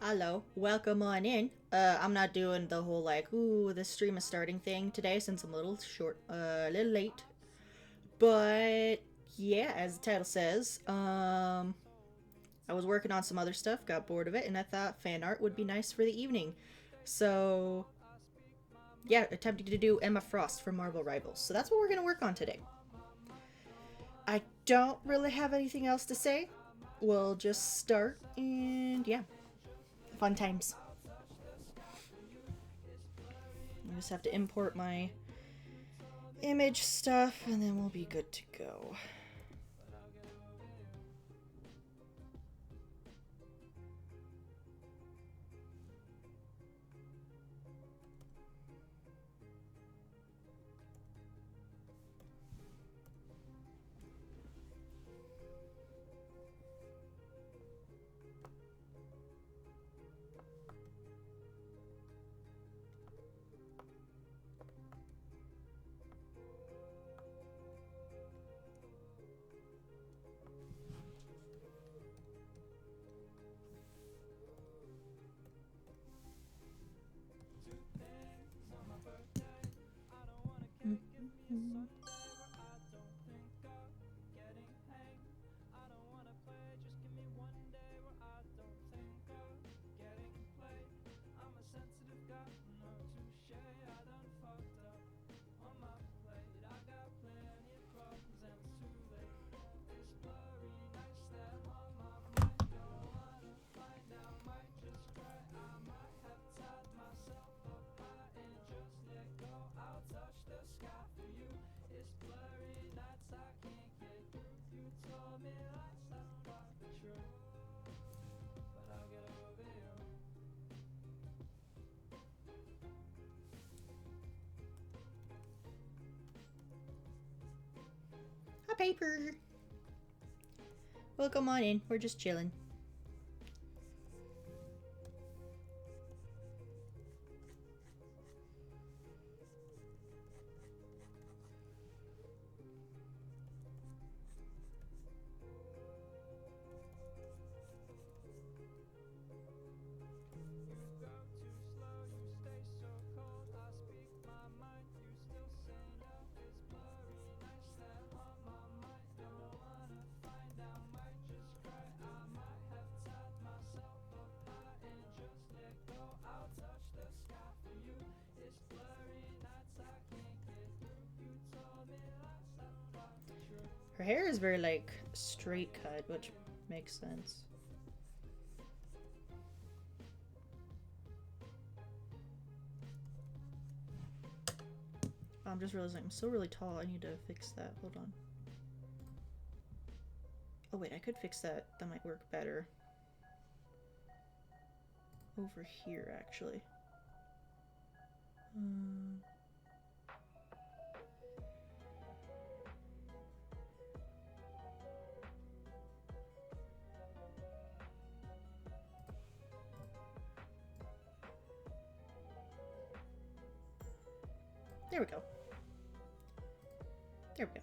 Hello, welcome on in. I'm not doing the whole like, ooh, the stream is starting thing today since I'm a little short, a little late. But yeah, as the title says, I was working on some other stuff, got bored of it, and I thought fan art would be nice for the evening. So yeah, attempting to do Emma Frost from Marvel Rivals. So that's what we're gonna work on today. I don't really have anything else to say. We'll just start and yeah, fun times. I just have to import my image stuff and then we'll be good to go. Hi, Paper. Welcome on in. We're just chilling. Her hair is very like straight cut, which makes sense. I'm just realizing I'm still really tall. I need to fix that. Hold on. Oh wait, I could fix that. That might work better. Over here, actually. There we go. There we go.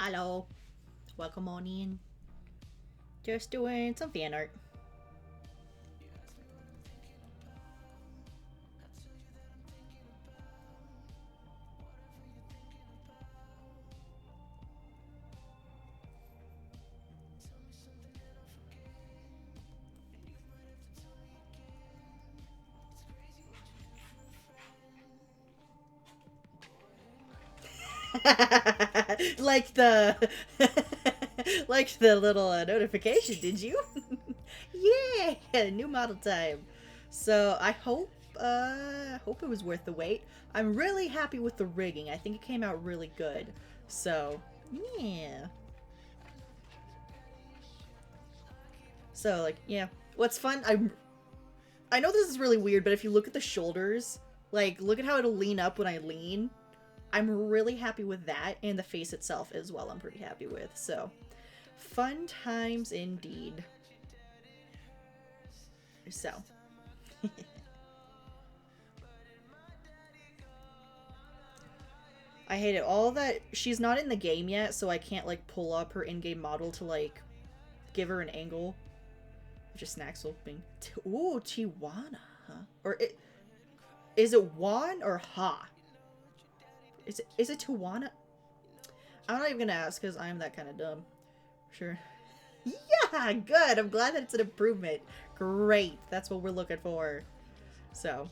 Hello. Welcome on in. Just doing some fan art. Like the like the little notification, did you? Yeah, new model time. So I hope it was worth the wait. I'm really happy with the rigging. I think it came out really good. So yeah. So like yeah. What's fun? I know this is really weird, but if you look at the shoulders, like look at how it'll lean up when I lean. I'm really happy with that, and the face itself as well I'm pretty happy with, so fun times indeed. So. I hate it. All that she's not in the game yet, so I can't like pull up her in-game model to like give her an angle. Just snacks opening. Ooh, Tijuana, huh? Or is it Juan or Ha? Is it Tijuana? I'm not even gonna ask because I'm that kind of dumb. Sure. Yeah, good. I'm glad that it's an improvement. Great. That's what we're looking for. So,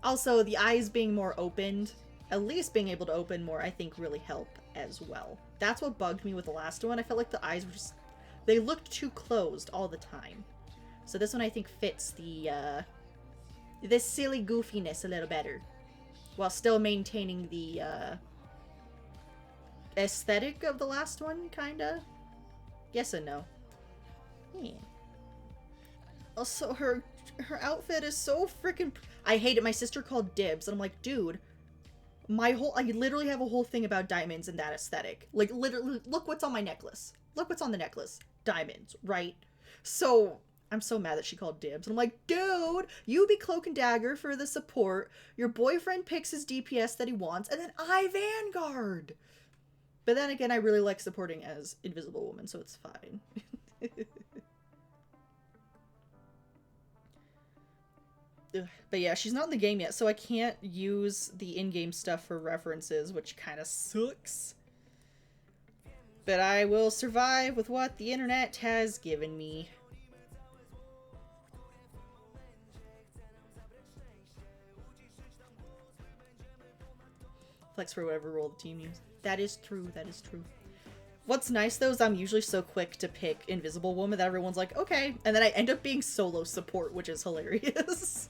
also the eyes being more opened, at least being able to open more, I think really help as well. That's what bugged me with the last one. I felt like the eyes were just, they looked too closed all the time. So this one I think fits the this silly goofiness a little better, while still maintaining the aesthetic of the last one, kinda. Yes and no. Yeah. Also, her outfit is so freaking. I hate it. My sister called dibs, and I'm like, dude, I literally have a whole thing about diamonds and that aesthetic. Like, literally, look what's on my necklace. Look what's on the necklace. Diamonds, right? So, I'm so mad that she called dibs. And I'm like, dude, you be Cloak and Dagger for the support. Your boyfriend picks his DPS that he wants, and then I Vanguard. But then again, I really like supporting as Invisible Woman, so it's fine. But yeah, she's not in the game yet, so I can't use the in-game stuff for references, which kind of sucks. But I will survive with what the internet has given me. Flex for whatever role the team uses. That is true, that is true. What's nice though is I'm usually so quick to pick Invisible Woman that everyone's like, okay. And then I end up being solo support, which is hilarious.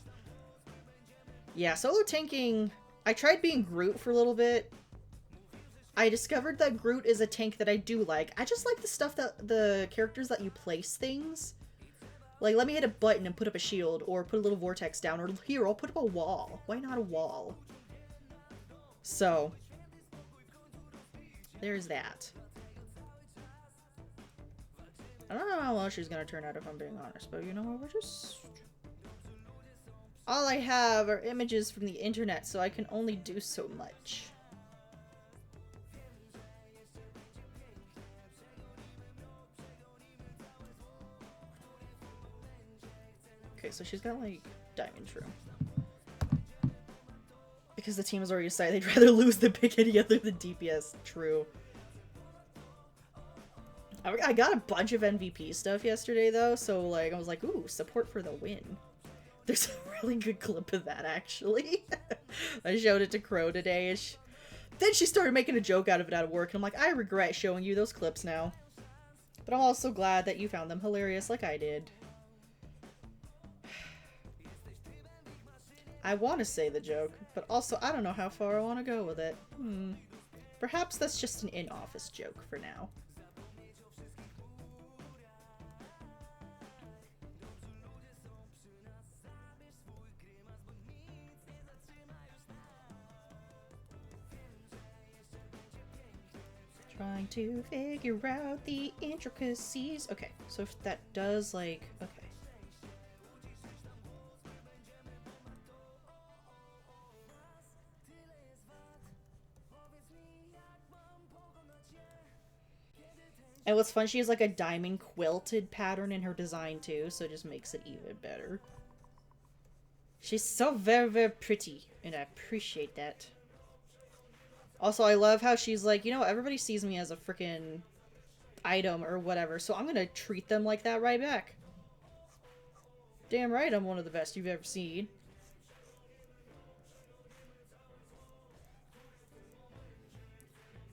Yeah, solo tanking, I tried being Groot for a little bit. I discovered that Groot is a tank that I do like. I just like the stuff that the characters that you place things. Like, let me hit a button and put up a shield, or put a little vortex down, or here, I'll put up a wall. Why not a wall? So, there's that. I don't know how well she's gonna turn out if I'm being honest, but you know what, we're just... All I have are images from the internet, so I can only do so much. Okay, so she's got, like, Diamond Room. Because the team has already decided they'd rather lose than pick any other than DPS. True. I got a bunch of MVP stuff yesterday, though, so, like, I was like, ooh, support for the win. There's a really good clip of that, actually. I showed it to Crow today, and then she started making a joke out of it at work, and I'm like, I regret showing you those clips now. But I'm also glad that you found them hilarious like I did. I want to say the joke, but also I don't know how far I want to go with it. Perhaps that's just an in-office joke for now. Trying to figure out the intricacies. Okay, so if that does, like, okay. And what's fun, she has like a diamond quilted pattern in her design too, so it just makes it even better. She's so very, very pretty, and I appreciate that. Also, I love how she's like, you know, everybody sees me as a freaking item or whatever, so I'm gonna treat them like that right back. Damn right I'm one of the best you've ever seen.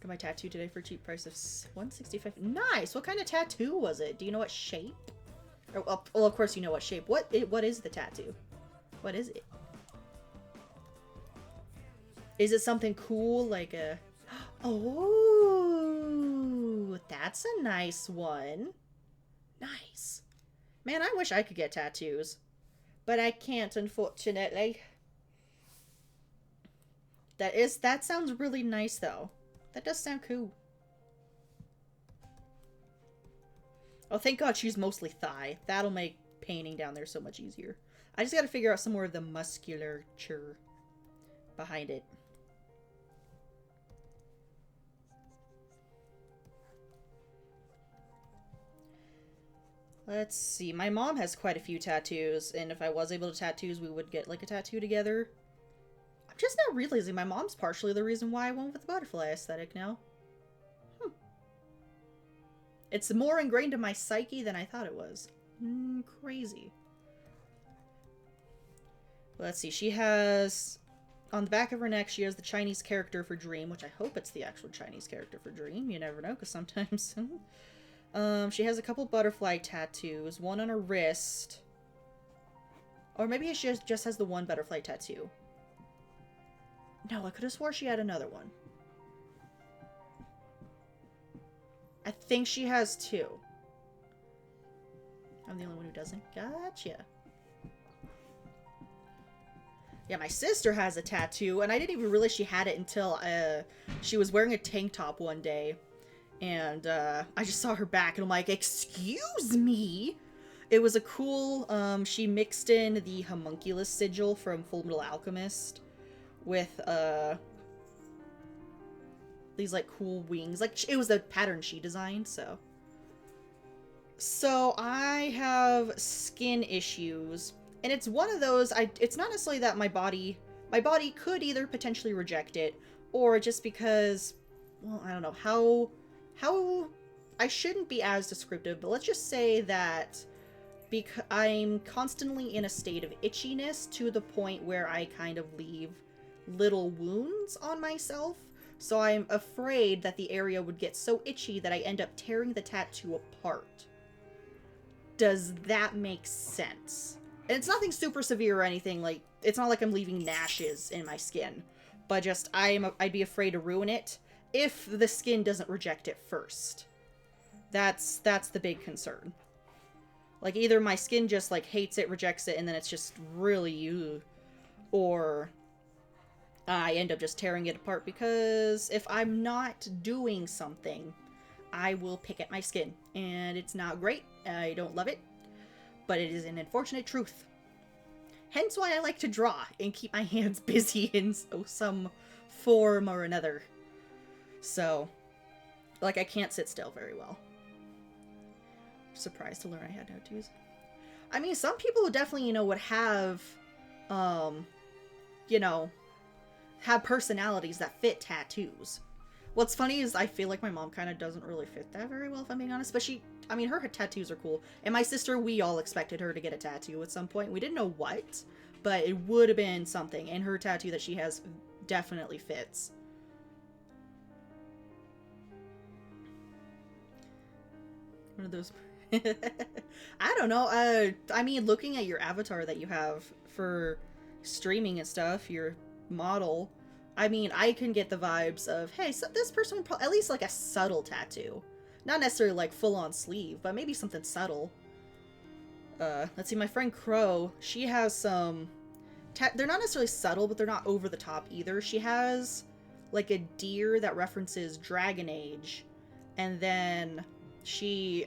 Got my tattoo today for a cheap price of $165. Nice! What kind of tattoo was it? Do you know what shape? Oh, well, of course you know what shape. What is the tattoo? What is it? Is it something cool like a... Oh, that's a nice one. Nice. Man, I wish I could get tattoos. But I can't, unfortunately. That sounds really nice, though. That does sound cool. Oh, thank God she's mostly thigh. That'll make painting down there so much easier. I just gotta figure out some more of the musculature behind it. Let's see. My mom has quite a few tattoos, and if I was able to tattoos, we would get like a tattoo together. I'm just now realizing my mom's partially the reason why I went with the butterfly aesthetic now. It's more ingrained in my psyche than I thought it was. Crazy. Let's see. She has... On the back of her neck, she has the Chinese character for Dream, which I hope it's the actual Chinese character for Dream. You never know, because sometimes... she has a couple butterfly tattoos. One on her wrist. Or maybe she just has the one butterfly tattoo. No, I could have swore she had another one. I think she has two. I'm the only one who doesn't. Gotcha. Yeah, my sister has a tattoo, and I didn't even realize she had it until she was wearing a tank top one day. And I just saw her back, and I'm like, excuse me? It was a cool, she mixed in the homunculus sigil from Fullmetal Alchemist with these like cool wings. Like, it was the pattern she designed, so. So I have skin issues, and it's one of those, it's not necessarily that my body could either potentially reject it, or just because, well, I don't know, how I shouldn't be as descriptive, but let's just say that because I'm constantly in a state of itchiness to the point where I kind of leave little wounds on myself. So I'm afraid that the area would get so itchy that I end up tearing the tattoo apart. Does that make sense? And it's nothing super severe or anything, like, it's not like I'm leaving gnashes in my skin, but just I'd be afraid to ruin it if the skin doesn't reject it first. That's the big concern. Like, either my skin just, like, hates it, rejects it, and then it's just really, or I end up just tearing it apart, because if I'm not doing something, I will pick at my skin, and it's not great. I don't love it, but it is an unfortunate truth. Hence why I like to draw and keep my hands busy in some form or another. So, like, I can't sit still very well. Surprised to learn I had tattoos. I mean, some people would definitely, would have, have personalities that fit tattoos. What's funny is I feel like my mom kind of doesn't really fit that very well, if I'm being honest. But her tattoos are cool. And my sister, we all expected her to get a tattoo at some point. We didn't know what, but it would have been something. And her tattoo that she has definitely fits. One of those... I don't know. I mean, looking at your avatar that you have for streaming and stuff, your model, I mean, I can get the vibes of, hey, so this person would probably, at least like a subtle tattoo. Not necessarily like full-on sleeve, but maybe something subtle. Let's see, my friend Crow, she has some... they're not necessarily subtle, but they're not over the top either. She has like a deer that references Dragon Age, and then she,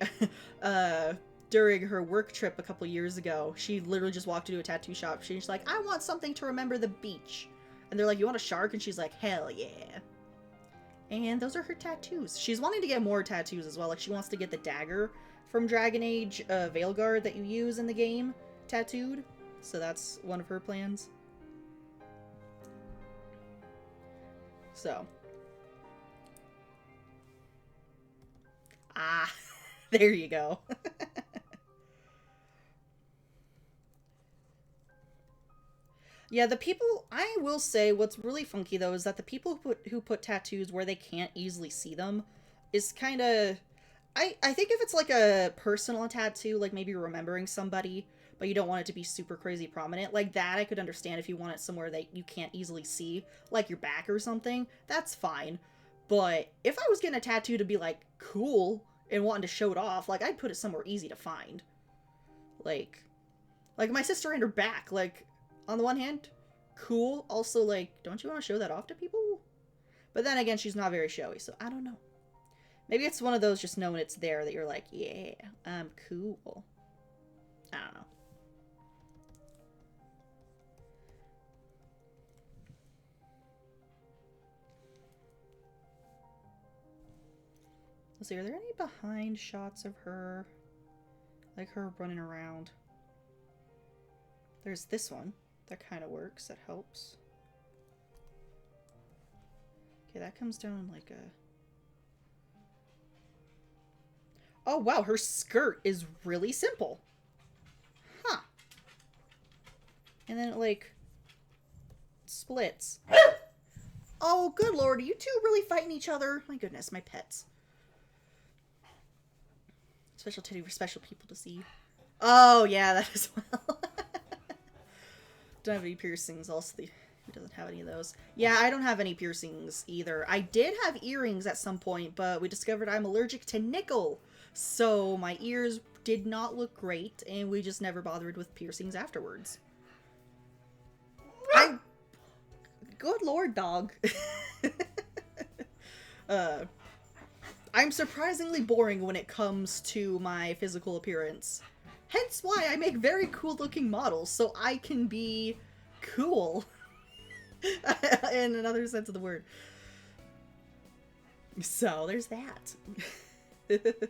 during her work trip a couple years ago, she literally just walked into a tattoo shop. She's like, I want something to remember the beach. And they're like, you want a shark? And she's like, hell yeah. And those are her tattoos. She's wanting to get more tattoos as well. Like, she wants to get the dagger from Dragon Age Veilguard that you use in the game tattooed. So that's one of her plans. So. Ah, there you go. Yeah, the people, I will say what's really funky though is that the people who put tattoos where they can't easily see them is kind of, I think if it's like a personal tattoo, like maybe remembering somebody, but you don't want it to be super crazy prominent, like that I could understand if you want it somewhere that you can't easily see, like your back or something, that's fine. But if I was getting a tattoo to be like cool and wanting to show it off, like I'd put it somewhere easy to find. Like my sister and her back, like, on the one hand, cool. Also, like, don't you want to show that off to people? But then again, she's not very showy, so I don't know. Maybe it's one of those just knowing it's there that you're like, yeah, I'm cool. I don't know. Let's see, are there any behind shots of her? Like her running around. There's this one. That kind of works. That helps. Okay, that comes down like a... Oh, wow. Her skirt is really simple. Huh. And then it, like, splits. Oh, good lord. Are you two really fighting each other? My goodness, my pets. Special teddy for special people to see. Oh, yeah, that as well. Don't have any piercings. Also, who doesn't have any of those? Yeah, I don't have any piercings either. I did have earrings at some point, but we discovered I'm allergic to nickel. So my ears did not look great, and we just never bothered with piercings afterwards. Good lord, dog. I'm surprisingly boring when it comes to my physical appearance. Hence why I make very cool looking models, so I can be cool. In another sense of the word. So, there's that. Get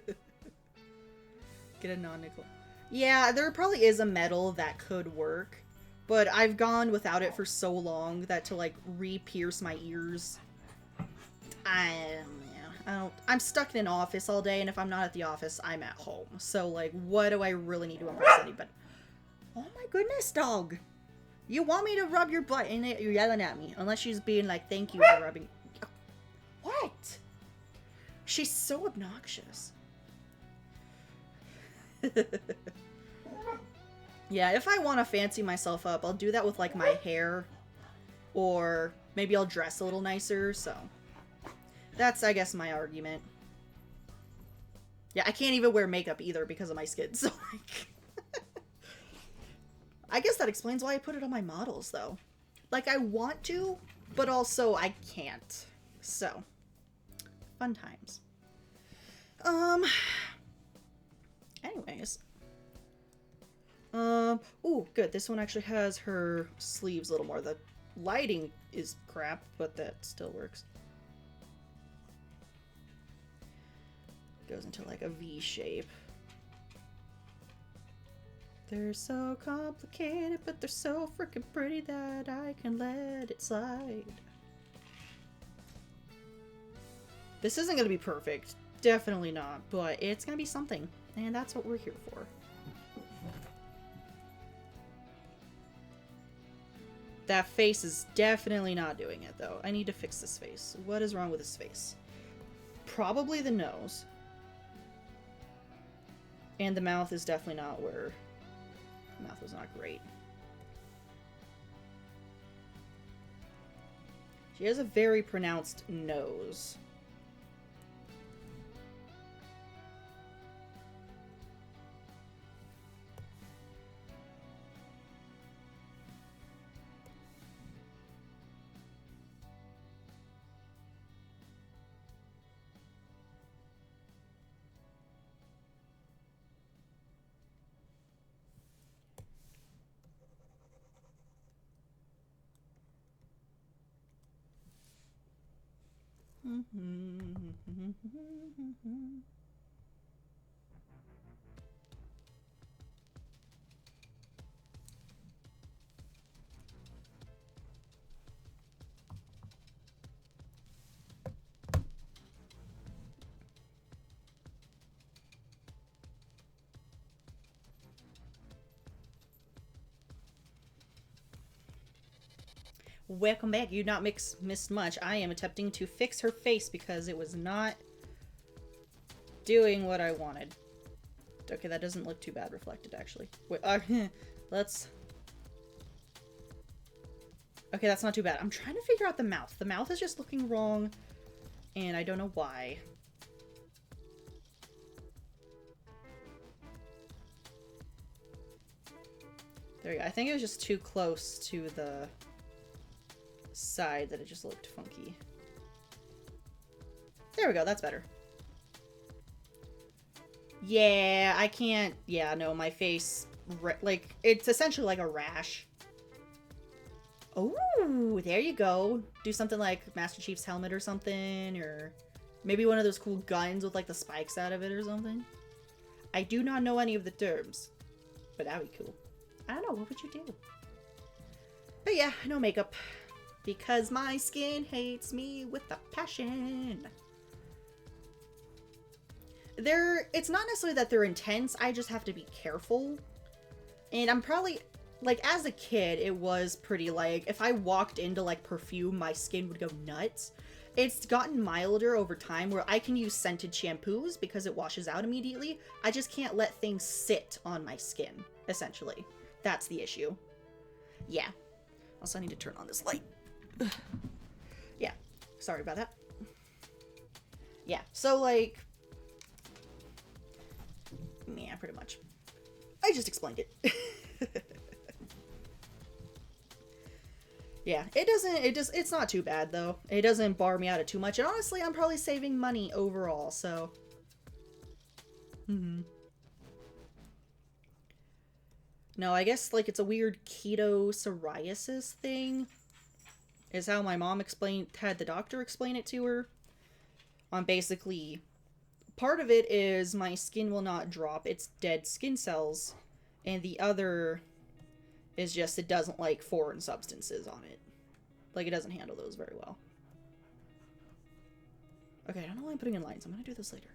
a non-nickel. Yeah, there probably is a metal that could work, but I've gone without it for so long that to, like, re-pierce my ears... I'm stuck in an office all day, and if I'm not at the office, I'm at home. So, like, what do I really need to impress anybody? Oh my goodness, dog! You want me to rub your butt, and you're yelling at me. Unless she's being like, thank you for rubbing... What? She's so obnoxious. Yeah, if I want to fancy myself up, I'll do that with, like, my hair. Or maybe I'll dress a little nicer, so... That's, I guess, my argument. Yeah, I can't even wear makeup either because of my skin, so, like... I guess that explains why I put it on my models, though. Like, I want to, but also I can't. So, fun times. Anyways. Ooh, good. This one actually has her sleeves a little more. The lighting is crap, but that still works. Goes into like a V shape. They're so complicated, but they're so freaking pretty that I can let it slide. This isn't gonna be perfect. Definitely not, but it's gonna be something. And that's what we're here for. That face is definitely not doing it, though. I need to fix this face. What is wrong with this face? Probably the nose. And the mouth is definitely not where... The mouth was not great. She has a very pronounced nose. Welcome back. You not missed much. I am attempting to fix her face because it was not doing what I wanted. Okay, that doesn't look too bad reflected, actually. Wait, let's... Okay, that's not too bad. I'm trying to figure out the mouth. The mouth is just looking wrong, and I don't know why. There we go. I think it was just too close to the side that it just looked funky. There we go, that's better. Yeah, I can't... Yeah, no, my face... Like, it's essentially like a rash. Oh, there you go. Do something like Master Chief's helmet or something, or maybe one of those cool guns with like the spikes out of it or something. I do not know any of the terms, but that'd be cool. I don't know, what would you do? But yeah, no makeup. Because my skin hates me with a passion. It's not necessarily that they're intense, I just have to be careful. And I'm probably, like, as a kid, it was pretty, like, if I walked into, like, perfume, my skin would go nuts. It's gotten milder over time where I can use scented shampoos because it washes out immediately. I just can't let things sit on my skin, essentially. That's the issue. Yeah. Also, I need to turn on this light. Yeah, sorry about that. Yeah, so like, yeah, pretty much. I just explained it. Yeah, it's not too bad though. It doesn't bar me out of too much, and honestly, I'm probably saving money overall, so. No, I guess like it's a weird keto psoriasis thing. Is how my mom had the doctor explain it to her. Basically, part of it is my skin will not drop its dead skin cells, and the other is just it doesn't like foreign substances on it. Like, it doesn't handle those very well. Okay, I don't know why I'm putting in lines. I'm gonna do this later.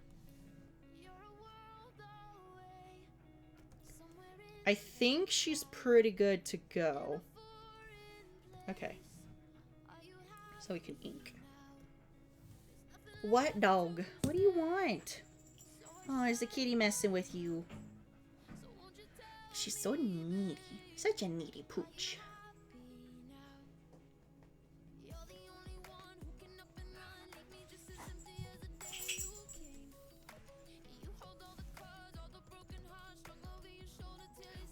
I think she's pretty good to go. Okay. So we can ink. What, dog? What do you want? Oh, is the kitty messing with you? She's so needy. Such a needy pooch.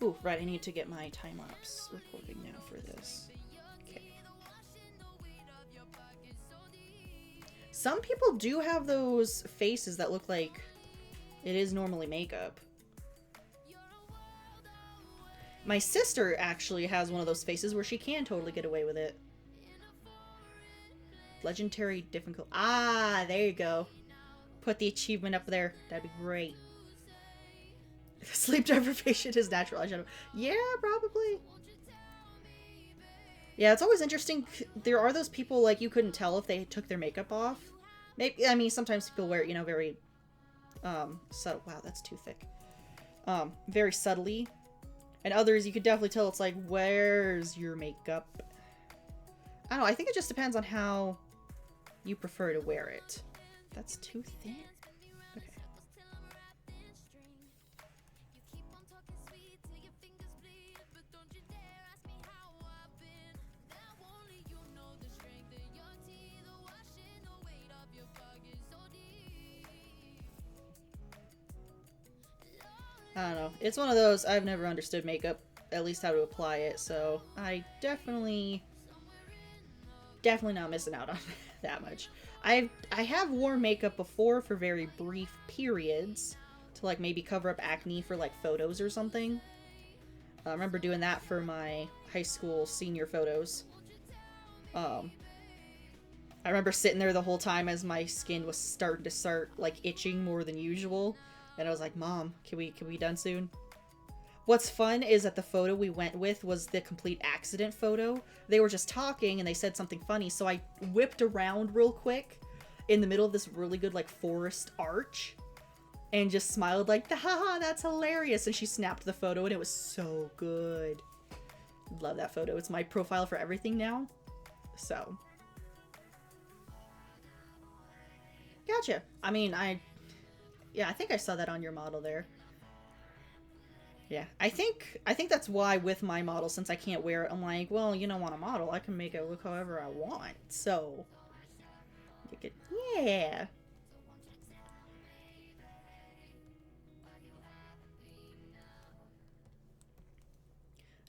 Ooh, right, I need to get my time-lapse recording now for this. Okay. Some people do have those faces that look like it is normally makeup. My sister actually has one of those faces where she can totally get away with it. Legendary difficult. Ah, there you go. Put the achievement up there. That'd be great. Sleep deprivation is natural eyeshadow. Yeah, probably. Yeah, it's always interesting. There are those people, like, you couldn't tell if they took their makeup off. Maybe, I mean, sometimes people wear it, you know, very, subtle. Wow, that's too thick. Very subtly. And others, you could definitely tell it's like, where's your makeup? I don't know, I think it just depends on how you prefer to wear it. That's too thin. Okay. I don't know. It's one of those, I've never understood makeup, at least how to apply it, so I definitely not missing out on that much. I have worn makeup before for very brief periods to like maybe cover up acne for like photos or something. I remember doing that for my high school senior photos. I remember sitting there the whole time as my skin was starting to like itching more than usual. And I was like, Mom, can we be done soon? What's fun is that the photo we went with was the complete accident photo. They were just talking and they said something funny, so I whipped around real quick in the middle of this really good like forest arch and just smiled like, haha, that's hilarious. And she snapped the photo and it was so good. Love that photo. It's my profile for everything now. So. Gotcha. I mean, yeah, I think I saw that on your model there. Yeah, I think that's why with my model, since I can't wear it, I'm like, well, you don't want a model, I can make it look however I want. So, you could, yeah.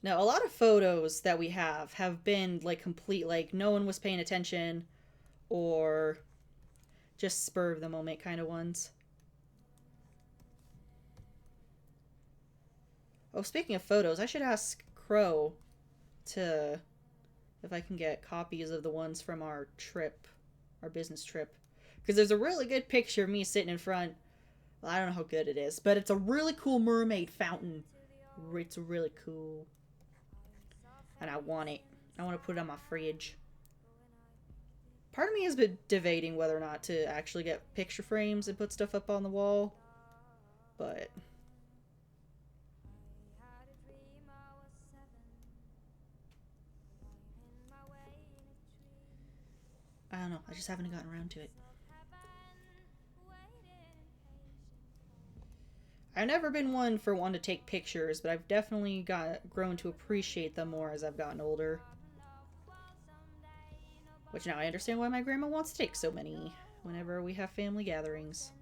Now, a lot of photos that we have been like complete, like no one was paying attention, or just spur of the moment kind of ones. Oh, speaking of photos, I should ask Crow to if I can get copies of the ones from our trip, our business trip. Because there's a really good picture of me sitting in front. Well, I don't know how good it is, but it's a really cool mermaid fountain. It's really cool. And I want it. I want to put it on my fridge. Part of me has been debating whether or not to actually get picture frames and put stuff up on the wall. But I don't know. I just haven't gotten around to it. I've never been one for one to take pictures, but I've definitely grown to appreciate them more as I've gotten older. Which now I understand why my grandma wants to take so many whenever we have family gatherings.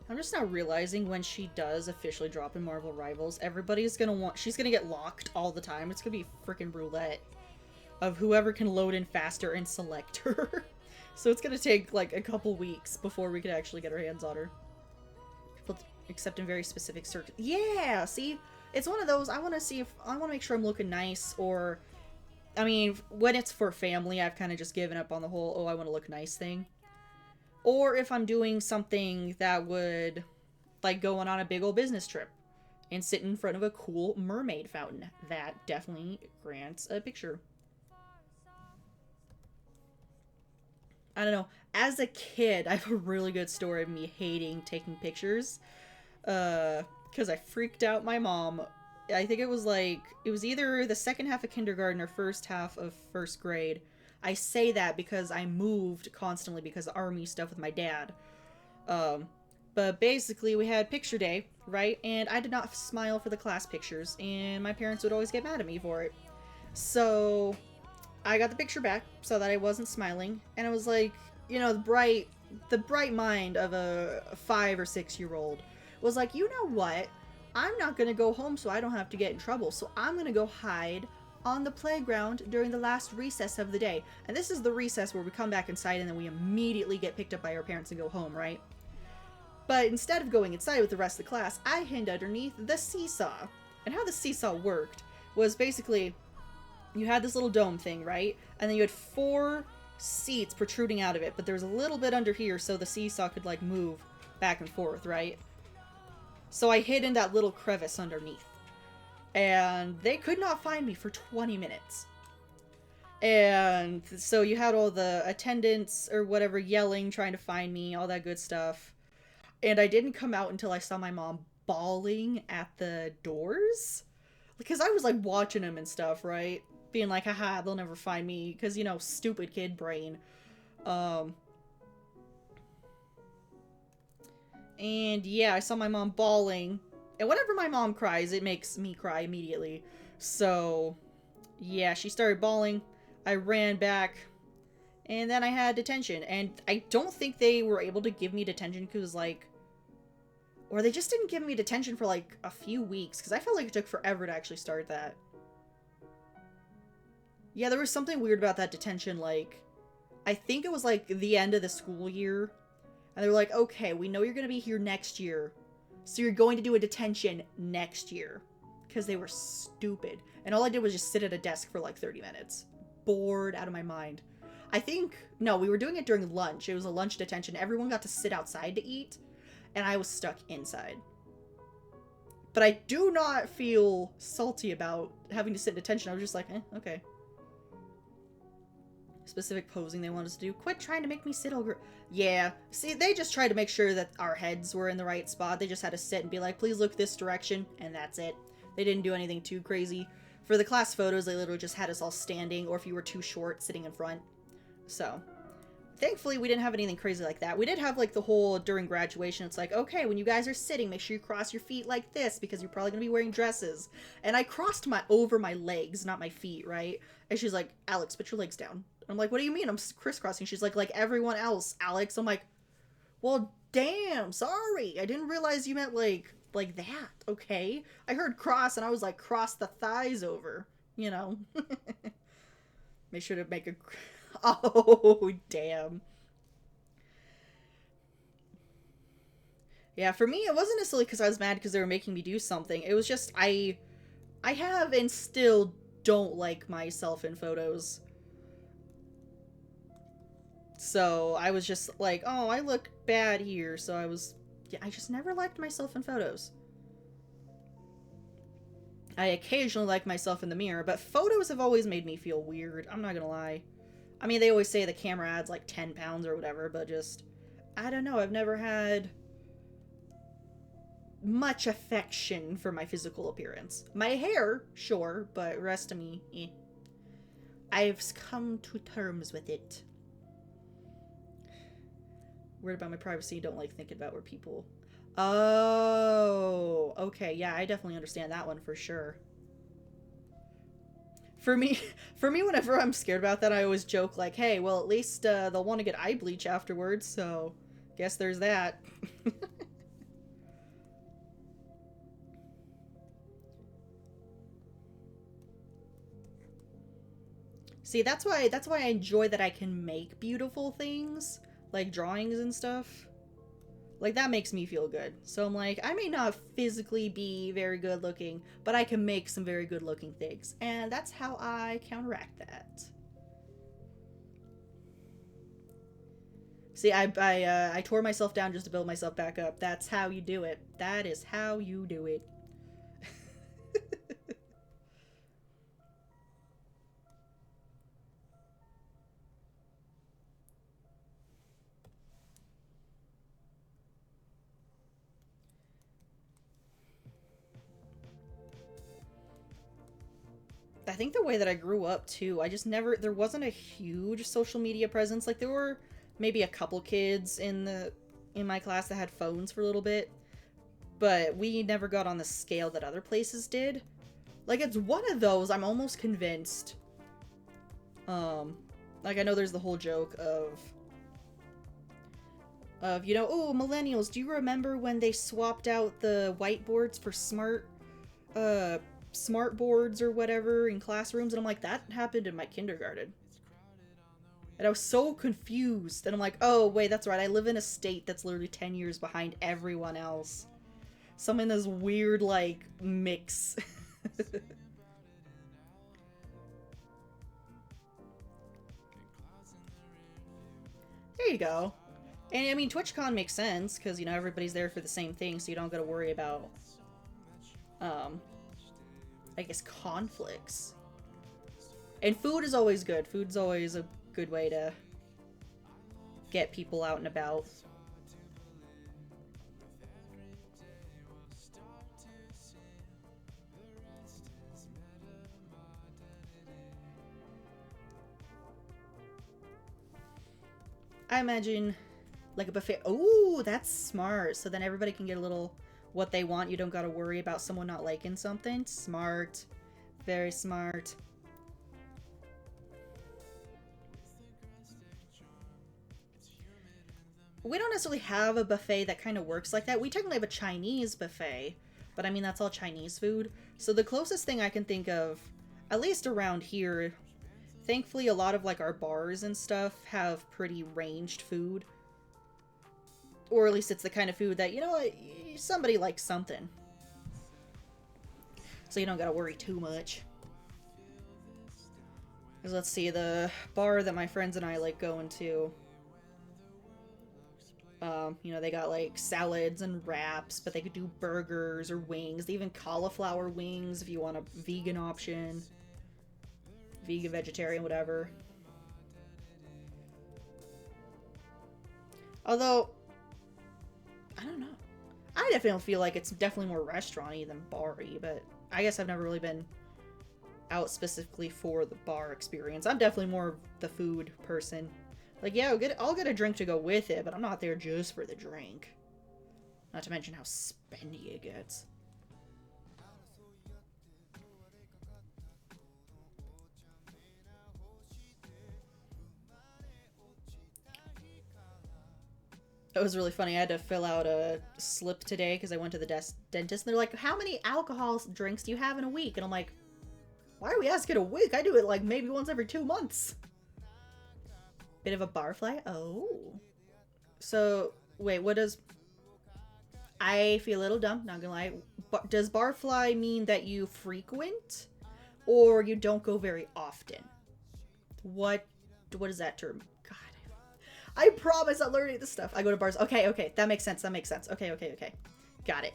I'm just now realizing when she does officially drop in Marvel Rivals, everybody's gonna she's gonna get locked all the time. It's gonna be freaking roulette of whoever can load in faster and select her. So it's gonna take like a couple weeks before we could actually get our hands on her. People except in very specific circles. Yeah, see? It's one of those, I want to make sure I'm looking nice, or, I mean, when it's for family, I've kind of just given up on the whole, oh, I want to look nice thing. Or if I'm doing something that would, like going on a big old business trip and sit in front of a cool mermaid fountain. That definitely grants a picture. I don't know. As a kid, I have a really good story of me hating taking pictures. Because I freaked out my mom. I think it was either the second half of kindergarten or first half of first grade. I say that because I moved constantly because of army stuff with my dad. But basically we had picture day, right? And I did not smile for the class pictures, and my parents would always get mad at me for it. So I got the picture back so that I wasn't smiling, and I was like, you know, the bright mind of a 5 or 6 year old was like, you know what? I'm not gonna go home so I don't have to get in trouble, so I'm gonna go hide on the playground during the last recess of the day. And this is the recess where we come back inside and then we immediately get picked up by our parents and go home, right? But instead of going inside with the rest of the class, I hid underneath the seesaw. And how the seesaw worked was basically, you had this little dome thing, right? And then you had 4 seats protruding out of it, but there was a little bit under here so the seesaw could like move back and forth, right? So I hid in that little crevice underneath. And they could not find me for 20 minutes. And so you had all the attendants or whatever yelling, trying to find me, all that good stuff. And I didn't come out until I saw my mom bawling at the doors. Because I was like watching them and stuff, right? Being like, haha, they'll never find me. Because, you know, stupid kid brain. And yeah, I saw my mom bawling. And whenever my mom cries, it makes me cry immediately. So, yeah, she started bawling. I ran back. And then I had detention. And I don't think they were able to give me detention because, like... Or they just didn't give me detention for, like, a few weeks. Because I felt like it took forever to actually start that. Yeah, there was something weird about that detention, like... I think it was, like, the end of the school year. And they were like, okay, we know you're going to be here next year. So you're going to do a detention next year. Because they were stupid. And all I did was just sit at a desk for like 30 minutes. Bored out of my mind. I think, no, we were doing it during lunch. It was a lunch detention. Everyone got to sit outside to eat. And I was stuck inside. But I do not feel salty about having to sit in detention. I was just like, okay. Specific posing they want us to do. Quit trying to make me sit over. Yeah. See, they just tried to make sure that our heads were in the right spot. They just had to sit and be like, please look this direction. And that's it. They didn't do anything too crazy. For the class photos, they literally just had us all standing. Or if you were too short, sitting in front. So, thankfully, we didn't have anything crazy like that. We did have, like, the whole, during graduation, it's like, okay, when you guys are sitting, make sure you cross your feet like this, because you're probably going to be wearing dresses. And I crossed over my legs, not my feet, right? And she's like, Alex, put your legs down. I'm like, what do you mean? I'm crisscrossing. She's like everyone else, Alex. I'm like, well, damn, sorry. I didn't realize you meant, like that, okay? I heard cross, and I was like, cross the thighs over, you know? Make sure to make a... Oh, damn. Yeah, for me, it wasn't necessarily because I was mad because they were making me do something. It was just, I have and still don't like myself in photos. So I was just like, oh, I look bad here. So I just never liked myself in photos. I occasionally like myself in the mirror, but photos have always made me feel weird. I'm not gonna lie. I mean, they always say the camera adds like 10 pounds or whatever, but just, I don't know. I've never had much affection for my physical appearance. My hair, sure, but rest of me, eh. I've come to terms with it. Worried about my privacy, don't like thinking about where people... Oh, okay, yeah, I definitely understand that one for sure. For me, whenever I'm scared about that, I always joke like, hey, well, at least they'll want to get eye bleach afterwards, so guess there's that. See, that's why I enjoy that I can make beautiful things, like drawings and stuff. Like, that makes me feel good. So I'm like, I may not physically be very good looking, but I can make some very good looking things. And that's how I counteract that. See, I tore myself down just to build myself back up. That's how you do it. That is how you do it. I think the way that I grew up, too, I just never... There wasn't a huge social media presence. Like, there were maybe a couple kids in my class that had phones for a little bit. But we never got on the scale that other places did. Like, it's one of those, I'm almost convinced. Like, I know there's the whole joke of, you know, oh, millennials, do you remember when they swapped out the whiteboards for smart boards or whatever in classrooms? And I'm like, that happened in my kindergarten. And I was so confused. And I'm like, oh, wait, that's right. I live in a state that's literally 10 years behind everyone else. So I'm in this weird, like, mix. There you go. And, I mean, TwitchCon makes sense, because, you know, everybody's there for the same thing, so you don't gotta worry about, I guess, conflicts. And food is always good. Food's always a good way to get people out and about. I imagine like a buffet. Oh, that's smart. So then everybody can get a little what they want. You don't gotta worry about someone not liking something. Smart. Very smart. We don't necessarily have a buffet that kind of works like that. We technically have a Chinese buffet, but I mean, that's all Chinese food. So the closest thing I can think of, at least around here, thankfully a lot of like our bars and stuff have pretty ranged food. Or at least it's the kind of food that, you know, somebody likes something. So you don't gotta worry too much. Because let's see, the bar that my friends and I like going to, you know, they got like salads and wraps, but they could do burgers or wings. They even cauliflower wings if you want a vegan option. Vegan, vegetarian, whatever. Although, I don't know. I definitely feel like it's definitely more restaurant-y than bar-y, but I guess I've never really been out specifically for the bar experience. I'm definitely more of the food person. Like, yeah, I'll get a drink to go with it, but I'm not there just for the drink. Not to mention how spendy it gets. It was really funny. I had to fill out a slip today because I went to the dentist. And they're like, how many alcohol drinks do you have in a week? And I'm like, why are we asking a week? I do it like maybe once every 2 months. Bit of a barfly? Oh. So, wait, what does... I feel a little dumb, not gonna lie. Does barfly mean that you frequent? Or you don't go very often? What is that term? God, I promise I'm learning this stuff. I go to bars. Okay, okay, that makes sense, that makes sense. Okay, okay, okay. Got it.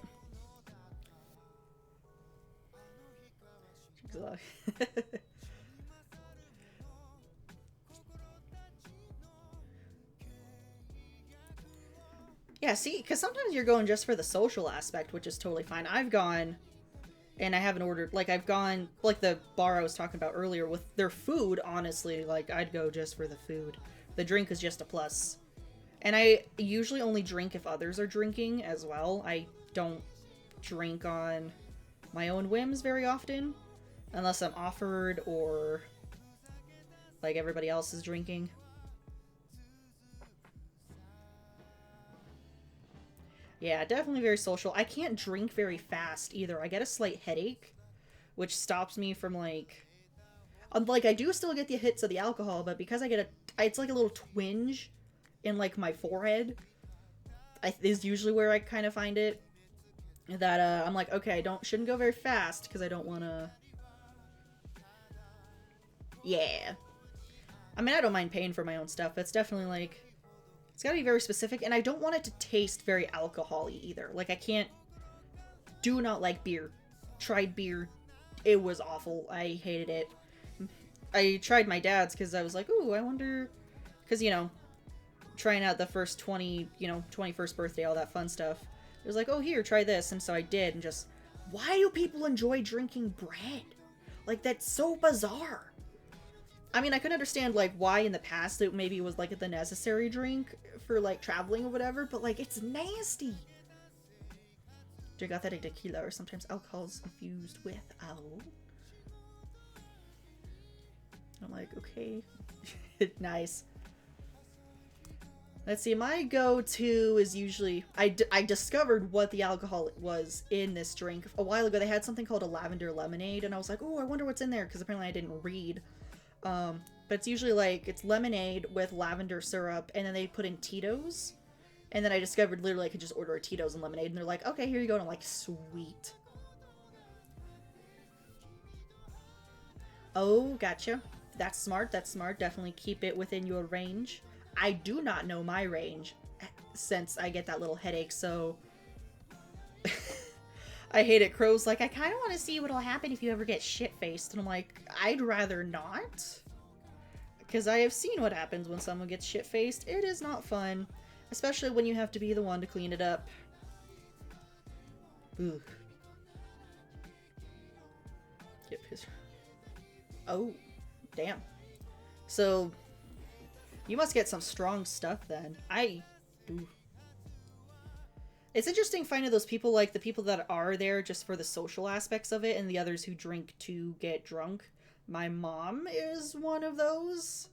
Yeah, see, because sometimes you're going just for the social aspect, which is totally fine. I've gone, and I haven't ordered, like, I've gone, like the bar I was talking about earlier, with their food, honestly, like, I'd go just for the food. The drink is just a plus. And I usually only drink if others are drinking as well. I don't drink on my own whims very often, unless I'm offered or, like, everybody else is drinking. Yeah, definitely very social. I can't drink very fast either. I get a slight headache, which stops me from like I do still get the hits of the alcohol, but because I get it's like a little twinge in like my forehead. Is usually where I kind of find it. That I'm like, okay, shouldn't go very fast because I don't want to. Yeah. I mean, I don't mind paying for my own stuff. It's definitely like. It's gotta be very specific, and I don't want it to taste very alcohol-y either. Like, I can't... Do not like beer. Tried beer. It was awful. I hated it. I tried my dad's, because I was like, ooh, I wonder... Because, you know, trying out the first 21st birthday, all that fun stuff. It was like, oh, here, try this, and so I did, and just... Why do people enjoy drinking bread? Like, that's so bizarre. I mean, I could understand, like, why in the past it maybe was, like, the necessary drink for, like, traveling or whatever, but, like, it's nasty. Drink authentic tequila, or sometimes alcohol's infused with owl. I'm like, okay. Nice. Let's see, my go-to is usually... I discovered what the alcohol was in this drink. A while ago, they had something called a lavender lemonade, and I was like, oh, I wonder what's in there, because apparently I didn't read. But it's usually like, it's lemonade with lavender syrup, and then they put in Tito's. And then I discovered literally I could just order a Tito's and lemonade, and they're like, okay, here you go. And I'm like, sweet. Oh, gotcha. That's smart, that's smart. Definitely keep it within your range. I do not know my range since I get that little headache, so... I hate it. Crow's like, I kind of want to see what'll happen if you ever get shit-faced. And I'm like, I'd rather not. Because I have seen what happens when someone gets shit-faced. It is not fun. Especially when you have to be the one to clean it up. Ooh. Get pissed. Oh, damn. So, you must get some strong stuff then. Ooh. It's interesting finding those people, like the people that are there just for the social aspects of it and the others who drink to get drunk. My mom is one of those.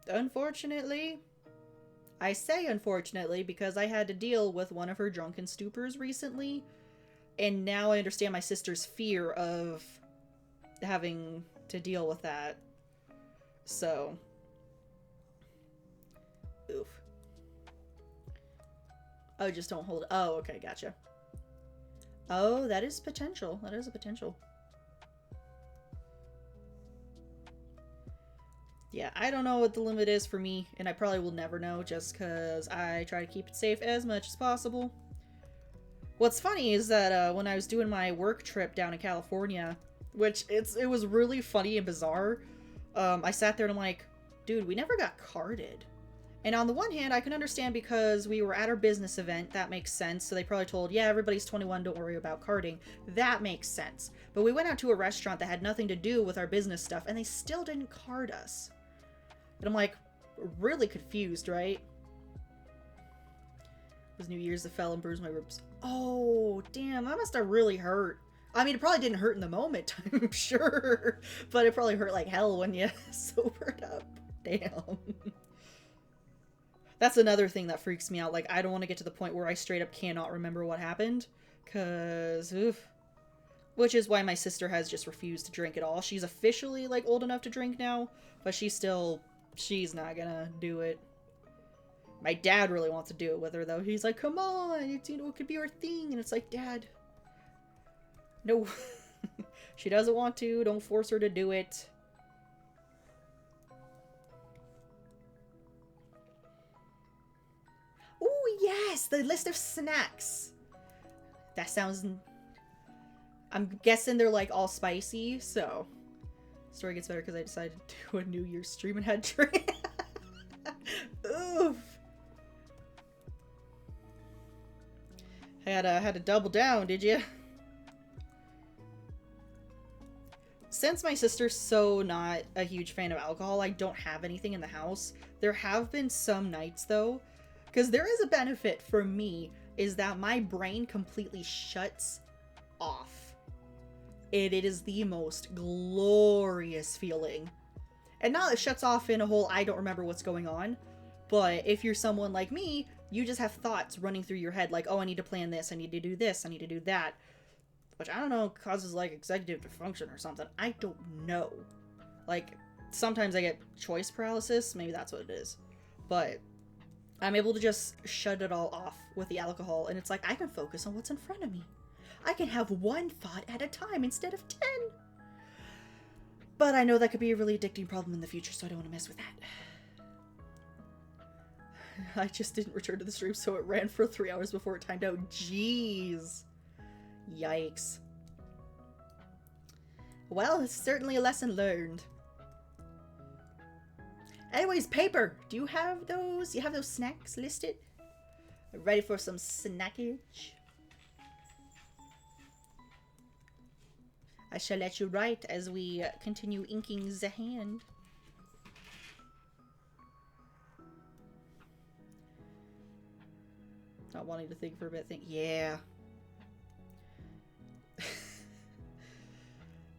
Unfortunately. I say unfortunately because I had to deal with one of her drunken stupors recently. And now I understand my sister's fear of having to deal with that. So. Oof. Oh, just don't hold it. Oh, okay, gotcha. Oh, that is potential. That is a potential. Yeah, I don't know what the limit is for me, and I probably will never know just because I try to keep it safe as much as possible. What's funny is that when I was doing my work trip down in California, which it was really funny and bizarre, I sat there and I'm like, dude, we never got carded. And on the one hand, I can understand because we were at our business event. That makes sense. So they probably told, yeah, everybody's 21, don't worry about carding. That makes sense. But we went out to a restaurant that had nothing to do with our business stuff, and they still didn't card us. And I'm like, really confused, right? It was New Year's that fell and bruised my ribs. Oh, damn, that must have really hurt. I mean, it probably didn't hurt in the moment, I'm sure. But it probably hurt like hell when you sobered up. Damn. That's another thing that freaks me out. Like, I don't want to get to the point where I straight up cannot remember what happened. Because, oof. Which is why my sister has just refused to drink at all. She's officially, like, old enough to drink now. But she's not gonna do it. My dad really wants to do it with her, though. He's like, come on, it's, you know, it could be our thing. And it's like, Dad, no. She doesn't want to. Don't force her to do it. Oh, yes, the list of snacks. That sounds... I'm guessing they're, like, all spicy, so... Story gets better because I decided to do a New Year's stream and had drink. Oof. Had to double down, did you? Since my sister's so not a huge fan of alcohol, I don't have anything in the house. There have been some nights, though, because there is a benefit for me, is that my brain completely shuts off. It is the most glorious feeling. And not it shuts off in a whole I don't remember what's going on, but if you're someone like me, you just have thoughts running through your head like, oh, I need to plan this, I need to do this, I need to do that. Which I don't know causes like executive dysfunction or something. I don't know. Like, sometimes I get choice paralysis, maybe that's what it is. But I'm able to just shut it all off with the alcohol, and it's like I can focus on what's in front of me. I can have one thought at a time instead of 10. But I know that could be a really addicting problem in the future, so I don't want to mess with that. I just didn't return to the stream, so it ran for 3 hours before it timed out. Jeez. Yikes. Well, it's certainly a lesson learned. Anyways, Paper, do you have those? You have those snacks listed? Ready for some snackage? I shall let you write as we continue inking the hand. Not wanting to think for a bit. Yeah.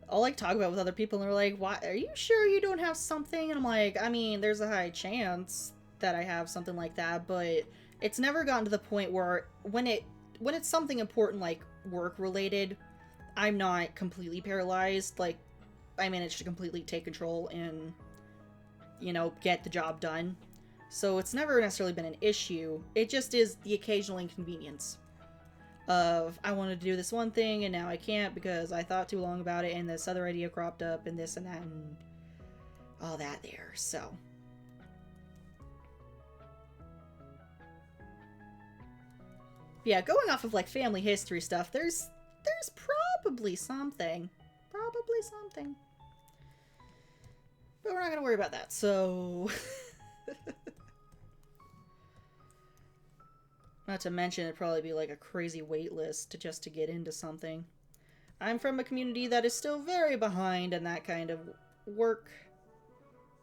I'll like talk about it with other people and they're like, "Why? Are you sure you don't have something?" And I'm like, I mean, there's a high chance that I have something like that, but it's never gotten to the point where when it's something important like work related, I'm not completely paralyzed. Like, I managed to completely take control and, you know, get the job done. So it's never necessarily been an issue. It just is the occasional inconvenience of I wanted to do this one thing and now I can't because I thought too long about it and this other idea cropped up and this and that and all that there. So Yeah, going off of like family history stuff, there's probably something. Probably something. But we're not gonna worry about that, so not to mention it'd probably be like a crazy wait list just to get into something. I'm from a community that is still very behind in that kind of work,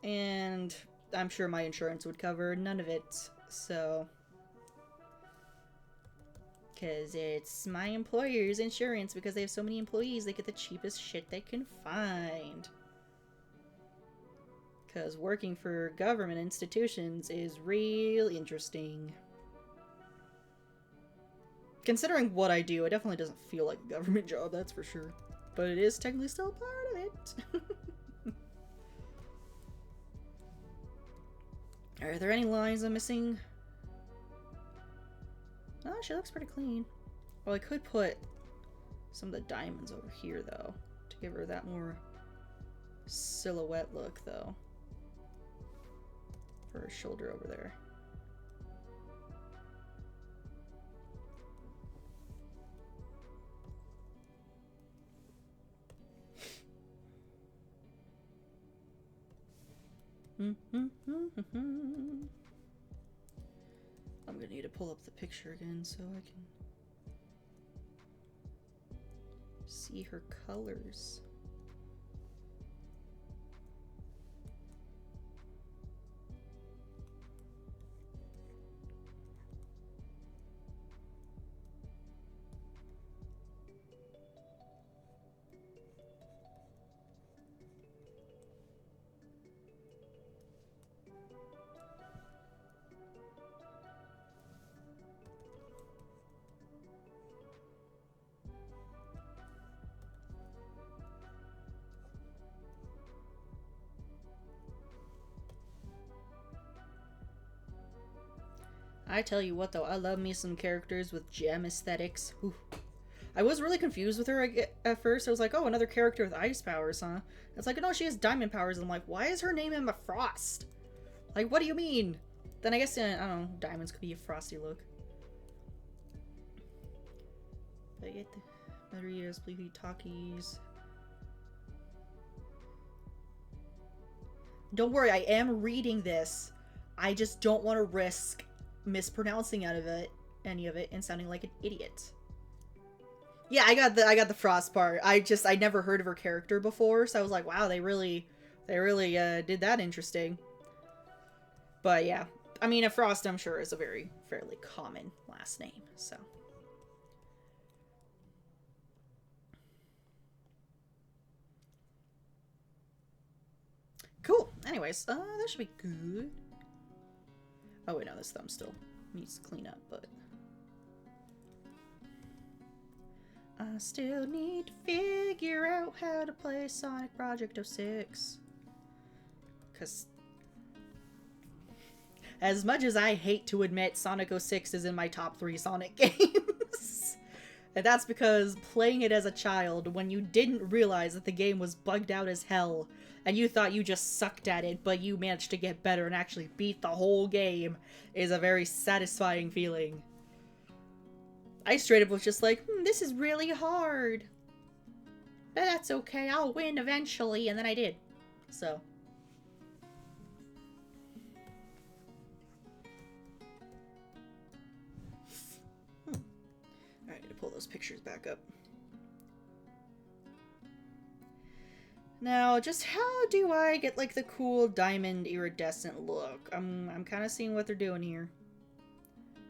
and I'm sure my insurance would cover none of it, so... Because it's my employer's insurance, because they have so many employees, they get the cheapest shit they can find. Because working for government institutions is real interesting. Considering what I do, it definitely doesn't feel like a government job, that's for sure. But it is technically still part of it. Are there any lines I'm missing? Oh, she looks pretty clean. Well, I could put some of the diamonds over here, though, to give her that more silhouette look, though. For her shoulder over there. I'm gonna need to pull up the picture again so I can see her colors. I tell you what, though, I love me some characters with gem aesthetics. Ooh. I was really confused with her at first. I was like, oh, another character with ice powers, huh? It's like, no, she has diamond powers. And I'm like, why is her name Emma Frost? Like, what do you mean? Then I guess, I don't know, diamonds could be a frosty look. But get the better years, bleepy talkies. Don't worry, I am reading this. I just don't want to risk mispronouncing any of it and sounding like an idiot. Yeah, I got the Frost part. I never heard of her character before, so I was like, wow, they really did that interesting. But yeah, I mean, a Frost, I'm sure, is a fairly common last name, so. Cool. Anyways, that should be good. Oh wait, no, this thumb still needs to clean up, but I still need to figure out how to play Sonic Project 06. Because as much as I hate to admit, Sonic 06 is in my top 3 Sonic games. And that's because playing it as a child, when you didn't realize that the game was bugged out as hell, and you thought you just sucked at it, but you managed to get better and actually beat the whole game, is a very satisfying feeling. I straight up was just like, this is really hard. But that's okay, I'll win eventually, and then I did. So. Alright, to pull those pictures back up. Now, just how do I get, like, the cool diamond iridescent look? I'm kind of seeing what they're doing here.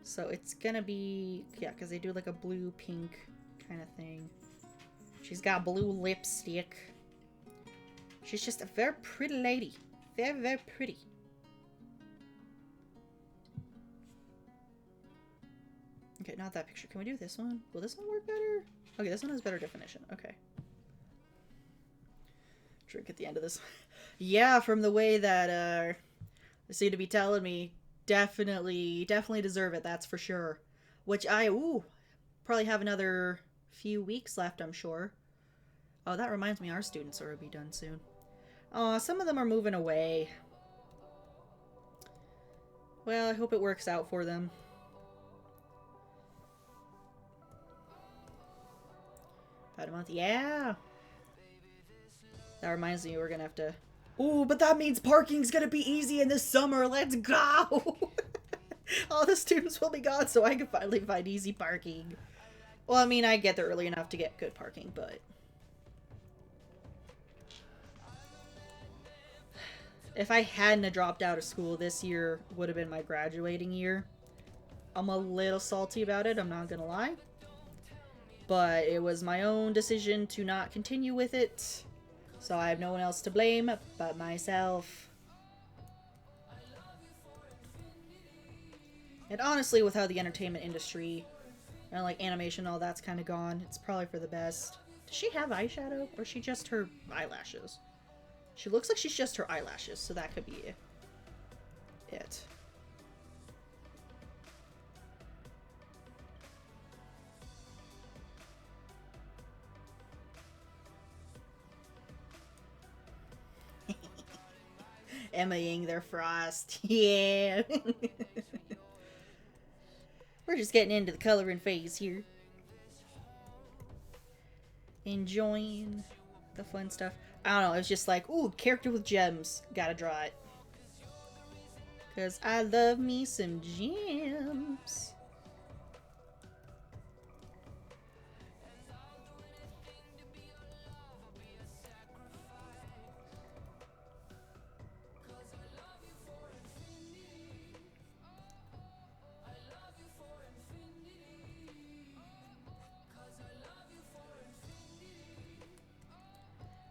So it's gonna be, yeah, because they do, like, a blue-pink kind of thing. She's got blue lipstick. She's just a very pretty lady. Very, very pretty. Okay, not that picture. Can we do this one? Will this one work better? Okay, this one has better definition. Okay. Drink at the end of this. Yeah, from the way that they seem to be telling me, definitely deserve it, that's for sure. Which I probably have another few weeks left, I'm sure. Oh, that reminds me, our students are be done soon. Oh, some of them are moving away. Well, I hope it works out for them. About a month. Yeah. That reminds me, we're gonna have to... Ooh, but that means parking's gonna be easy in the summer. Let's go! All the students will be gone, so I can finally find easy parking. Well, I mean, I get there early enough to get good parking, but... If I hadn't dropped out of school, this year would have been my graduating year. I'm a little salty about it, I'm not gonna lie. But it was my own decision to not continue with it. So I have no one else to blame but myself. And honestly, with how the entertainment industry and like animation and all that's kind of gone, it's probably for the best. Does she have eyeshadow or is she just her eyelashes? She looks like she's just her eyelashes, so that could be it. Emma-ing their Frost. Yeah. We're just getting into the coloring phase here. Enjoying the fun stuff. I don't know, it's just like, ooh, character with gems. Gotta draw it. Because I love me some gems.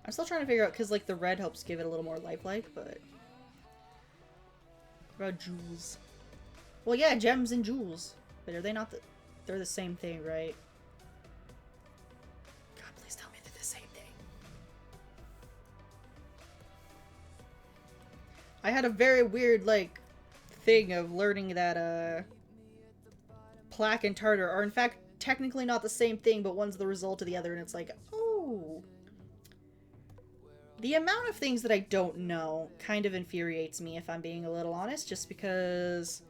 I'm still trying to figure out, because, like, the red helps give it a little more lifelike, but... What about jewels? Well, yeah, gems and jewels. But are they not the... They're the same thing, right? God, please tell me they're the same thing. I had a very weird, like, thing of learning that, plaque and tartar are, in fact, technically not the same thing, but one's the result of the other, and it's like, oh... The amount of things that I don't know kind of infuriates me, if I'm being a little honest, just because,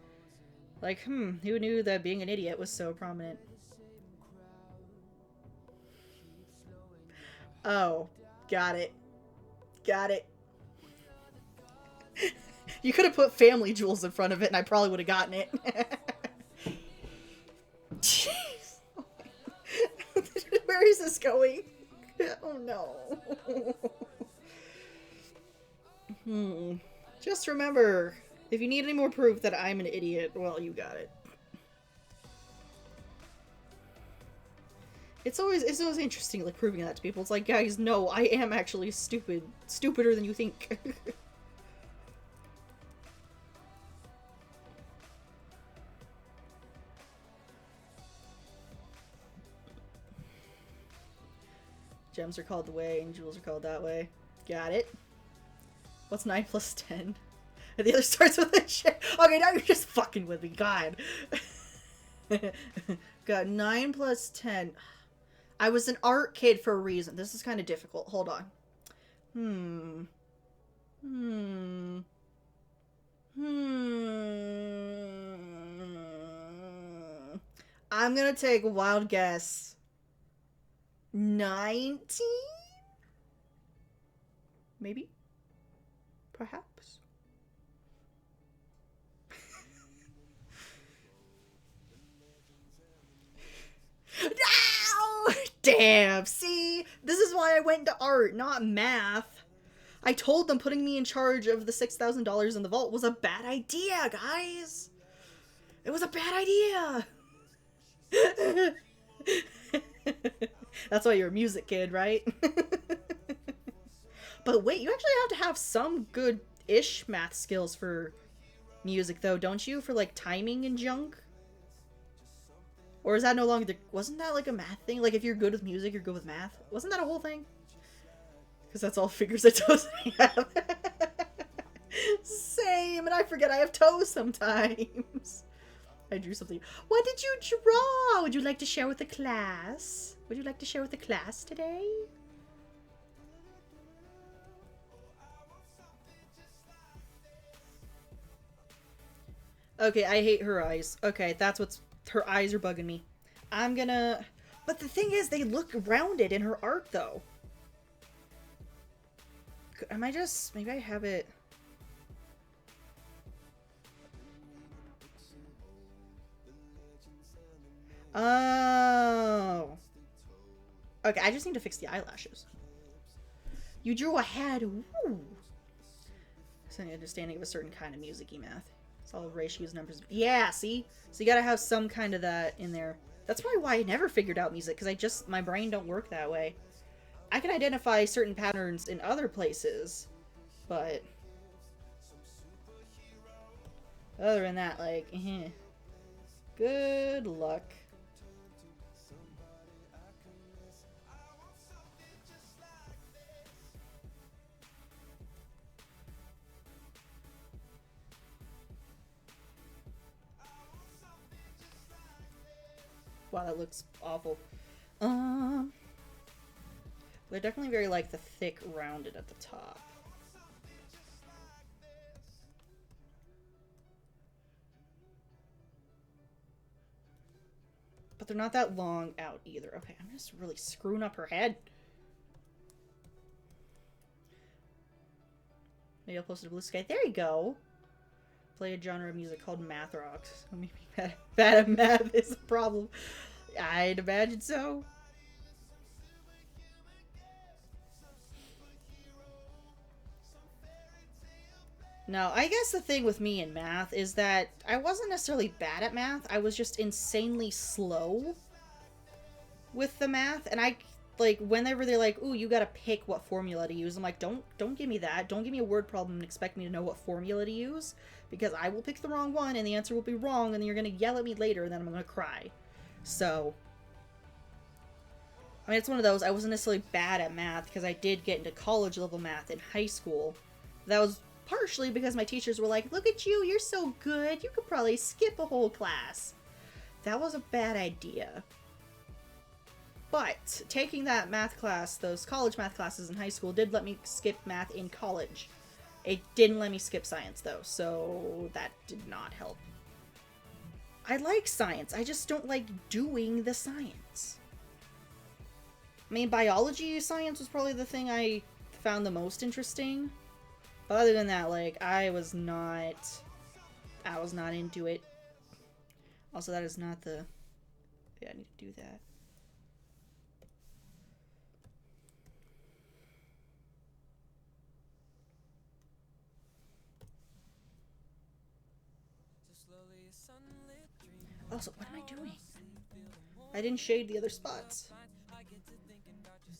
like, who knew that being an idiot was so prominent? Oh, got it. Got it. You could have put family jewels in front of it and I probably would have gotten it. Jeez. Where is this going? Oh no. Just remember, if you need any more proof that I'm an idiot, well, you got it. It's always interesting, like, proving that to people. It's like, guys, no, I am actually stupid. Stupider than you think. Gems are called the way, and jewels are called that way. Got it. What's 9 plus 10? And the other starts with a shit. Okay, now you're just fucking with me. God. Got 9 plus 10. I was an art kid for a reason. This is kind of difficult. Hold on. I'm gonna take a wild guess. 19? Maybe? Perhaps? No! Damn, see? This is why I went into art, not math. I told them putting me in charge of the $6,000 in the vault was a bad idea, guys. It was a bad idea. That's why you're a music kid, right? But wait, you actually have to have some good-ish math skills for music, though, don't you? For, like, timing and junk? Or is that no longer wasn't that, like, a math thing? Like, if you're good with music, you're good with math? Wasn't that a whole thing? Because that's all fingers and toes I have. Same, and I forget I have toes sometimes. I drew something. What did you draw? Would you like to share with the class? Would you like to share with the class today? Okay, I hate her eyes. Okay, that's what's... Her eyes are bugging me. I'm gonna... But the thing is, they look rounded in her art, though. Am I just... Maybe I have it... Oh. Okay, I just need to fix the eyelashes. You drew a head. Woo. It's an understanding of a certain kind of music-y math. It's all ratios, numbers. Yeah, see? So you gotta have some kind of that in there. That's probably why I never figured out music, because my brain don't work that way. I can identify certain patterns in other places, but other than that, like, good luck. Wow, that looks awful. They're definitely very, like, the thick, rounded at the top. But they're not that long out either. Okay, I'm just really screwing up her head. Maybe I'll post it to Blue Sky. There you go. Play a genre of music called math rocks. Maybe bad at math is a problem. I'd imagine so. No, I guess the thing with me in math is that I wasn't necessarily bad at math. I was just insanely slow with the math. And I, like, whenever they're like, ooh, you gotta pick what formula to use, I'm like, don't give me that. Don't give me a word problem and expect me to know what formula to use. Because I will pick the wrong one and the answer will be wrong and then you're gonna yell at me later and then I'm gonna cry. So, I mean, it's one of those, I wasn't necessarily bad at math because I did get into college level math in high school. That was partially because my teachers were like, look at you, you're so good, you could probably skip a whole class. That was a bad idea. But taking that math class, those college math classes in high school, did let me skip math in college. It didn't let me skip science, though, so that did not help. I like science, I just don't like doing the science. I mean, biology science was probably the thing I found the most interesting. But other than that, like, I was not into it. Also, that is not the... Yeah, I need to do that. Also, what am I doing? I didn't shade the other spots.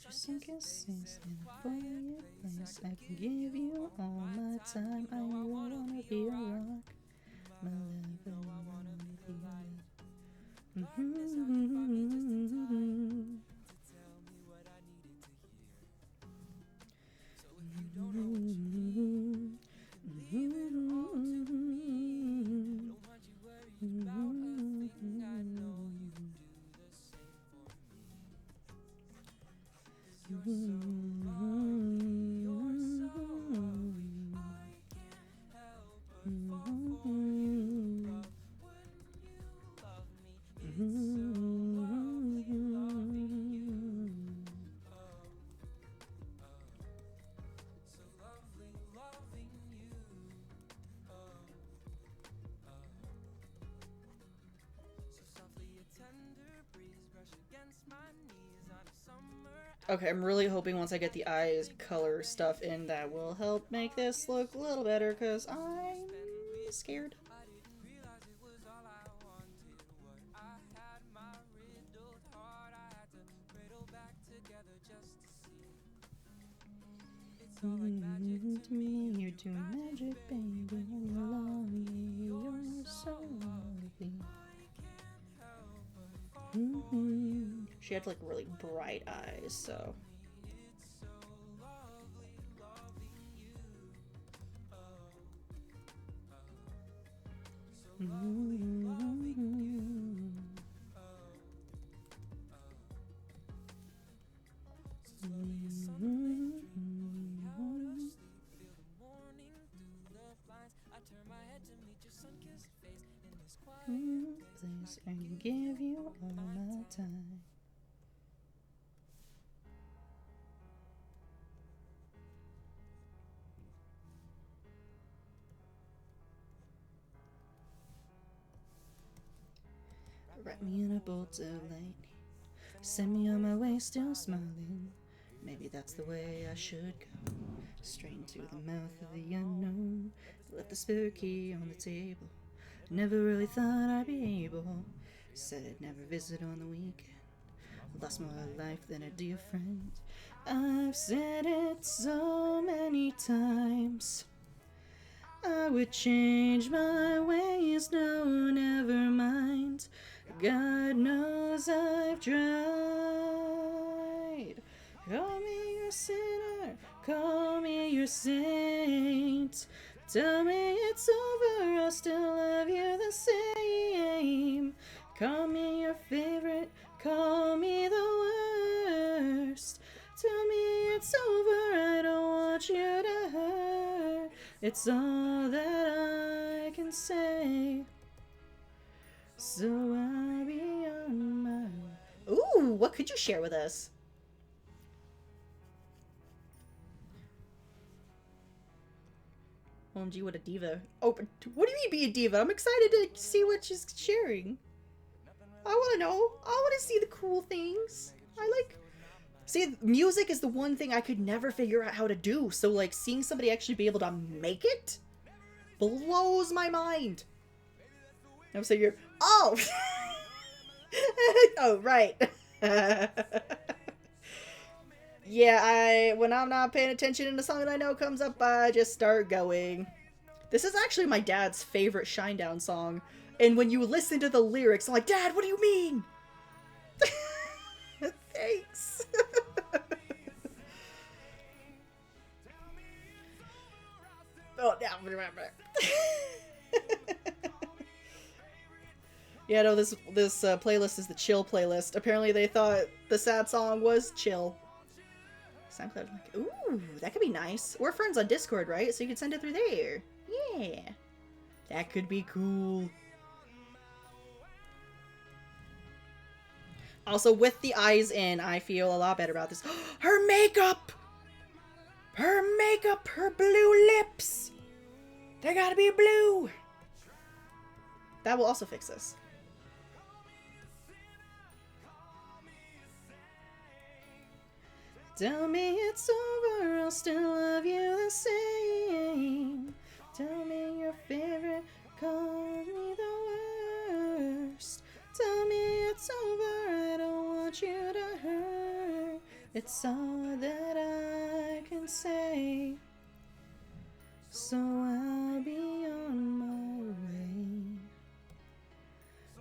Just some kisses in a fireplace. I can give you all my time. I wanna be a rock. My love, I wanna be a rock. Okay, I'm really hoping once I get the eyes color stuff in that will help make this look a little better, because I'm scared. To me, you're too magic, baby, and you love me, you're so lovely. She had like really bright eyes, so. Please, I give you all my time. Wrap me in a bolt of lightning. Send me on my way, still smiling. Maybe that's the way I should go. Straight into the mouth of the unknown. Left the spare key on the table. Never really thought I'd be able. Said I'd never visit on the weekend. Lost more life than a dear friend. I've said it so many times. I would change my ways, no, never mind. God knows I've tried. Call me your sinner, call me your saint. Tell me it's over, I'll still love you the same. Call me your favorite, call me the worst. Tell me it's over, I don't want you to hurt. It's all that I can say. So I'll be on my way. Ooh, what could you share with us? OMG, what a diva. Oh, but what do you mean be a diva? I'm excited to see what she's sharing. I want to know. I want to see the cool things. See, music is the one thing I could never figure out how to do. So, like, seeing somebody actually be able to make it blows my mind. I'm saying you're... Oh! Oh, right. Yeah, when I'm not paying attention and a song that I know comes up, I just start going. This is actually my dad's favorite Shinedown song. And when you listen to the lyrics, I'm like, Dad, what do you mean? Thanks. Oh, now remember. Yeah, no, this playlist is the chill playlist. Apparently they thought the sad song was chill. SoundCloud, like, ooh, that could be nice. We're friends on Discord, right? So you can send it through there. Yeah. That could be cool. Also, with the eyes in, I feel a lot better about this. Her makeup! Her makeup! Her blue lips! They gotta be blue! That will also fix this. Tell me it's over, I'll still love you the same. Tell me your favorite, call me the worst. Tell me it's over, I don't want you to hurt. It's all that I can say. So I'll be on my way.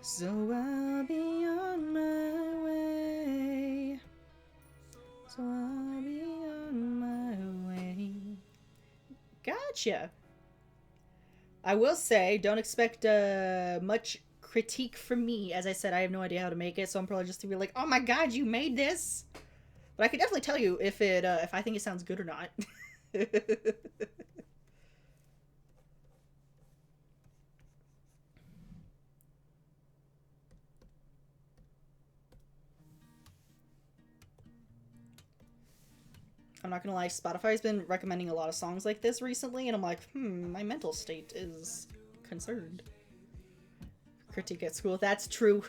So I'll be on my way. So I'll be on my way. Gotcha. I will say, don't expect much critique from me. As I said, I have no idea how to make it, so I'm probably just gonna be like, "Oh my god, you made this!" But I can definitely tell you if I think it sounds good or not. I'm not gonna lie, Spotify's been recommending a lot of songs like this recently, and I'm like, my mental state is concerned. Critique at school, that's true.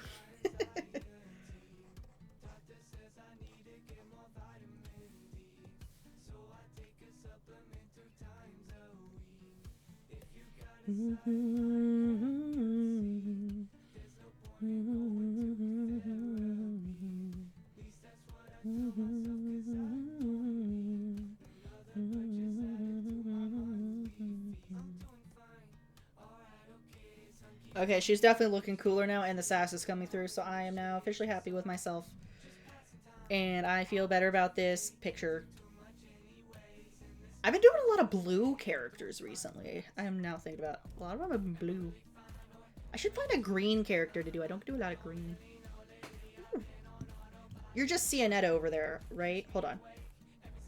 Okay, she's definitely looking cooler now, and the sass is coming through, so I am now officially happy with myself. And I feel better about this picture. I've been doing a lot of blue characters recently. I am now thinking about a lot of them are blue. I should find a green character to do. I don't do a lot of green. Ooh. You're just Cianetta over there, right? Hold on.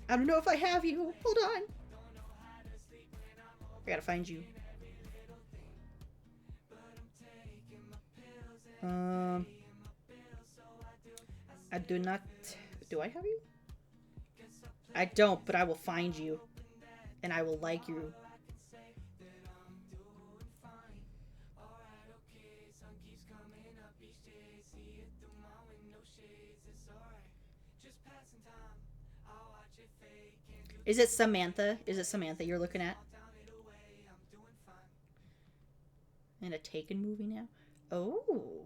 I don't know if I have you. Hold on. I gotta find you. I do not... Do I have you? I don't, but I will find you. And I will like you. Is it Samantha? Is it Samantha you're looking at? In a Taken movie now? Oh,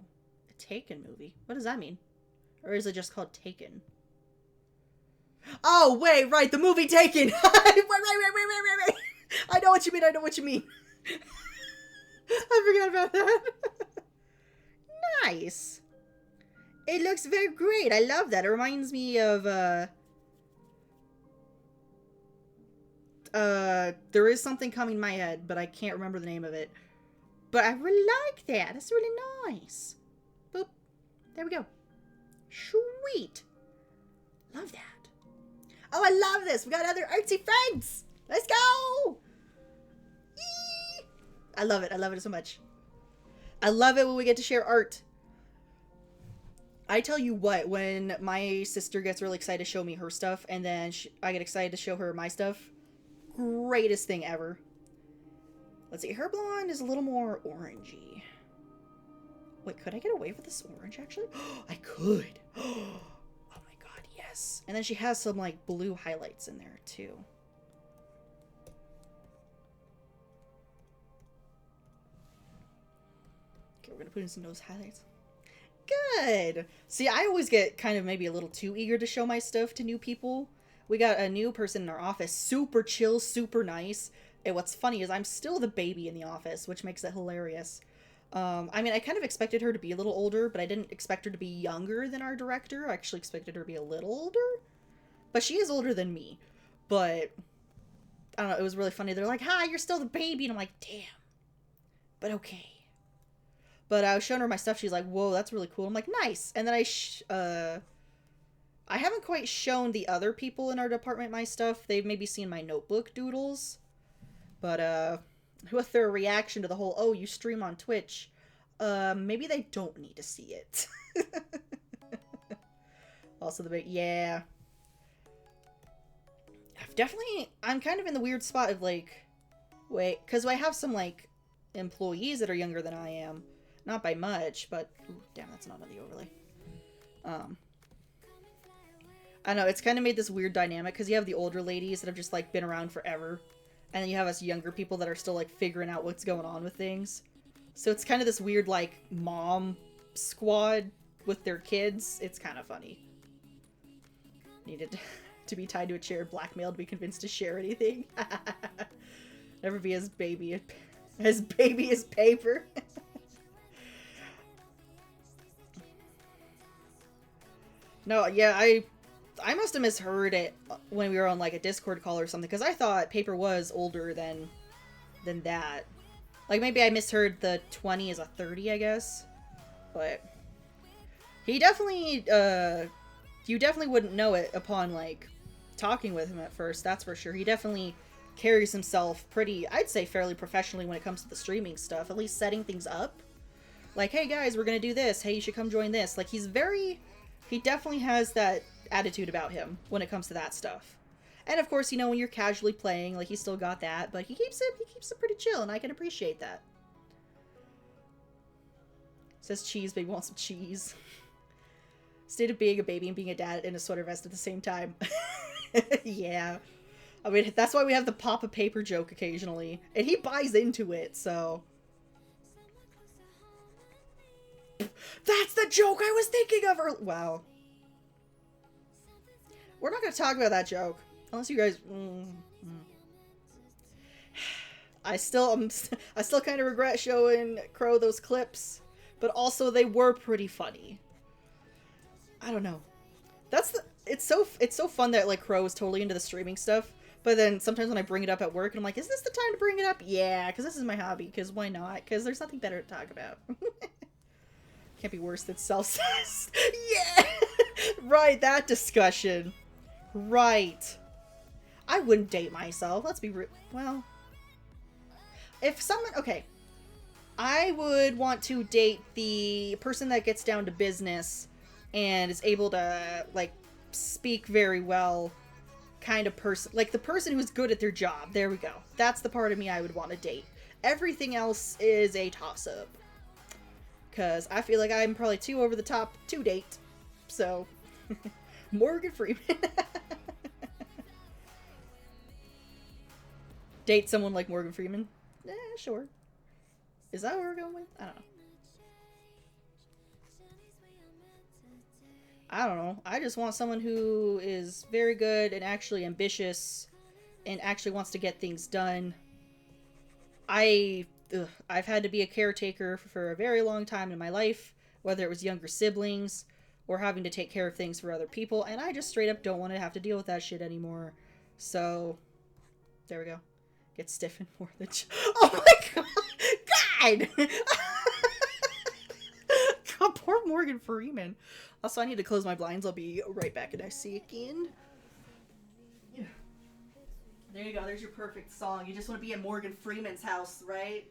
a Taken movie. What does that mean? Or is it just called Taken? Oh, wait, right, the movie Taken! Right. I know what you mean, I know what you mean. I forgot about that. Nice. It looks very great. I love that. It reminds me of, there is something coming in my head, but I can't remember the name of it. But I really like that. That's really nice. Boop. There we go. Sweet. Love that. Oh, I love this. We got other artsy friends. Let's go. Yee! I love it. I love it so much. I love it when we get to share art. I tell you what, when my sister gets really excited to show me her stuff, and then I get excited to show her my stuff, greatest thing ever. Let's see, her blonde is a little more orangey. Wait, could I get away with this orange, actually? I could. Oh my god, yes. And then she has some, like, blue highlights in there, too. Okay, we're gonna put in some nose highlights. Good! See, I always get kind of maybe a little too eager to show my stuff to new people. We got a new person in our office, super chill, super nice. And what's funny is I'm still the baby in the office, which makes it hilarious. I mean, I kind of expected her to be a little older, but I didn't expect her to be younger than our director. I actually expected her to be a little older. But she is older than me. But, I don't know, it was really funny. They're like, hi, you're still the baby. And I'm like, damn. But okay. But I was showing her my stuff. She's like, whoa, that's really cool. I'm like, nice. And then I haven't quite shown the other people in our department my stuff. They've maybe seen my notebook doodles. But, with their reaction to the whole, oh, you stream on Twitch, maybe they don't need to see it. Also, yeah. I'm kind of in the weird spot of, like, wait, because I have some, like, employees that are younger than I am. Not by much, but, ooh, damn, that's not on the overlay. I know, it's kind of made this weird dynamic, because you have the older ladies that have just, like, been around forever. And then you have us younger people that are still, like, figuring out what's going on with things. So it's kind of this weird, like, mom squad with their kids. It's kind of funny. Needed to be tied to a chair, blackmailed to be convinced to share anything. Never be as baby as paper. No, yeah, I must have misheard it when we were on, like, a Discord call or something, because I thought Paper was older than that. Like, maybe I misheard the 20 as a 30, I guess. But he definitely, you definitely wouldn't know it upon, like, talking with him at first, that's for sure. He definitely carries himself pretty, I'd say fairly professionally when it comes to the streaming stuff, at least setting things up. Like, hey guys, we're gonna do this, hey, you should come join this. Like, he definitely has that attitude about him when it comes to that stuff. And of course, you know, when you're casually playing, like, he's still got that, but he keeps it pretty chill, and I can appreciate that. Says cheese, baby wants some cheese. State of being a baby and being a dad in a sweater vest at the same time. Yeah. I mean, that's why we have the Papa Paper joke occasionally. And he buys into it, so... That's the joke I was thinking of earlier! Wow. We're not going to talk about that joke. Unless you guys... I still kind of regret showing Crow those clips. But also, they were pretty funny. I don't know. It's so fun that, like, Crow is totally into the streaming stuff. But then sometimes when I bring it up at work, and I'm like, is this the time to bring it up? Yeah, because this is my hobby. Because why not? Because there's nothing better to talk about. Can't be worse than self-cess. Yeah! Right, that discussion. Right. I wouldn't date myself. Let's be real. Well. If someone... Okay. I would want to date the person that gets down to business and is able to, like, speak very well kind of person. Like, the person who's good at their job. There we go. That's the part of me I would want to date. Everything else is a toss-up. Because I feel like I'm probably too over the top to date. So, Morgan Freeman. Date someone like Morgan Freeman? Sure. Is that what we're going with? I don't know. I don't know. I just want someone who is very good and actually ambitious and actually wants to get things done. I've had to be a caretaker for a very long time in my life, whether it was younger siblings or having to take care of things for other people, and I just straight up don't want to have to deal with that shit anymore. So, there we go. Get stiff and more than... Oh my god! God! God, poor Morgan Freeman. Also, I need to close my blinds. I'll be right back and I see again. Yeah. There you go. There's your perfect song. You just want to be in Morgan Freeman's house, right?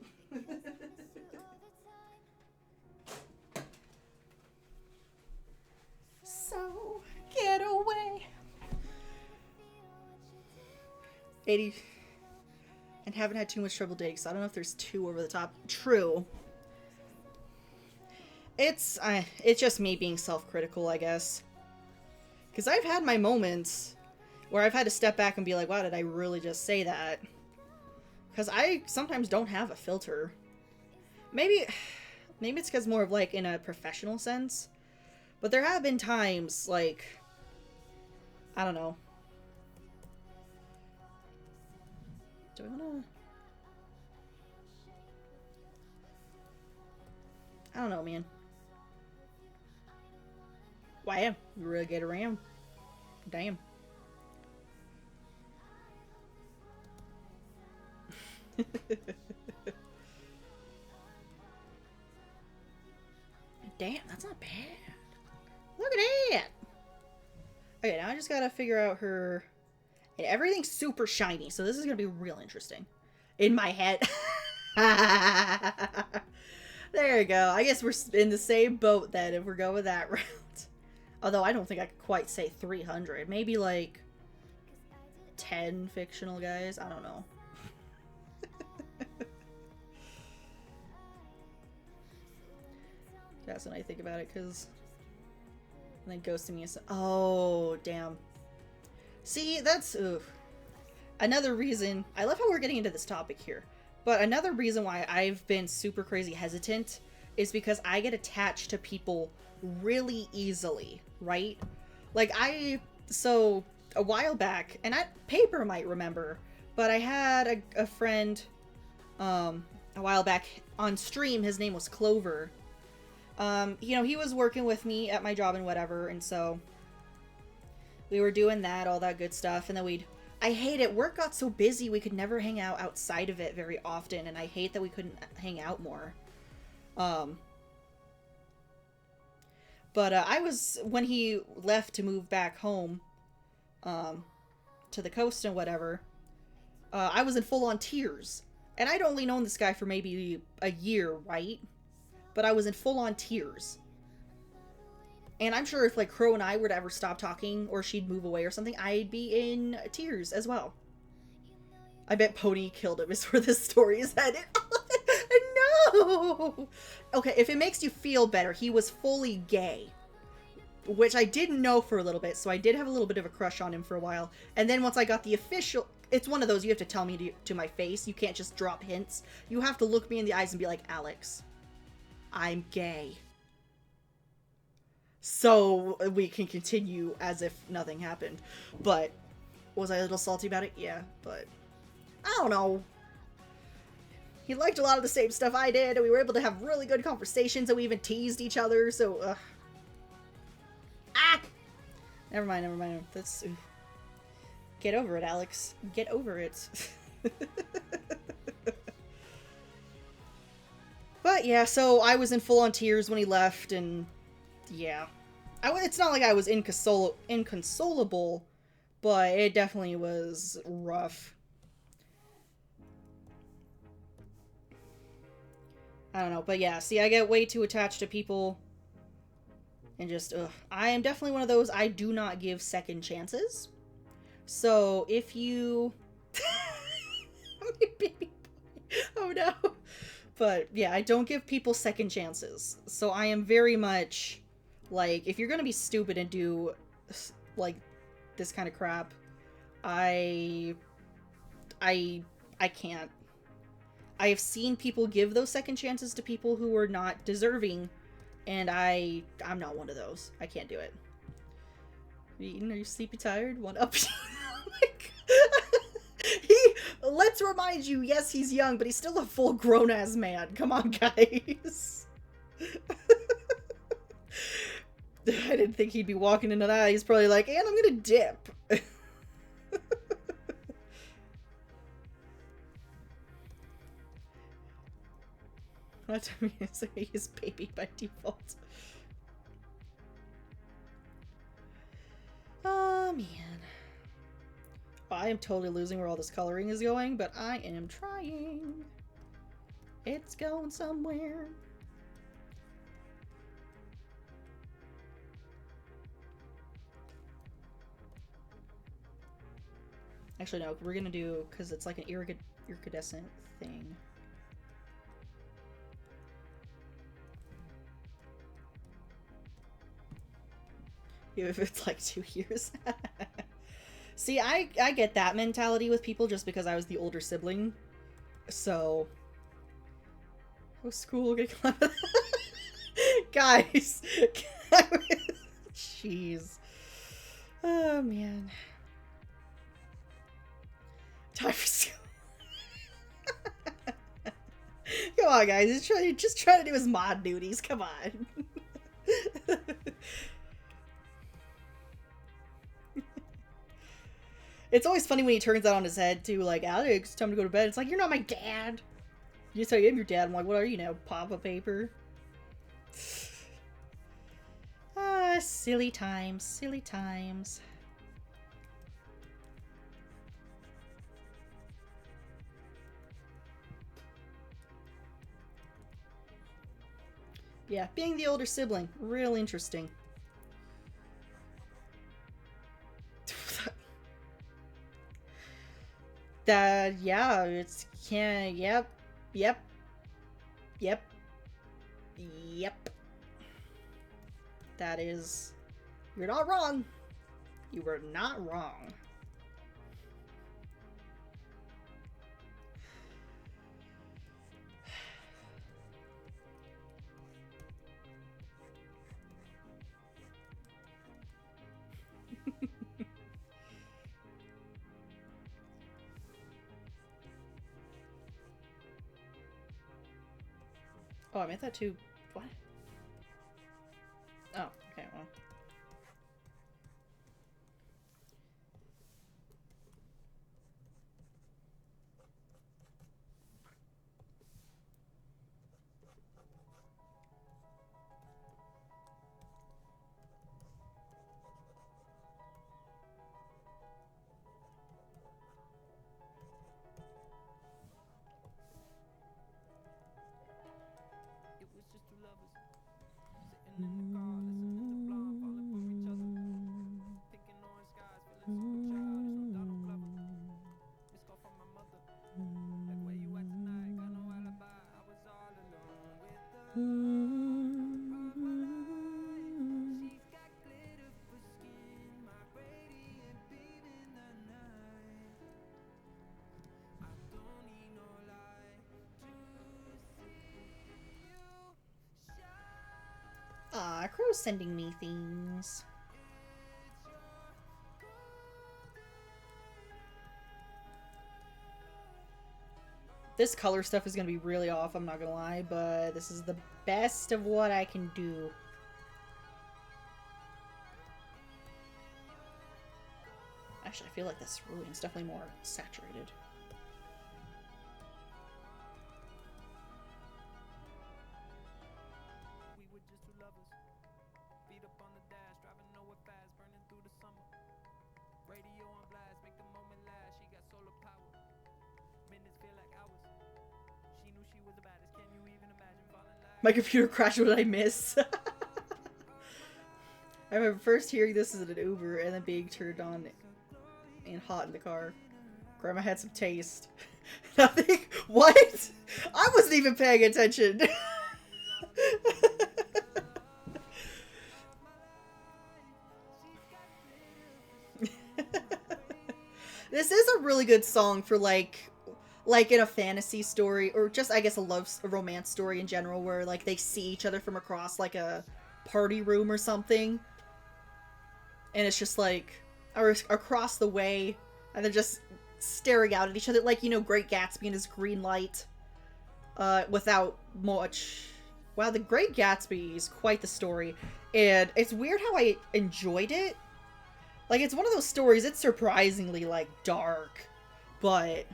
So, get away. 80. And haven't had too much trouble dating, so I don't know if there's too over the top. True. It's just me being self-critical, I guess. Because I've had my moments where I've had to step back and be like, wow, did I really just say that? Because I sometimes don't have a filter. Maybe it's because more of like in a professional sense. But there have been times, like, I don't know. Do I wanna... I don't know, man. Wow, you really get around. Damn. Damn, that's not bad. Look at that! Okay, now I just gotta figure out her... And everything's super shiny, so this is gonna be real interesting. In my head. There you go. I guess we're in the same boat then if we're going that route. Although I don't think I could quite say 300. Maybe like 10 fictional guys. I don't know. That's when I think about it, because... And then ghosting me is... Oh, damn. See, that's... Oof. Another reason... I love how we're getting into this topic here. But another reason why I've been super crazy hesitant is because I get attached to people really easily, right? Like, so, a while back, and Paper might remember, but I had a friend, a while back on stream. His name was Clover. You know, he was working with me at my job and whatever, and so we were doing that, all that good stuff, and then I hate it. Work got so busy we could never hang out outside of it very often, and I hate that we couldn't hang out more. But I was, when he left to move back home, to the coast and whatever, I was in full-on tears. And I'd only known this guy for maybe a year, right? But I was in full-on tears. And I'm sure if, like, Crow and I were to ever stop talking, or she'd move away or something, I'd be in tears as well. I bet Pony killed him is where this story is headed. No! Okay, if it makes you feel better, he was fully gay. Which I didn't know for a little bit, so I did have a little bit of a crush on him for a while. And then once I got the official... It's one of those you have to tell me to my face. You can't just drop hints. You have to look me in the eyes and be like, Alex, I'm gay. So we can continue as if nothing happened. But was I a little salty about it? Yeah, but I don't know. He liked a lot of the same stuff I did, and we were able to have really good conversations, and we even teased each other, so, Ah! Never mind. That's... Get over it, Alex. Get over it. But yeah, so I was in full-on tears when he left, and yeah. It's not like I was inconsolable, but it definitely was rough. I don't know, but yeah, see, I get way too attached to people, and just, I am definitely one of those, I do not give second chances. So, if you... Baby boy. Oh no. But yeah, I don't give people second chances. So I am very much like, if you're gonna be stupid and do like this kind of crap, I I can't. I have seen people give those second chances to people who are not deserving, and I'm not one of those. I can't do it. Are you eating? Are you sleepy tired? One up. Like, let's remind you, yes, he's young, but he's still a full grown ass man. Come on, guys. I didn't think he'd be walking into that. He's probably like, and I'm gonna dip. Not to say he's baby by default. Oh man. I am totally losing where all this coloring is going, but I am trying. It's going somewhere. Actually, no, we're gonna do, because it's like an iridescent thing. If it's like 2 years. See, I get that mentality with people just because I was the older sibling. So... Oh, school. Guys. Jeez. Oh, man. Time for school. Come on, guys. Just try to do his mod duties. Come on. It's always funny when he turns that on his head, too. Like, Alex, time to go to bed. It's like, you're not my dad. You say I am your dad. I'm like, what are you now? Papa paper? Ah, silly times. Silly times. Yeah, being the older sibling. Real interesting. That, yeah, it's, yep, yep, yep, yep. That is, you're not wrong. You were not wrong. Oh, I meant that too. What? Oh, okay, well. Aw, Crow's sending me things. This color stuff is gonna be really off, I'm not gonna lie, but this is the best of what I can do. Actually, I feel like this cerulean's definitely more saturated. My computer crashed. What did I miss? I remember first hearing this as an Uber and then being turned on and hot in the car. Grandma had some taste. Nothing? What? I wasn't even paying attention. This is a really good song for like in a fantasy story, or just I guess a romance story in general, where like they see each other from across like a party room or something, and it's just like or across the way, and they're just staring out at each other, like, you know, Great Gatsby and his green light, without much. Wow, The Great Gatsby is quite the story, and it's weird how I enjoyed it. Like, it's one of those stories, it's surprisingly, like, dark, but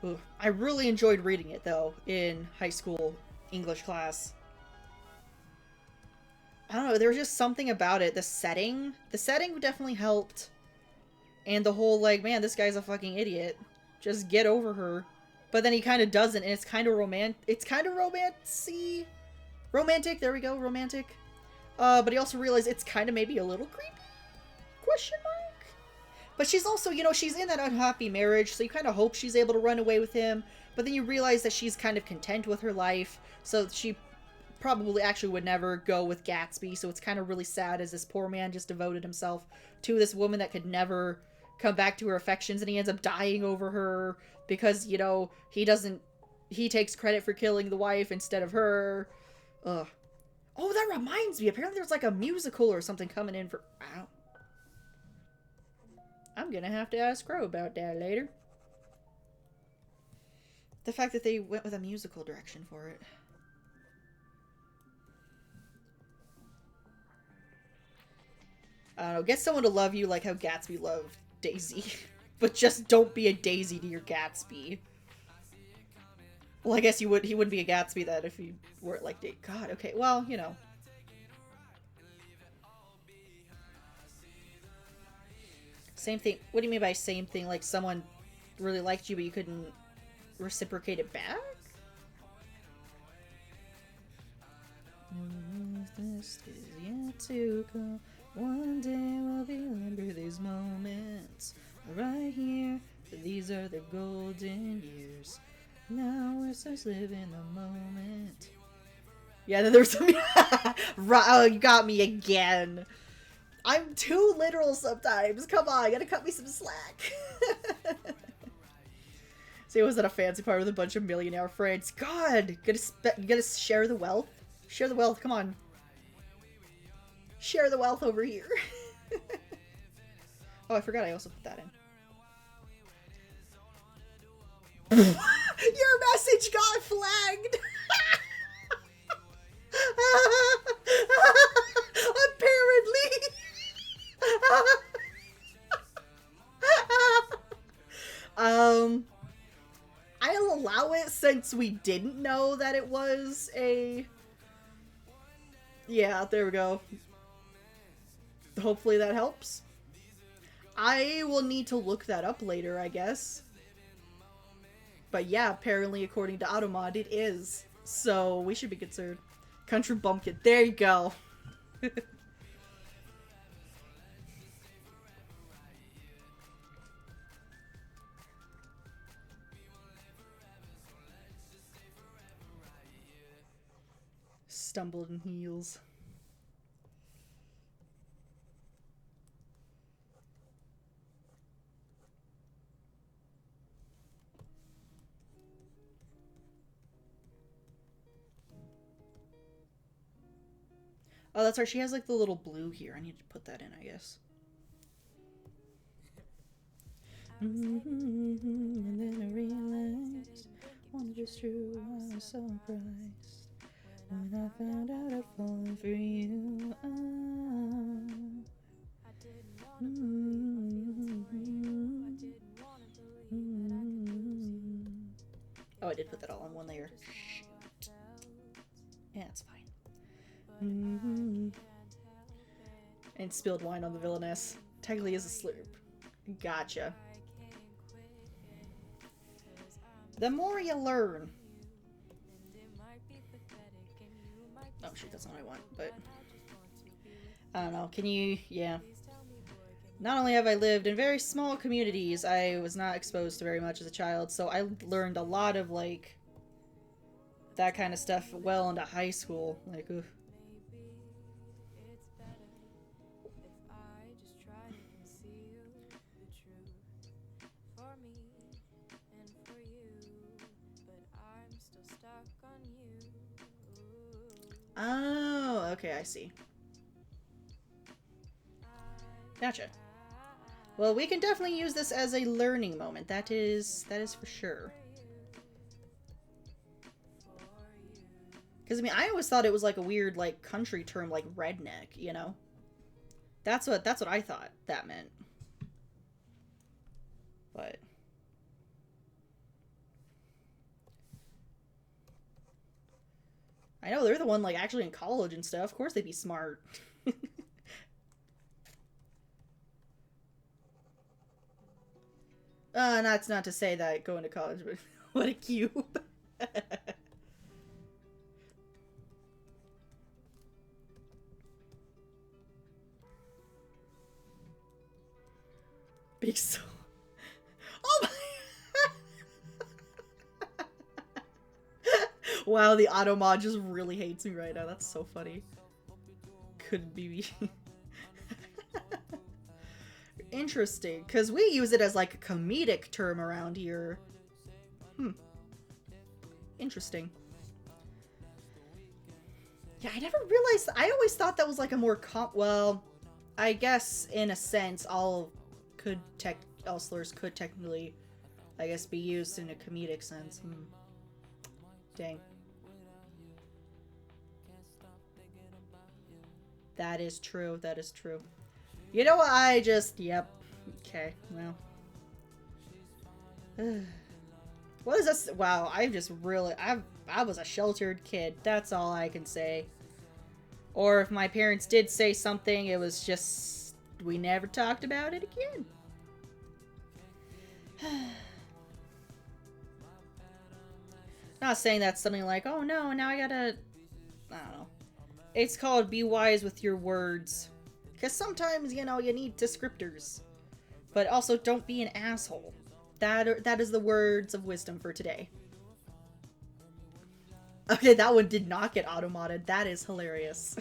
ugh, I really enjoyed reading it, though, in high school English class. I don't know, there was just something about it. The setting definitely helped. And the whole, like, man, this guy's a fucking idiot. Just get over her. But then he kind of doesn't, and it's kind of romantic, there we go, romantic. But he also realized it's kind of maybe a little creepy? Question mark? But she's also, you know, she's in that unhappy marriage, so you kind of hope she's able to run away with him. But then you realize that she's kind of content with her life, so she probably actually would never go with Gatsby, so it's kind of really sad as this poor man just devoted himself to this woman that could never come back to her affections, and he ends up dying over her because, you know, he takes credit for killing the wife instead of her. Ugh. Oh, that reminds me, apparently there's like a musical or something coming in for... Ow. I'm gonna have to ask Crow about that later. The fact that they went with a musical direction for it. I don't know, get someone to love you like how Gatsby loved Daisy. But just don't be a Daisy to your Gatsby. Well, I guess he wouldn't be a Gatsby then if he weren't like God, okay, well, you know. Same thing. What do you mean by same thing? Like someone really liked you but you couldn't reciprocate it back? This is yet to come. One day we'll remember these moments right here. These are the golden years. Now we're just living the moment. Yeah, then there was some... Oh, you got me again. I'm too literal sometimes. Come on, you gotta cut me some slack. See, I was at a fancy party with a bunch of millionaire friends. God, you gotta share the wealth. Share the wealth, come on. Share the wealth over here. Oh, I forgot I also put that in. Your message got flagged! Apparently! I'll allow it since we didn't know that it was a... Yeah, there we go. Hopefully that helps. I will need to look that up later, I guess. But yeah, apparently according to Automod, it is. So we should be concerned. Country bumpkin. There you go. Stumbled in heels. Oh, that's right. She has like the little blue here. I need to put that in, I guess. And then I realized one of it's true. I was so surprised when I found out I'd fallen for you. Oh, I did put that all on one layer. Shoot. Yeah, it's fine. And spilled wine on the villainess. Technically is a slurp. Gotcha. The more you learn. Oh shoot, that's not what I want, but... I don't know, can you... yeah. Not only have I lived in very small communities, I was not exposed to very much as a child, so I learned a lot of, like, that kind of stuff well into high school. Like, oof. Oh, okay, I see. Gotcha. Well, we can definitely use this as a learning moment. That is for sure. Because, I mean, I always thought it was like a weird, like, country term, like redneck, you know? That's what I thought that meant. But I know they're the one, like, actually in college and stuff. Of course they'd be smart. That's not to say that going to college, but what a cube. Big so. Oh my. Wow, the auto mod just really hates me right now. That's so funny. Couldn't be me. Interesting, because we use it as like a comedic term around here. Interesting. Yeah, I never realized. I always thought that was like a more well, I guess in a sense, all slurs could technically, I guess, be used in a comedic sense. Dang. That is true. That is true. You know what? Yep. Okay. Well. What is this? Wow. I was a sheltered kid. That's all I can say. Or if my parents did say something, it was just, we never talked about it again. Not saying that's something like, oh no, now I gotta, I don't know. It's called be wise with your words. Because sometimes, you know, you need descriptors. But also, don't be an asshole. That is the words of wisdom for today. Okay, that one did not get auto-modded. That is hilarious.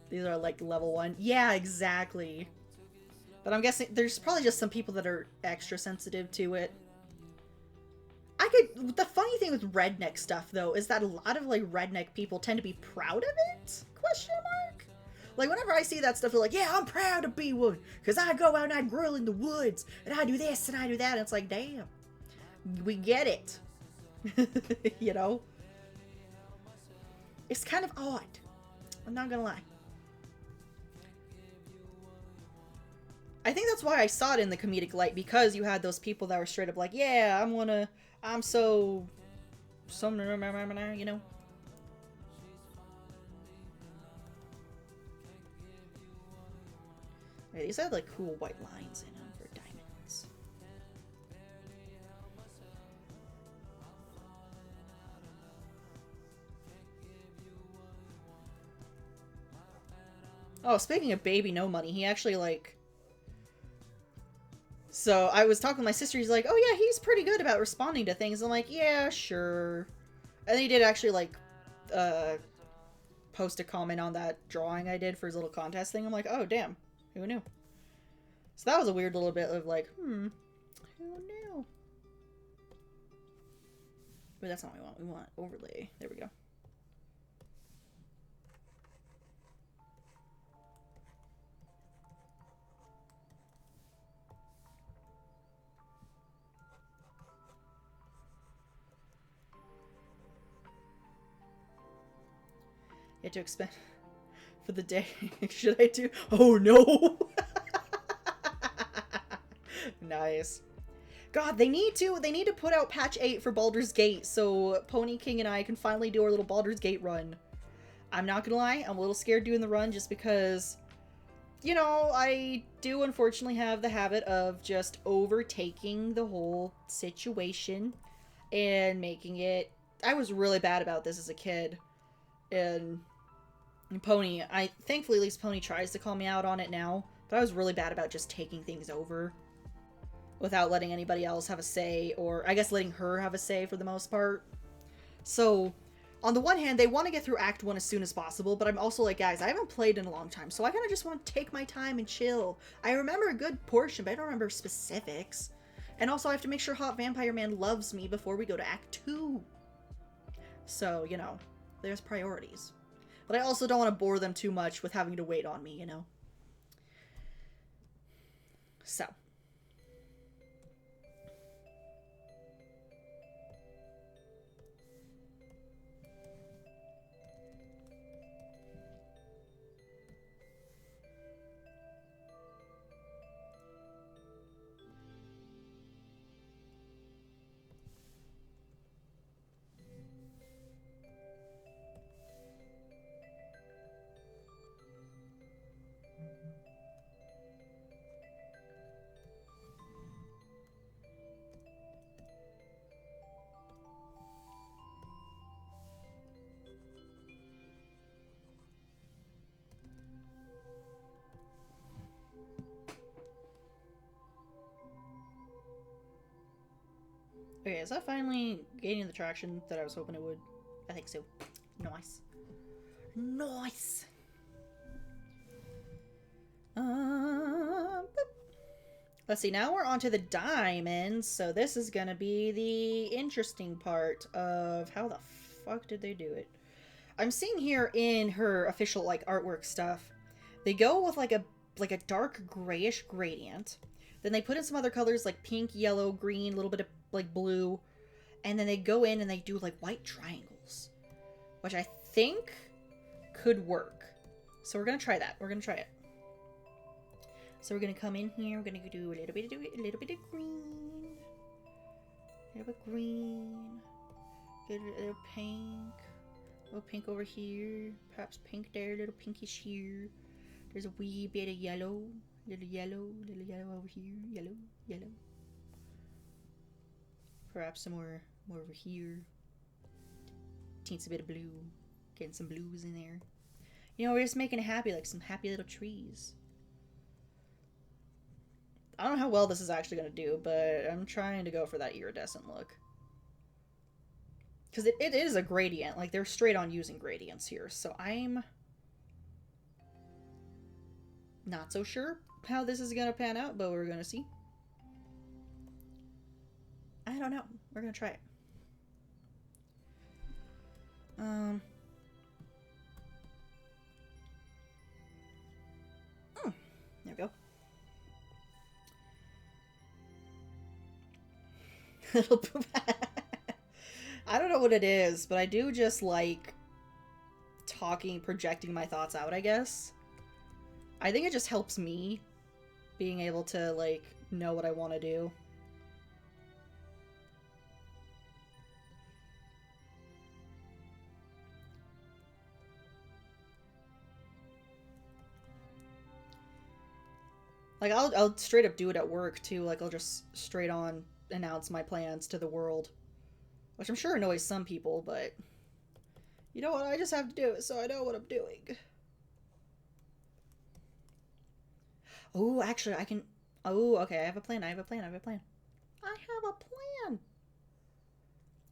These are like level 1. Yeah, exactly. But I'm guessing there's probably just some people that are extra sensitive to it. The funny thing with redneck stuff, though, is that a lot of, like, redneck people tend to be proud of it? Question mark? Like, whenever I see that stuff, they're like, yeah, I'm proud to be one, because I go out and I grill in the woods, and I do this and I do that, and it's like, damn. We get it. You know? It's kind of odd. I'm not gonna lie. I think that's why I saw it in the comedic light, because you had those people that were straight up like, yeah, I'm so, you know? Right, these have like cool white lines in them for diamonds. Oh, speaking of baby no money, he actually like... So I was talking to my sister, he's like, oh yeah, he's pretty good about responding to things. I'm like, yeah, sure. And he did actually like, post a comment on that drawing I did for his little contest thing. I'm like, oh damn, who knew? So that was a weird little bit of like, who knew? But that's not what we want. We want overlay. There we go. You had to expend for the day. Should I do? Oh no! Nice. God, they need to put out patch 8 for Baldur's Gate so Pony King and I can finally do our little Baldur's Gate run. I'm not gonna lie, I'm a little scared doing the run just because, you know, I do unfortunately have the habit of just overtaking the whole situation and making it... I was really bad about this as a kid. And And Pony, thankfully at least Pony tries to call me out on it now, but I was really bad about just taking things over without letting anybody else have a say, or I guess letting her have a say for the most part. So, on the one hand, they want to get through Act 1 as soon as possible, but I'm also like, guys, I haven't played in a long time, so I kind of just want to take my time and chill. I remember a good portion, but I don't remember specifics. And also, I have to make sure Hot Vampire Man loves me before we go to Act 2. So, you know, there's priorities. But I also don't want to bore them too much with having to wait on me, you know? So. Okay, is that finally gaining the traction that I was hoping it would? I think so. Nice. Nice! Let's see, now we're on to the diamonds, so this is gonna be the interesting part of how the fuck did they do it. I'm seeing here in her official, like, artwork stuff, they go with, like a dark grayish gradient. Then they put in some other colors like pink, yellow, green, a little bit of like blue. And then they go in and they do like white triangles. Which I think could work. So we're going to try that. We're going to try it. So we're going to come in here. We're going to do a little bit of green. A little bit green. Get a little pink. A little pink over here. Perhaps pink there. A little pinkish here. There's a wee bit of yellow. Little yellow over here. Yellow. Perhaps some more over here. Teensy bit of blue. Getting some blues in there. You know, we're just making it happy, like some happy little trees. I don't know how well this is actually going to do, but I'm trying to go for that iridescent look. Because it is a gradient. Like, they're straight on using gradients here. So I'm not so sure how this is going to pan out, but we're going to see. I don't know. We're going to try it. There we go. Little poop. I don't know what it is, but I do just like talking, projecting my thoughts out, I guess. I think it just helps me being able to, like, know what I want to do. Like, I'll straight up do it at work, too. Like, I'll just straight on announce my plans to the world. Which I'm sure annoys some people, but you know what? I just have to do it so I know what I'm doing. Oh, actually, I can... Oh, okay, I have a plan. I have a plan.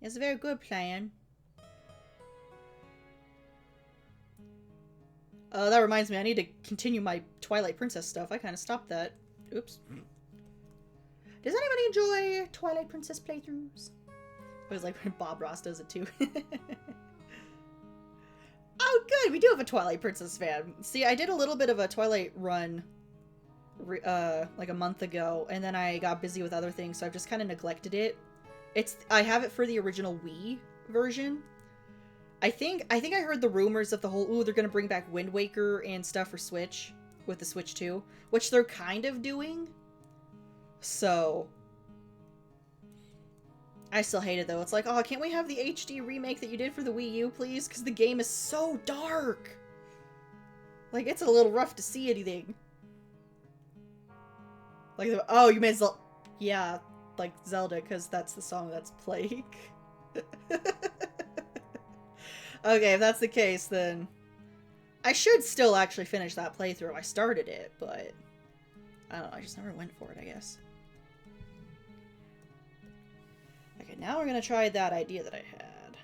It's a very good plan. That reminds me, I need to continue my Twilight Princess stuff. I kind of stopped that. Oops. Does anybody enjoy Twilight Princess playthroughs? It was like when Bob Ross does it too. Oh, good! We do have a Twilight Princess fan. See, I did a little bit of a Twilight run like a month ago, and then I got busy with other things, so I've just kind of neglected it. I have it for the original Wii version. I think I heard the rumors of the whole, ooh, they're gonna bring back Wind Waker and stuff for Switch, with the Switch 2, which they're kind of doing. So I still hate it though. It's like, oh, can't we have the HD remake that you did for the Wii U, please? Because the game is so dark. Like, it's a little rough to see anything. Like, oh, you made Zelda. Yeah, like Zelda, because that's the song that's playing. Okay, if that's the case, then I should still actually finish that playthrough. I started it, but I don't know, I just never went for it, I guess. Okay, now we're gonna try that idea that I had.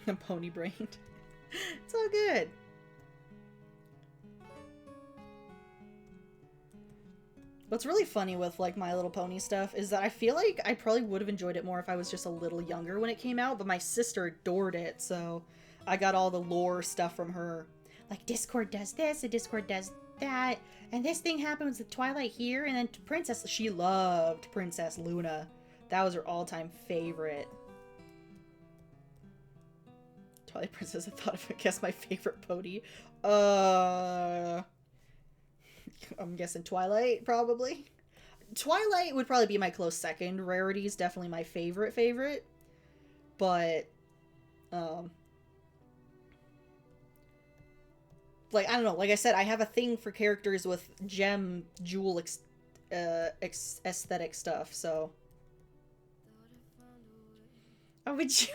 I'm pony brained. It's all good. What's really funny with, like, My Little Pony stuff is that I feel like I probably would have enjoyed it more if I was just a little younger when it came out, but my sister adored it, so I got all the lore stuff from her. Like, Discord does this, and Discord does that, and this thing happens with Twilight here, and then Princess... She loved Princess Luna. That was her all-time favorite. Twilight Princess, I thought of, I guess, my favorite pony. I'm guessing Twilight, probably. Twilight would probably be my close second. Rarity's definitely my favorite. But, like, I don't know. Like I said, I have a thing for characters with gem, jewel, aesthetic stuff, so. Oh, would you?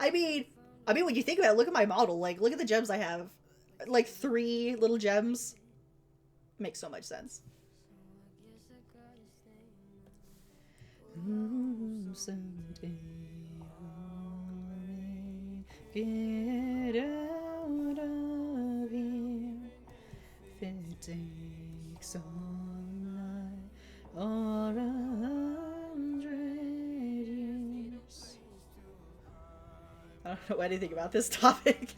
I mean, when you think about it, look at my model. Like, look at the gems I have. Like 3 little gems. Makes so much sense. Get out of here. If it takes all night or 100 years. I don't know anything about this topic.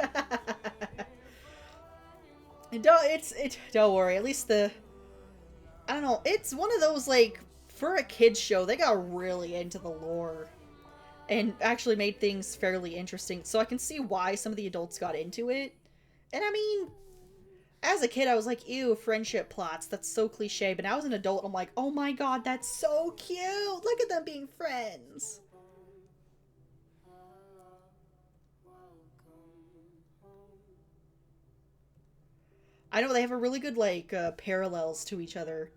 Don't worry, at least I don't know, it's one of those, like, for a kid's show, they got really into the lore and actually made things fairly interesting, so I can see why some of the adults got into it. And I mean, as a kid, I was like, ew, friendship plots, that's so cliche, but now as an adult, I'm like, oh my god, that's so cute, look at them being friends. I know they have a really good, like, parallels to each other.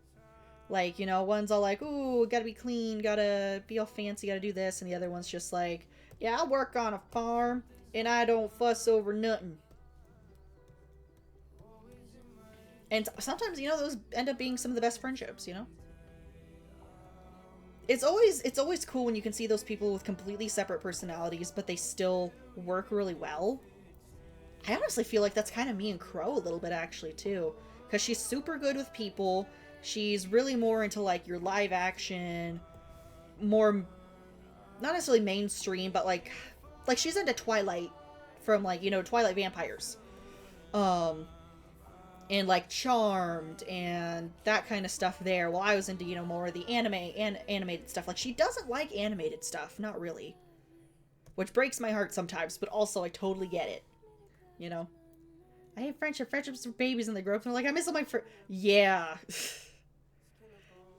Like, you know, one's all like, ooh, gotta be clean, gotta be all fancy, gotta do this, and the other one's just like, yeah, I work on a farm, and I don't fuss over nothing. And sometimes, you know, those end up being some of the best friendships, you know? It's always cool when you can see those people with completely separate personalities, but they still work really well. I honestly feel like that's kind of me and Crow a little bit, actually, too. Because she's super good with people. She's really more into, like, your live action, more, not necessarily mainstream, but, like she's into Twilight from, like, you know, Twilight vampires. And, like, Charmed and that kind of stuff there. While I was into, you know, more of the anime and animated stuff. Like, she doesn't like animated stuff. Not really. Which breaks my heart sometimes, but also I totally get it. You know, I hate friendship. Friendships are babies and they grow up and they're like, I miss all my friends. Yeah.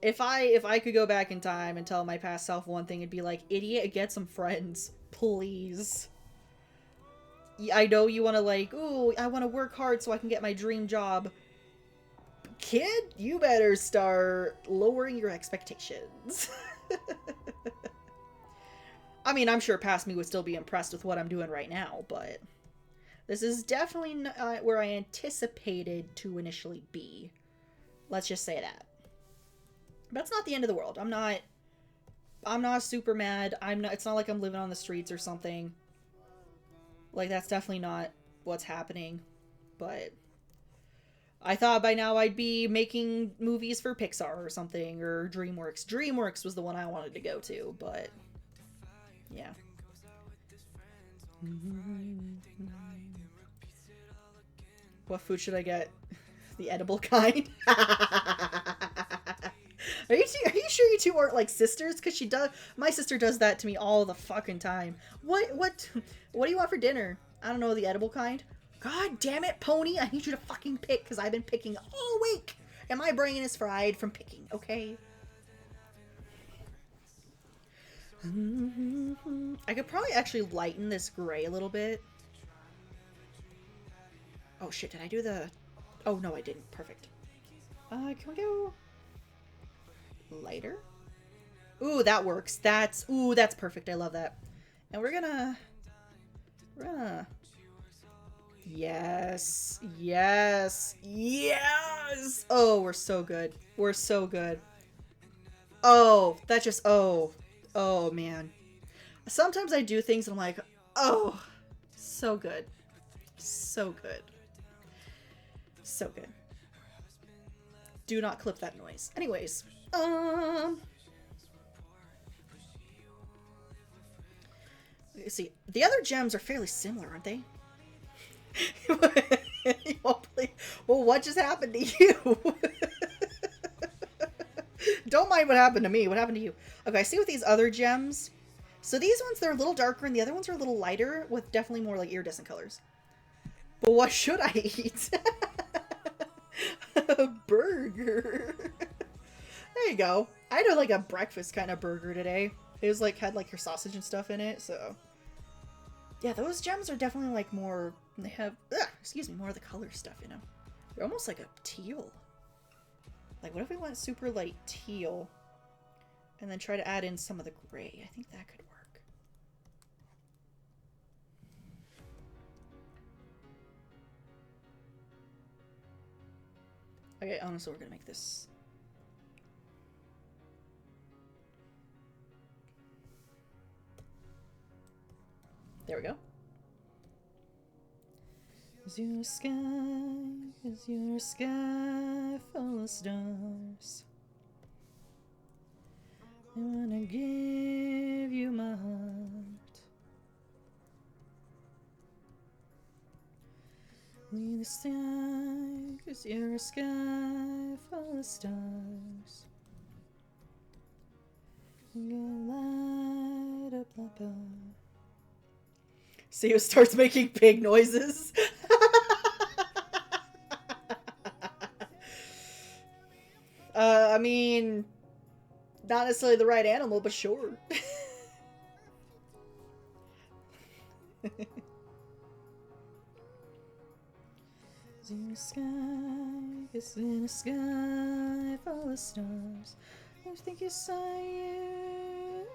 If I could go back in time and tell my past self one thing, it'd be like, idiot, get some friends, please. I know you want to, like, ooh, I want to work hard so I can get my dream job. Kid, you better start lowering your expectations. I mean, I'm sure past me would still be impressed with what I'm doing right now, but this is definitely not where I anticipated to initially be. Let's just say that. But it's not the end of the world. I'm not super mad. It's not like I'm living on the streets or something. Like, that's definitely not what's happening. But I thought by now I'd be making movies for Pixar or something, or DreamWorks. DreamWorks was the one I wanted to go to, but yeah. What food should I get? The edible kind? Are you sure you two aren't like sisters? Because my sister does that to me all the fucking time. What do you want for dinner? I don't know, the edible kind? God damn it, Pony, I need you to fucking pick, because I've been picking all week, and my brain is fried from picking, okay? I could probably actually lighten this gray a little bit. Oh shit, did I do the... Oh no, I didn't. Perfect. Can we go... lighter? Ooh, that works. That's perfect. I love that. And we're gonna... Ah. Yes. Yes. Yes! Oh, we're so good. We're so good. Oh, that just, oh. Oh, man. Sometimes I do things and I'm like, oh, so good. So good. So good. Do not clip that noise. Anyways, let's see. The other gems are fairly similar, aren't they? Well, what just happened to you? Don't mind what happened to me. What happened to you? Okay, I see with these other gems. So these ones, they're a little darker, and the other ones are a little lighter, with definitely more like iridescent colors. But what should I eat? A burger. There you go. I had like a breakfast kind of burger today. It was like, had like your sausage and stuff in it, so. Yeah, those gems are definitely like more, they have, excuse me, more of the color stuff, you know. They're almost like a teal. Like, what if we went super light teal and then try to add in some of the gray? I think that could work. Okay, so we're gonna make this. There we go. Is your sky full of stars? I wanna give you my heart. Leave the sky, 'cause you're a sky full of stars. You light up my path. See who starts making pig noises. I mean, not necessarily the right animal, but sure. It's in the sky, it's in the sky full of stars. I think you saw you.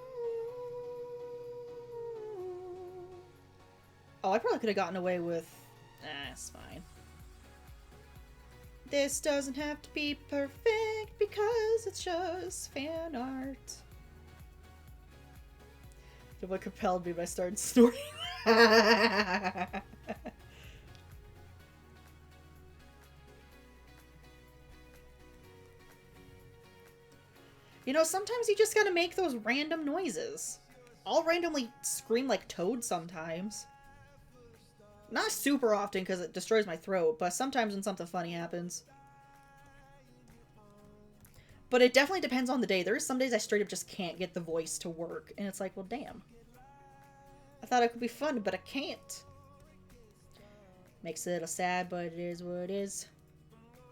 Oh, I probably could have gotten away with... it's fine. This doesn't have to be perfect because it's just fan art. What compelled me by starting snorting. You know, sometimes you just gotta make those random noises. I'll randomly scream like Toad sometimes. Not super often because it destroys my throat, but sometimes when something funny happens. But it definitely depends on the day. There's some days I straight up just can't get the voice to work. And it's like, well, damn. I thought it could be fun, but I can't. Makes it a little sad, but it is what it is.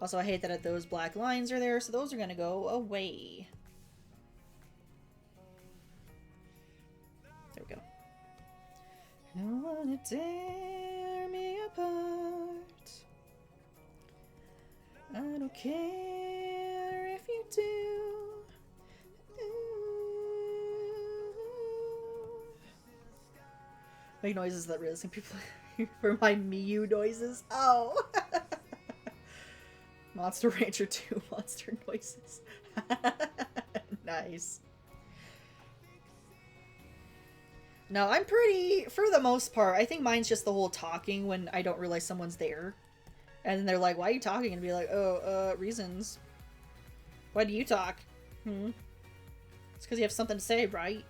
Also, I hate that those black lines are there, so those are going to go away. There we go. I don't want to tear me apart. I don't care if you do. Make noises that really some people remind me you noises. Oh! Monster Rancher 2 monster noises. Nice. No, I'm pretty, for the most part, I think mine's just the whole talking when I don't realize someone's there. And then they're like, why are you talking? And be like, oh, reasons. Why do you talk? It's because you have something to say, right?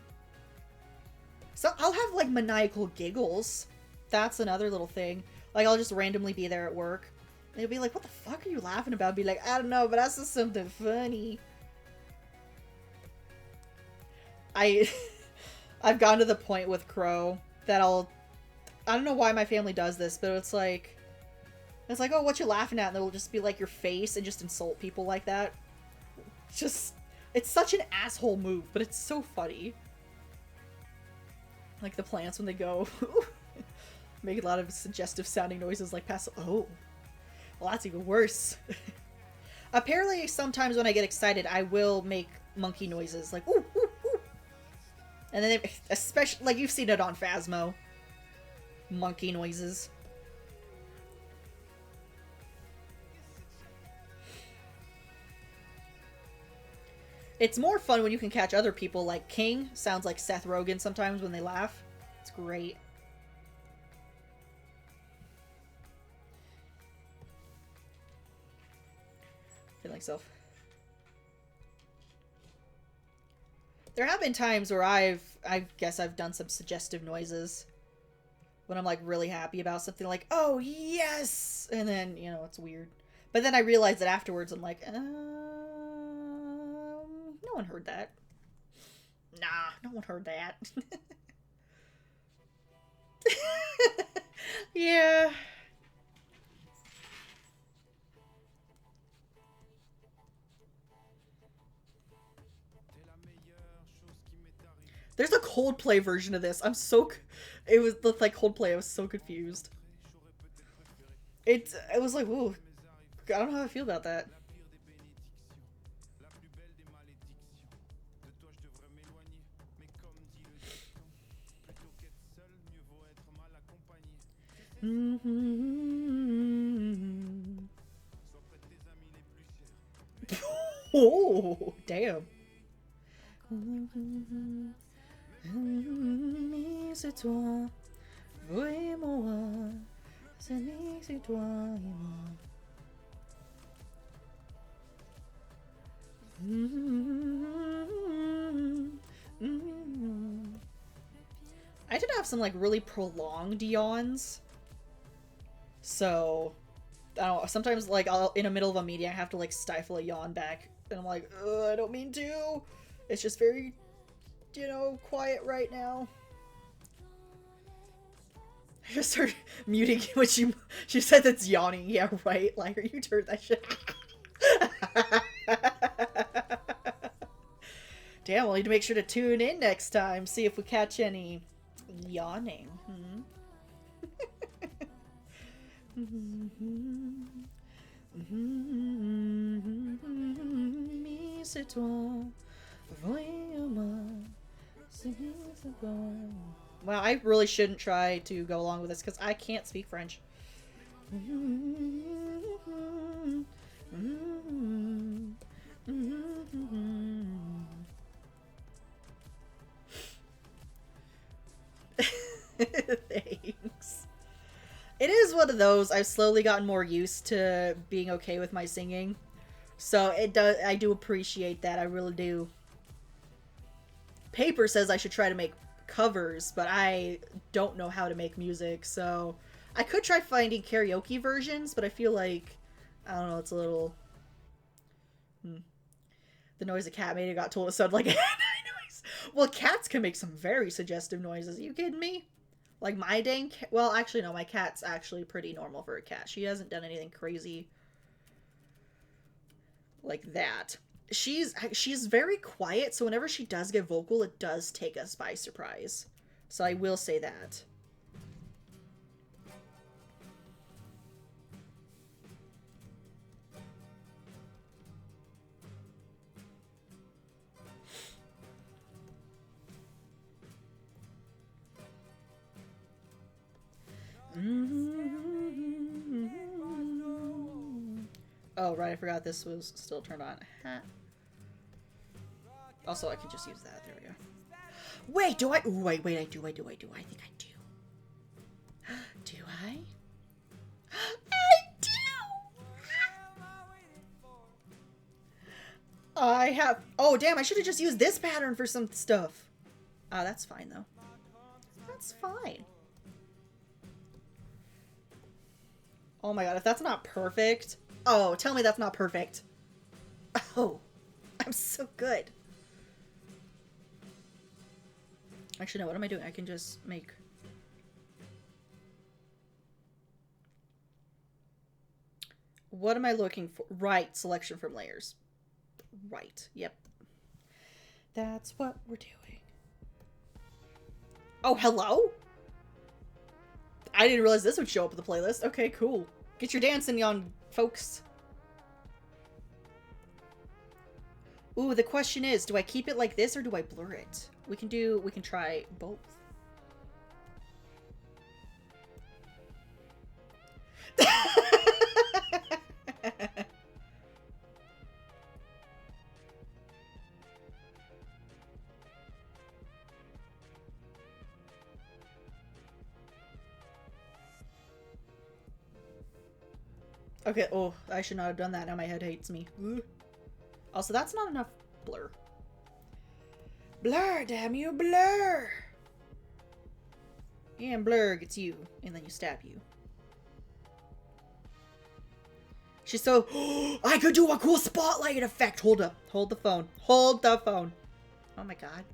So I'll have, like, maniacal giggles. That's another little thing. Like, I'll just randomly be there at work. And they'll be like, what the fuck are you laughing about? I'll be like, I don't know, but that's just something funny. I've gotten to the point with Crow that I don't know why my family does this, but it's like, oh, what you laughing at? And they'll just be like your face and just insult people like that. It's such an asshole move, but it's so funny. Like the plants when they go, make a lot of suggestive sounding noises like pass. Oh, well, that's even worse. Apparently, sometimes when I get excited, I will make monkey noises like ooh, ooh, ooh. And then, especially, like, you've seen it on Phasmo. Monkey noises. It's more fun when you can catch other people, like King sounds like Seth Rogen sometimes when they laugh. It's great. Feeling self. There have been times where I guess I've done some suggestive noises when I'm like really happy about something, like, oh yes, and then, you know, it's weird. But then I realize that afterwards I'm like, no one heard that. Nah, no one heard that. Yeah. There's a Coldplay version of this. It was like Coldplay. I was so confused. It was like, ooh, I don't know how I feel about that. Oh, damn. C'est toi, vous et moi, c'est toi et moi. I did have some like really prolonged yawns, so I don't know, sometimes like I'll in the middle of a meeting I have to like stifle a yawn back, and I'm like, I don't mean to. It's just very, you know, quiet right now. I just started muting when she said that's yawning. Yeah, right. Like, are you turned that shit? Damn, we'll need to make sure to tune in next time. See if we catch any yawning. C'est toi. Well, I really shouldn't try to go along with this because I can't speak French. Thanks. It is one of those. I've slowly gotten more used to being okay with my singing. So I do appreciate that. I really do. Paper says I should try to make covers, but I don't know how to make music, so I could try finding karaoke versions, but I feel like, I don't know, it's a little... The noise a cat made, it got told it sounded like a noise. Well, cats can make some very suggestive noises. Are you kidding me? Like my dang cat... Well, actually, no, my cat's actually pretty normal for a cat. She hasn't done anything crazy like that. She's very quiet, so whenever she does get vocal, it does take us by surprise. So I will say that. Oh, right, I forgot this was still turned on. Also, I can just use that. There we go. Wait, do I? Ooh, wait, I do. I think I do. Do I? I do! I have... Oh, damn, I should have just used this pattern for some stuff. That's fine, though. That's fine. Oh my god, if that's not perfect... Oh, tell me that's not perfect. Oh, I'm so good. Actually, no, what am I doing? I can just make... What am I looking for? Right, selection from layers. Right, yep. That's what we're doing. Oh, hello? I didn't realize this would show up in the playlist. Okay, cool. Get your dancing on, folks. Ooh, the question is, do I keep it like this or do I blur it? We can try both. Okay, oh, I should not have done that. Now my head hates me. Ooh. Also, that's not enough blur. Blur, damn you, blur! And blur gets you, and then you stab you. She's so, I could do a cool spotlight effect! Hold up. Hold the phone. Hold the phone. Oh my god.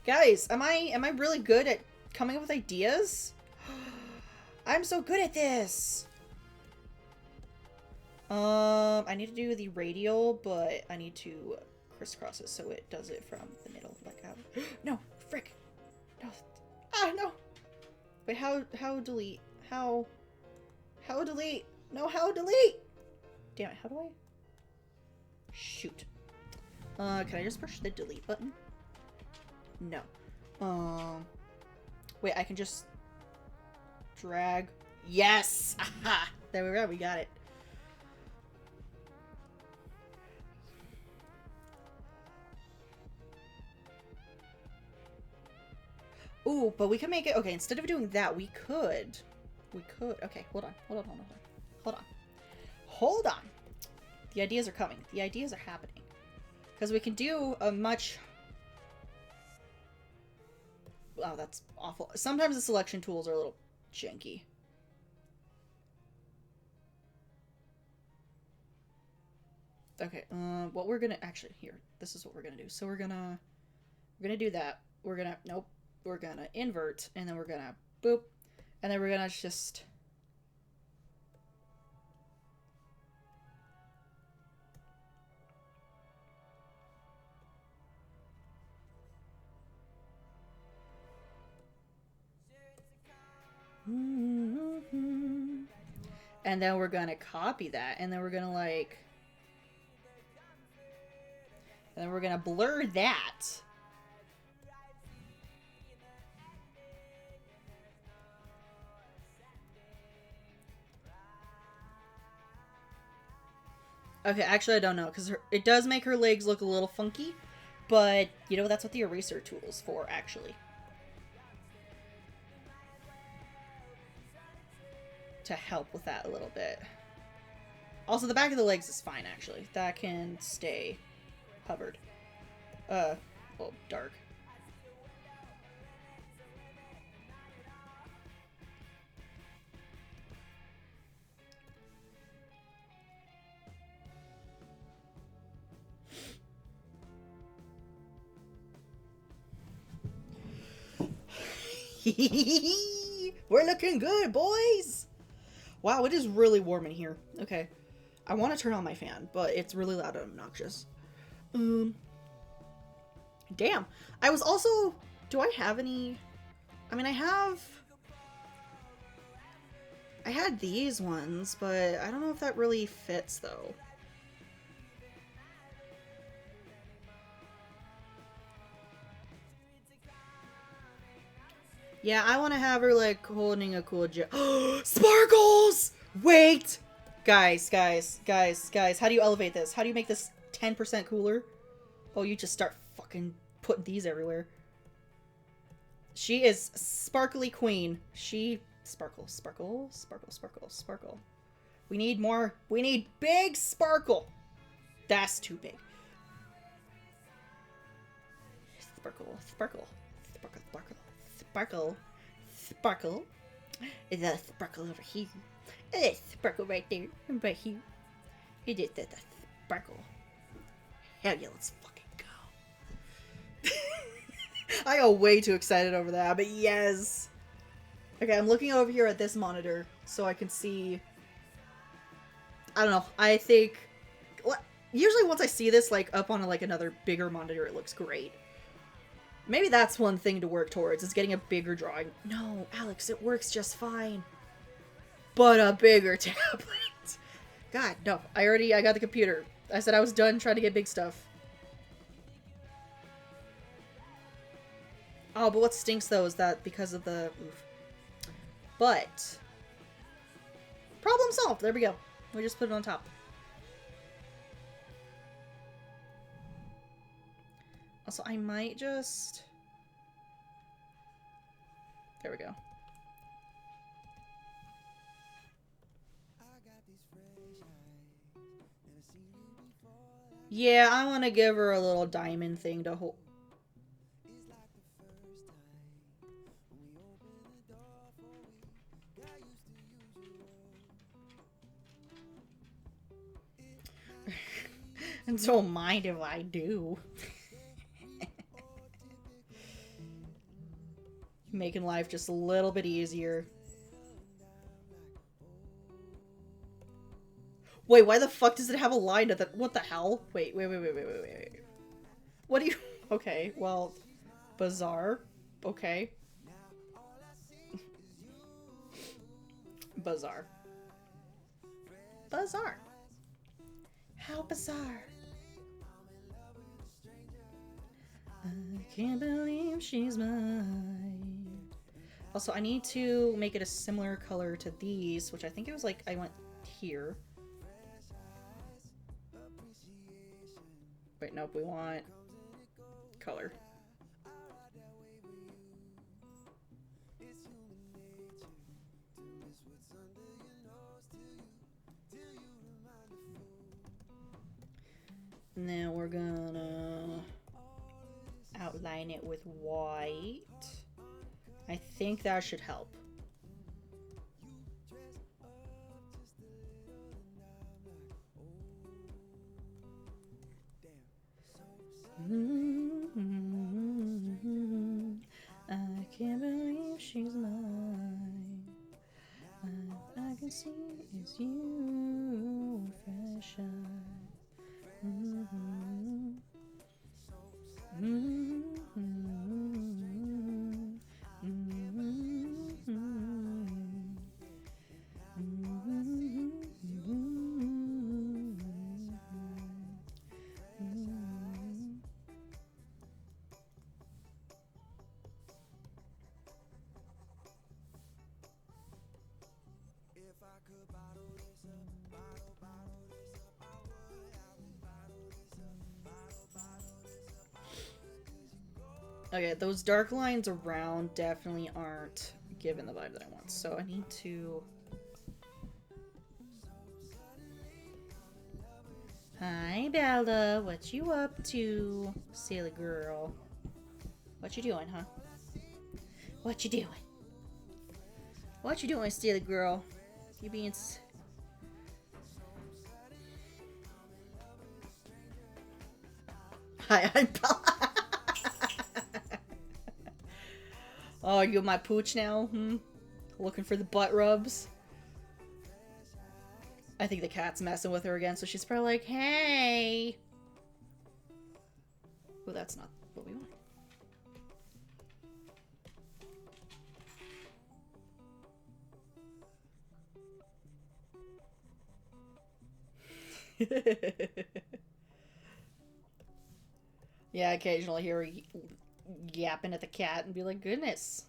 Guys, am I really good at coming up with ideas? I'm so good at this! I need to do the radial, but I need to crisscross it so it does it from the middle, like how. No, frick, no, no. Wait, how delete? How delete? No, how delete? Damn it, how do I? Shoot. Can I just push the delete button? No. Wait, I can just drag. Yes! Aha! There we go. We got it. Ooh, but we can make it... Okay, instead of doing that, we could... Okay, hold on. Hold on. The ideas are coming. The ideas are happening. Because we can do a much... Wow, that's awful. Sometimes the selection tools are a little janky. Okay, what we're gonna... Actually, here. This is what we're gonna do. So we're gonna do that. We're gonna... Nope. We're gonna invert, and then we're gonna boop, and then we're gonna just... And then we're gonna copy that, and then we're gonna like... And then we're gonna blur that. Okay, actually I don't know, because it does make her legs look a little funky, but, you know, that's what the eraser tool is for, actually. To help with that a little bit. Also, the back of the legs is fine, actually. That can stay hovered. Well, dark. We're looking good, boys! Wow, it is really warm in here. Okay. I want to turn on my fan, but it's really loud and obnoxious. Damn. I was also... Do I have any... I mean, I had these ones, but I don't know if that really fits, though. Yeah, I want to have her, like, holding a cool Sparkles! Wait! Guys. How do you elevate this? How do you make this 10% cooler? Oh, you just start fucking putting these everywhere. She is sparkly queen. She... Sparkle. We need more. We need big sparkle. That's too big. Sparkle. Is that a sparkle over here? There's a sparkle right there. And right here. It is that sparkle. Hell yeah, let's fucking go. I got way too excited over that, but yes. Okay, I'm looking over here at this monitor so I can see... I don't know. I think... Usually once I see this, like, up on, like, another bigger monitor, it looks great. Maybe that's one thing to work towards, is getting a bigger drawing. No, Alex, it works just fine. But a bigger tablet. God, no. I got the computer. I said I was done trying to get big stuff. Oh, but what stinks, though, is that because of the... Oof. But... Problem solved. There we go. We just put it on top. Also, I might just... There we go. Yeah, I want to give her a little diamond thing to hold. And don't mind if I do. Making life just a little bit easier. Wait, why the fuck does it have a line at the- what the hell? Wait. What do you- Okay, well, bizarre. Okay. Bizarre. Bizarre. How bizarre. I can't believe she's mine. Also, I need to make it a similar color to these, which I think it was like I went here. Wait, nope, we want color. Now we're gonna outline it with white. I think that should help. I can't believe she's mine. I can see it's you, fresh eye. Okay, those dark lines around definitely aren't giving the vibe that I want, so I need to... Hi, Bella. What you up to, silly girl? What you doing, huh? What you doing? What you doing, silly girl? You being... Hi, I'm Bella. Oh, you my pooch now? Looking for the butt rubs? I think the cat's messing with her again, so she's probably like, hey! Well, that's not what we want. Yeah, occasionally hear her yapping at the cat and be like, goodness.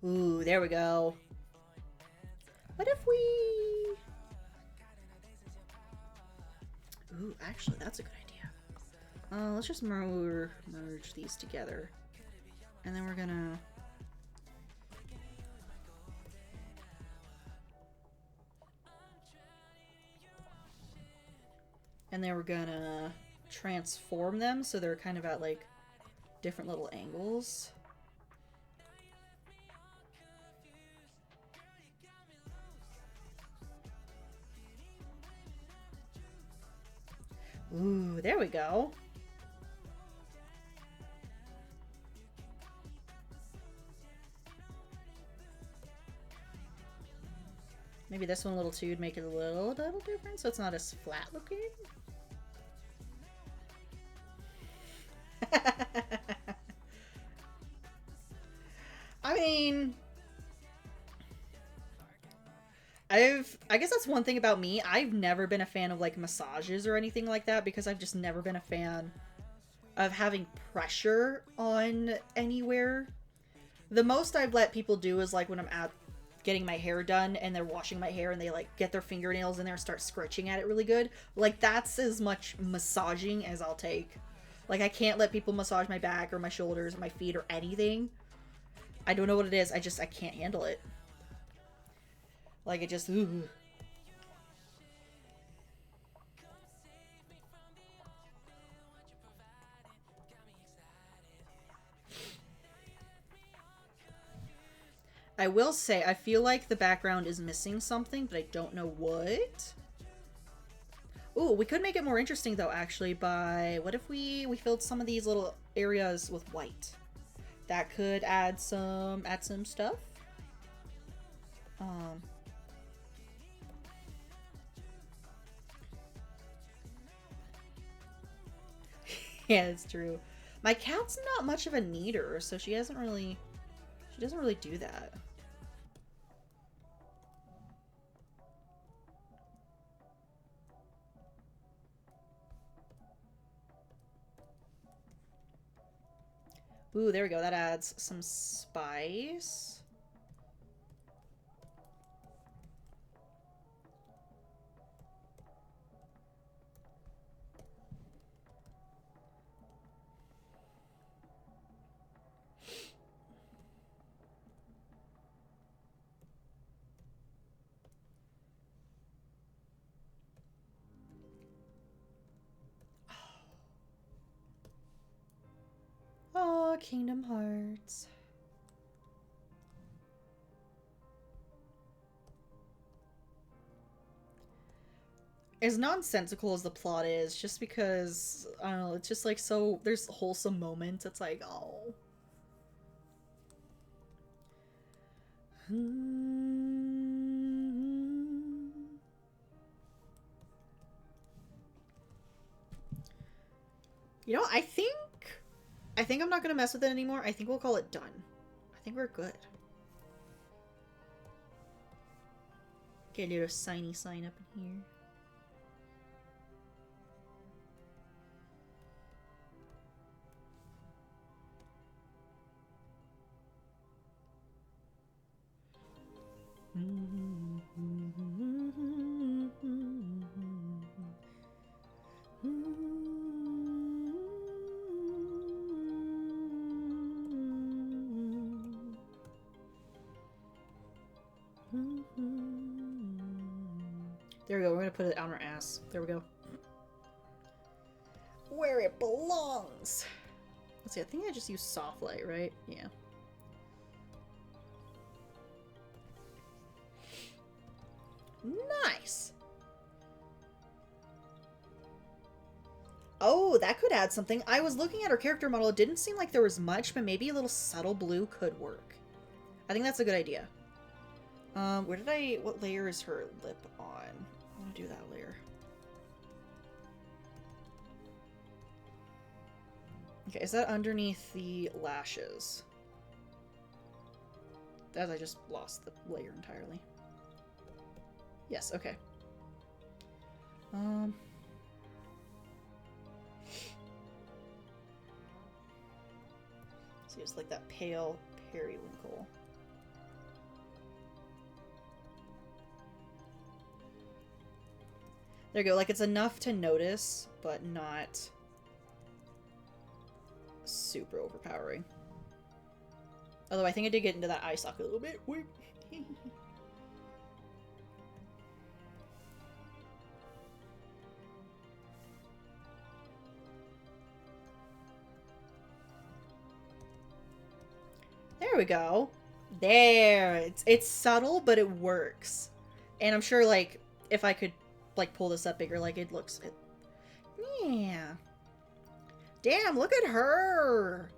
Ooh, there we go. What if we... Ooh, actually, that's a good idea. Let's just merge these together. And then we're gonna... And then we're gonna transform them so they're kind of at, like, different little angles. Ooh, there we go. Maybe this one a little too would make it a little different so it's not as flat looking. I mean, I guess that's one thing about me. I've never been a fan of like massages or anything like that because I've just never been a fan of having pressure on anywhere. The most I've let people do is like when I'm at getting my hair done and they're washing my hair and they like get their fingernails in there and start scratching at it really good. Like that's as much massaging as I'll take. Like I can't let people massage my back or my shoulders or my feet or anything. I don't know what it is. I can't handle it. Like it just ooh. I will say, I feel like the background is missing something, but I don't know what. Ooh, we could make it more interesting though, actually, by what if we filled some of these little areas with white? That could add some stuff. Yeah, it's true. My cat's not much of a kneader, so she doesn't really do that. Ooh, there we go. That adds some spice. Oh, Kingdom Hearts. As nonsensical as the plot is, just because, I don't know, it's just like so, there's wholesome moments, it's like, oh. You know, I think I'm not gonna mess with it anymore. I think we'll call it done. I think we're good. Get a little signy sign up in here. There we go. We're gonna put it on our ass. There we go. Where it belongs. Let's see. I think I just used soft light, right? Yeah. Nice. Oh, that could add something. I was looking at her character model. It didn't seem like there was much, but maybe a little subtle blue could work. I think that's a good idea. What layer is her lip on? I want to do that layer. Okay, is that underneath the lashes? As I just lost the layer entirely. Yes, okay. So it's like that pale periwinkle. There you go, like it's enough to notice, but not super overpowering. Although I think I did get into that eye socket a little bit. There we go. There. It's subtle, but it works. And I'm sure, like, if I could, like, pull this up bigger, like, it looks... Yeah. Damn, look at her!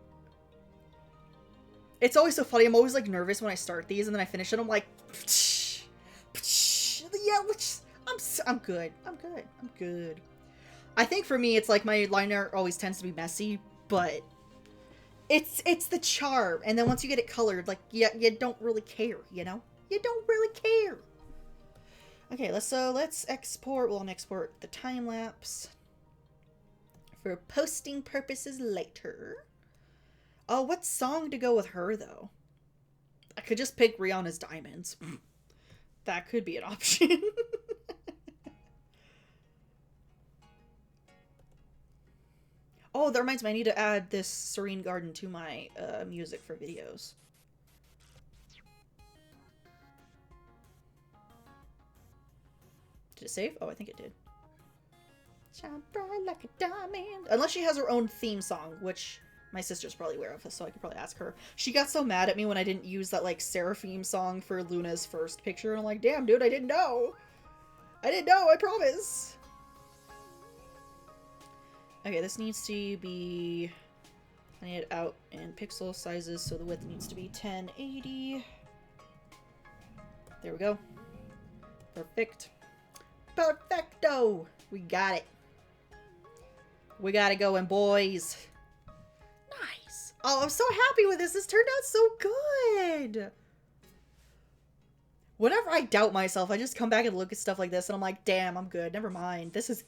It's always so funny. I'm always, like, nervous when I start these, and then I finish it, I'm like... Yeah, I'm good. I'm good. I'm good. I think for me, it's like my line art always tends to be messy, but... It's the charm, and then once you get it colored, like, you don't really care, you know? You don't really care. Okay, let's export. We'll export the time lapse for posting purposes later. Oh, what song to go with her though? I could just pick Rihanna's Diamonds. That could be an option. Oh, that reminds me, I need to add this Serene Garden to my music for videos. Did it save? Oh, I think it did. Shine bright like a diamond. Unless she has her own theme song, which my sister's probably aware of, so I could probably ask her. She got so mad at me when I didn't use that, like, Seraphim song for Luna's first picture, and I'm like, damn, dude, I didn't know! I didn't know, I promise! Okay, this needs to be... I need it out in pixel sizes, so the width needs to be 1080. There we go. Perfect. Perfecto! We got it. We got it going, boys. Nice. Oh, I'm so happy with this. This turned out so good. Whenever I doubt myself, I just come back and look at stuff like this and I'm like, damn, I'm good. Never mind. This is...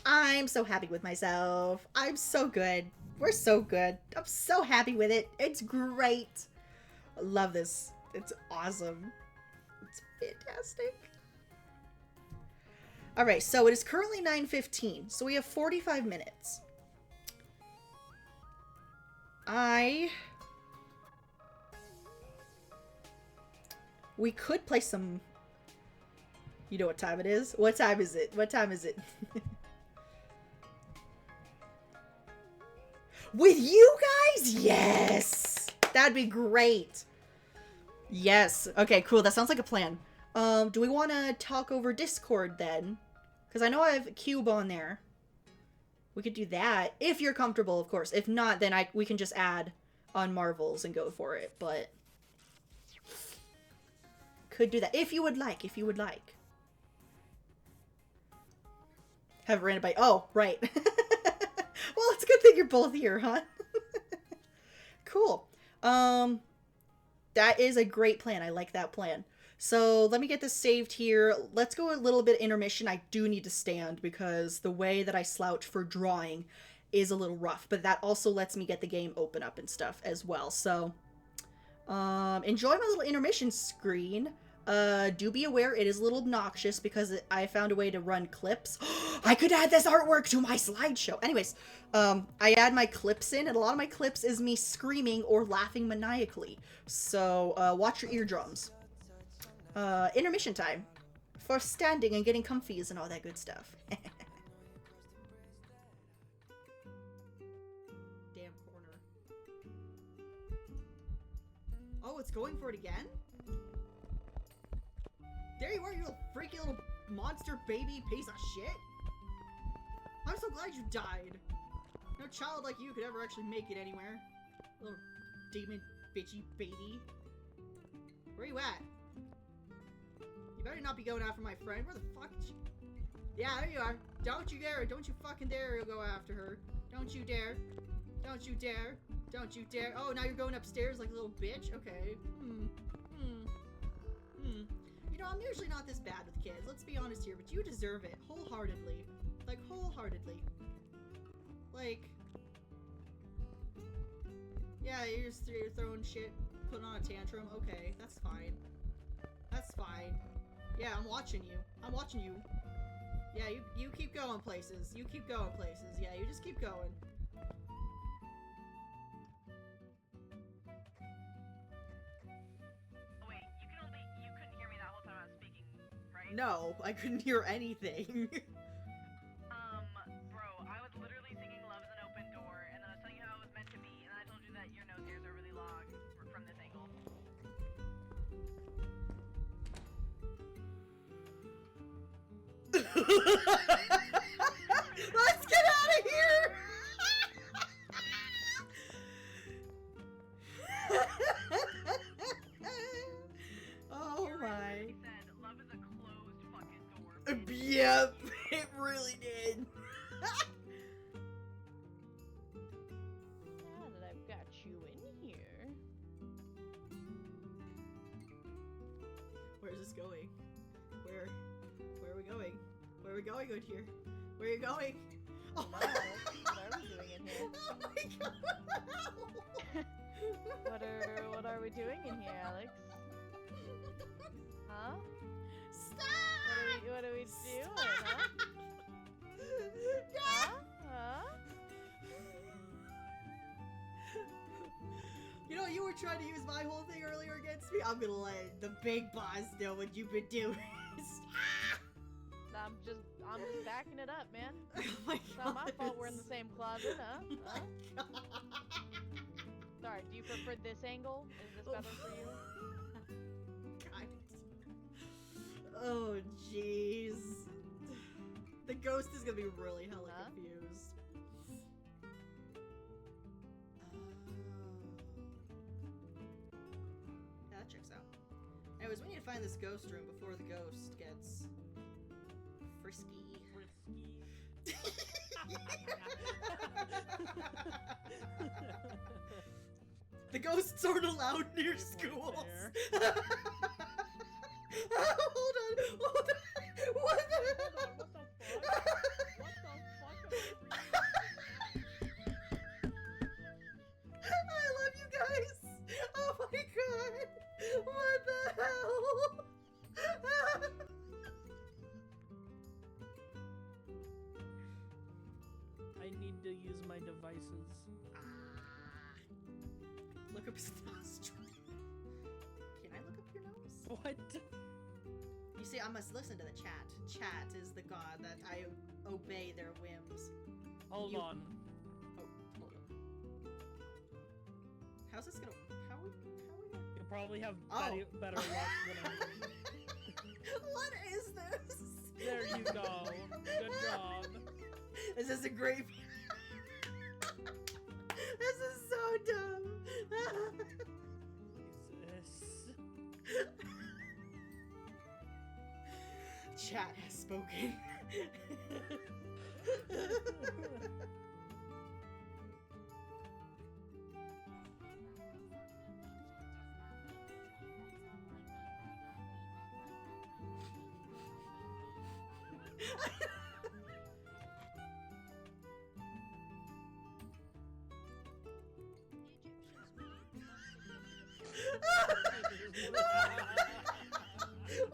I'm so happy with myself. I'm so good. We're so good. I'm so happy with it. It's great. I love this. It's awesome. It's fantastic. Alright, so it is currently 9:15, so we have 45 minutes. We could play some... You know what time it is? What time is it? What time is it? With you guys? Yes! That'd be great. Yes. Okay, cool. That sounds like a plan. Do we want to talk over Discord then? Because I know I have a cube on there. We could do that. If you're comfortable, of course. If not, then we can just add on Marvels and go for it. But... could do that. If you would like. If you would like. Have ran it by... Oh, right. Well, it's a good thing you're both here, huh? Cool. That is a great plan. I like that plan. So let me get this saved here. Let's go a little bit intermission. I do need to stand because the way that I slouch for drawing is a little rough, but that also lets me get the game open up and stuff as well. So enjoy my little intermission screen. Do be aware it is a little obnoxious because I found a way to run clips. I could add this artwork to my slideshow. Anyways, I add my clips in, and a lot of my clips is me screaming or laughing maniacally. So watch your eardrums. Intermission time for standing and getting comfies and all that good stuff. Damn corner. Oh, it's going for it again? There you are, you little freaky little monster baby piece of shit. I'm so glad you died. No child like you could ever actually make it anywhere. Little demon bitchy baby. Where you at? You better not be going after my friend. Where the fuck is she? Yeah, there you are. Don't you dare. Don't you fucking dare go after her. Don't you dare. Don't you dare. Don't you dare. Oh, now you're going upstairs like a little bitch? Okay. You know, I'm usually not this bad with kids. Let's be honest here, but you deserve it. Wholeheartedly. Like, wholeheartedly. Like... Yeah, you're throwing shit, putting on a tantrum. Okay, that's fine. That's fine. Yeah, I'm watching you. I'm watching you. Yeah, you keep going places. You keep going places. Yeah, you just keep going. Wait, you couldn't hear me that whole time I was speaking, right? No, I couldn't hear anything. Bro, I was literally singing Love is an Open Door, and then I was telling you how it was meant to be, and I told you that your nose hairs are really long from this angle. Let's get out of here! Oh my. He said, love is a closed fucking door. Yep, it really did. Now that I've got you in here. Where's this going? going? Where are we going out here? Where are you going? Oh No, what are we doing in here? Oh my god! What are we doing in here, Alex? Huh? Stop! What are we doing, huh? No! Huh? You know, you were trying to use my whole thing earlier against me. I'm gonna let the big boss know what you've been doing. I'm just backing it up, man. Oh my It's not my fault we're in the same closet, huh? Oh my Huh? god. Sorry, do you prefer this angle? Is this better for you? God. Oh, jeez. The ghost is gonna be really hella Huh? confused. Yeah, that checks out. Anyways, we need to find this ghost room before the ghost gets frisky. The ghosts aren't allowed near schools. Hold on. What the? What the fuck? I love you guys. Oh my god. What the hell? I need to use my devices. Look up his nostril. Can I look up your nose? What? You see, I must listen to the chat. Chat is the god that I obey their whims. Hold You- on. Oh, hold on. How's this gonna? How are we gonna? You'll probably have Oh. better luck than I do. What is this? There you go. Good job. This is a great. This is so dumb. Jesus. Chat has spoken.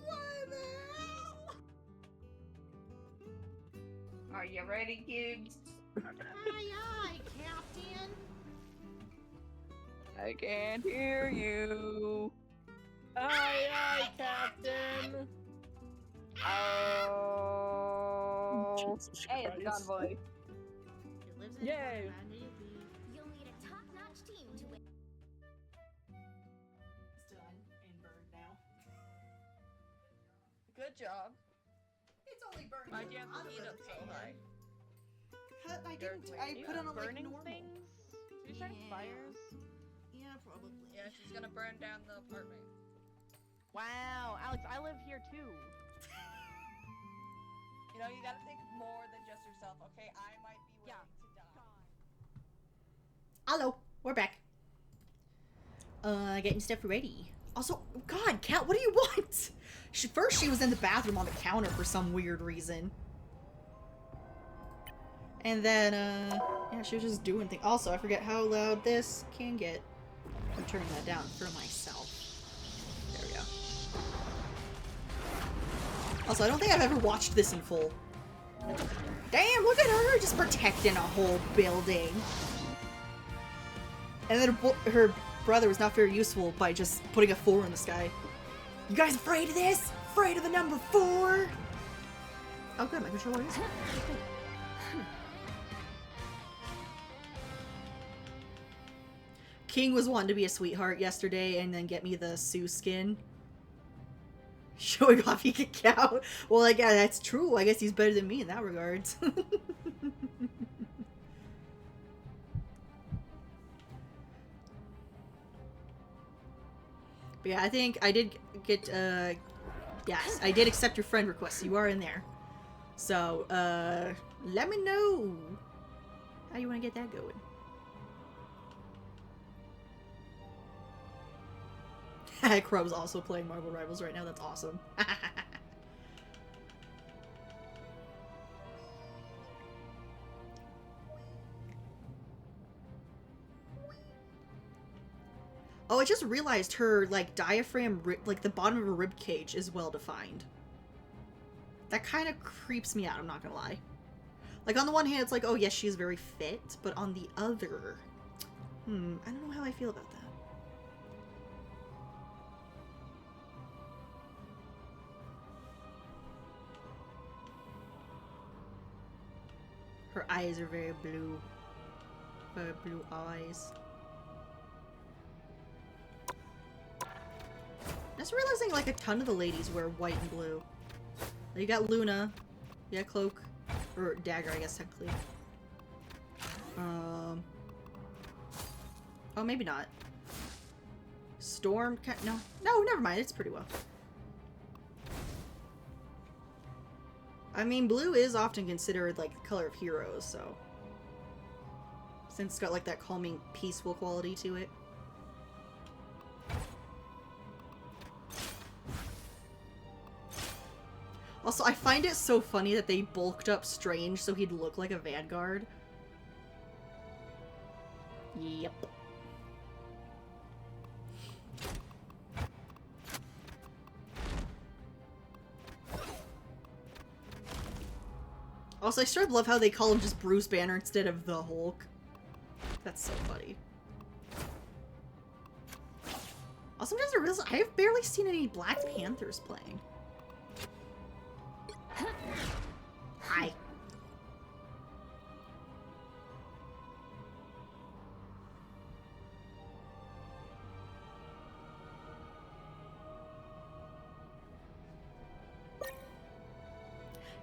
What the hell? Are you ready, kids? Aye, aye, Captain. I can't hear you. Aye, Captain. Oh. Jesus Hey, it's Christ. Convoy. He lives in Yay. You'll need a top-notch team to win. It's done and burned now. Good job. It's only burned. Why'd you have out to of heat the up so pan. high? I didn't. I Are you put it on like burning normal. things? Are you starting Yeah. fires? Yeah, probably. Yeah, she's gonna burn down the apartment. Wow, Alex, I live here too. You know, you gotta think more than just yourself, okay? I might be willing Yeah. to die. Hello, we're back. Getting stuff ready. Also, God, Kat, what do you want? First, she was in the bathroom on the counter for some weird reason. And then, yeah, she was just doing things. Also, I forget how loud this can get. I'm turning that down for myself. There we go. Also, I don't think I've ever watched this in full. Damn, look at her just protecting a whole building. And then her brother was not very useful by just putting a 4 in the sky. You guys afraid of this? Afraid of the number 4? Oh good, my controller is. King was wanting to be a sweetheart yesterday and then get me the Sue skin. Showing off he could count. Well, like, yeah, that's true. I guess he's better than me in that regard. But yeah, I think I did get, yes, I did accept your friend request. You are in there. So, let me know how you want to get that going. Crow's also playing Marvel Rivals right now. That's awesome. Oh, I just realized her, like, diaphragm, like, the bottom of her rib cage is well defined. That kind of creeps me out, I'm not gonna lie. Like, on the one hand, it's like, oh, yes, she's very fit, but on the other, I don't know how I feel about that. Her eyes are very blue. Very blue eyes. Just realizing, like, a ton of the ladies wear white and blue. You got Luna. You got Cloak. Or Dagger, I guess, technically. Oh, maybe not. Storm? No. No, never mind. It's pretty well. I mean, blue is often considered, like, the color of heroes, so... Since it's got, like, that calming, peaceful quality to it. Also, I find it so funny that they bulked up Strange so he'd look like a Vanguard. Yep. Also, I sort of love how they call him just Bruce Banner instead of the Hulk. That's so funny. Also, sometimes I realize I have barely seen any Black Panthers playing. Hi.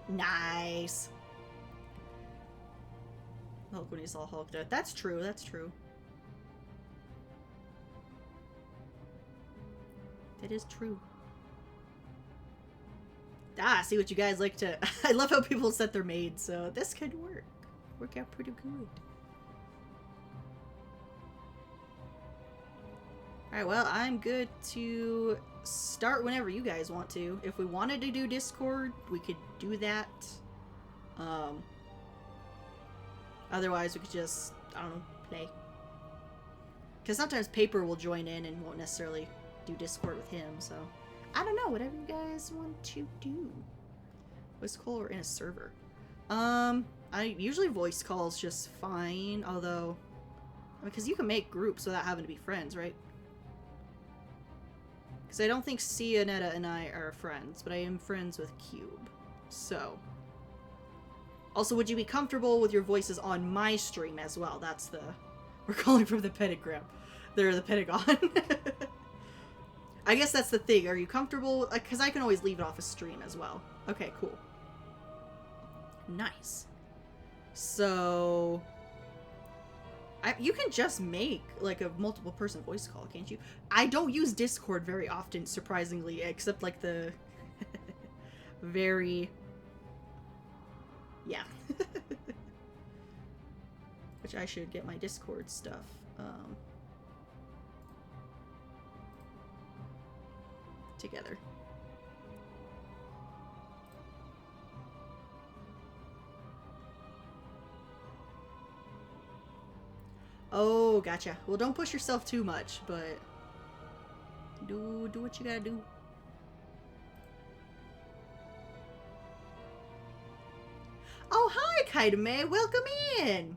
Nice. Hulk when he's all hulked out. That's true, that's true. That is true. Ah, see what you guys like to... I love how people set their maids, so this could work. Work out pretty good. Alright, well, I'm good to start whenever you guys want to. If we wanted to do Discord, we could do that. Otherwise, we could just, I don't know, play. Because sometimes Paper will join in and won't necessarily do Discord with him, so... I don't know, whatever you guys want to do. Voice call or in a server? I usually voice calls just fine, although... Because you can make groups without having to be friends, right? Because I don't think Sia, Netta, and I are friends, but I am friends with Cube. So... Also, would you be comfortable with your voices on my stream as well? That's the... We're calling from the pentagram. They're the Pentagon. I guess that's the thing. Are you comfortable? Because I can always leave it off a stream as well. Okay, cool. Nice. So... you can just make, like, a multiple person voice call, can't you? I don't use Discord very often, surprisingly, except, like, the... very... Yeah. Which I should get my Discord stuff. Together. Oh, gotcha. Well, don't push yourself too much, but do what you gotta do. Oh, hi, Kaidame. Welcome in.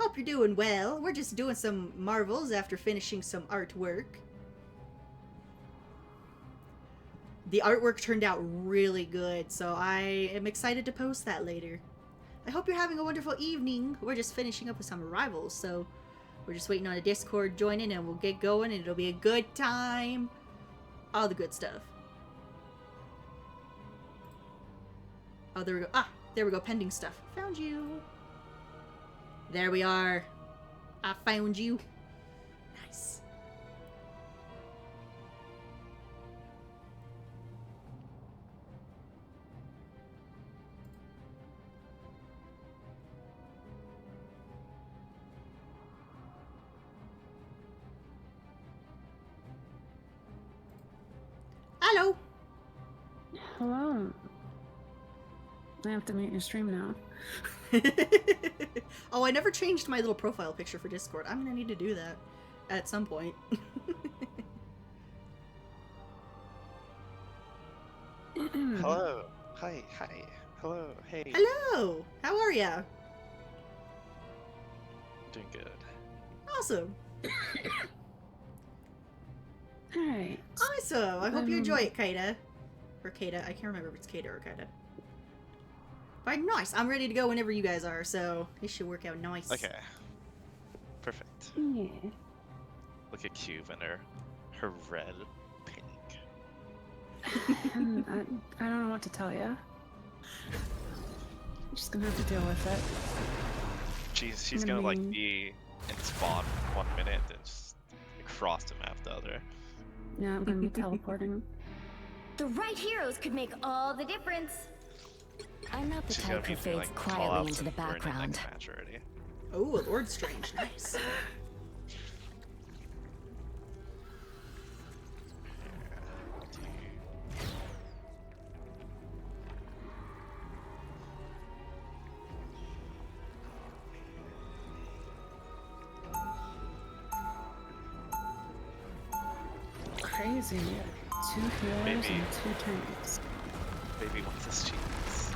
Hope you're doing well. We're just doing some marvels after finishing some artwork. The artwork turned out really good, so I am excited to post that later. I hope you're having a wonderful evening. We're just finishing up with some arrivals, so we're just waiting on a Discord joining and we'll get going and it'll be a good time. All the good stuff. Oh, there we go. Ah, there we go. Pending stuff. Found you. There we are. I found you. Nice. Hello. Hello. I have to mute your stream now. Oh, I never changed my little profile picture for Discord. I'm gonna need to do that. at some point. Hello. Hi. Hello. Hey. Hello! How are ya? Doing good. Awesome. Alright. Awesome. I hope you enjoy it, Kaida. Or Kaida. I can't remember if it's Kaida or Kaida. But nice. I'm ready to go whenever you guys are, so it should work out nice. Okay. Perfect. Yeah. Look at Cube and her red pink. I don't know what to tell you. I'm just gonna have to deal with it. She's gonna like be in spawn 1 minute and just cross the map the other. Yeah, I'm gonna be teleporting. The right heroes could make all the difference. I'm not the She's gonna type be who doing fades like call quietly outs into the and burn in background. next match already. Oh, Lord Strange. Nice. Crazy. 2 healers Maybe. and 2 tanks. Baby wants his cheese.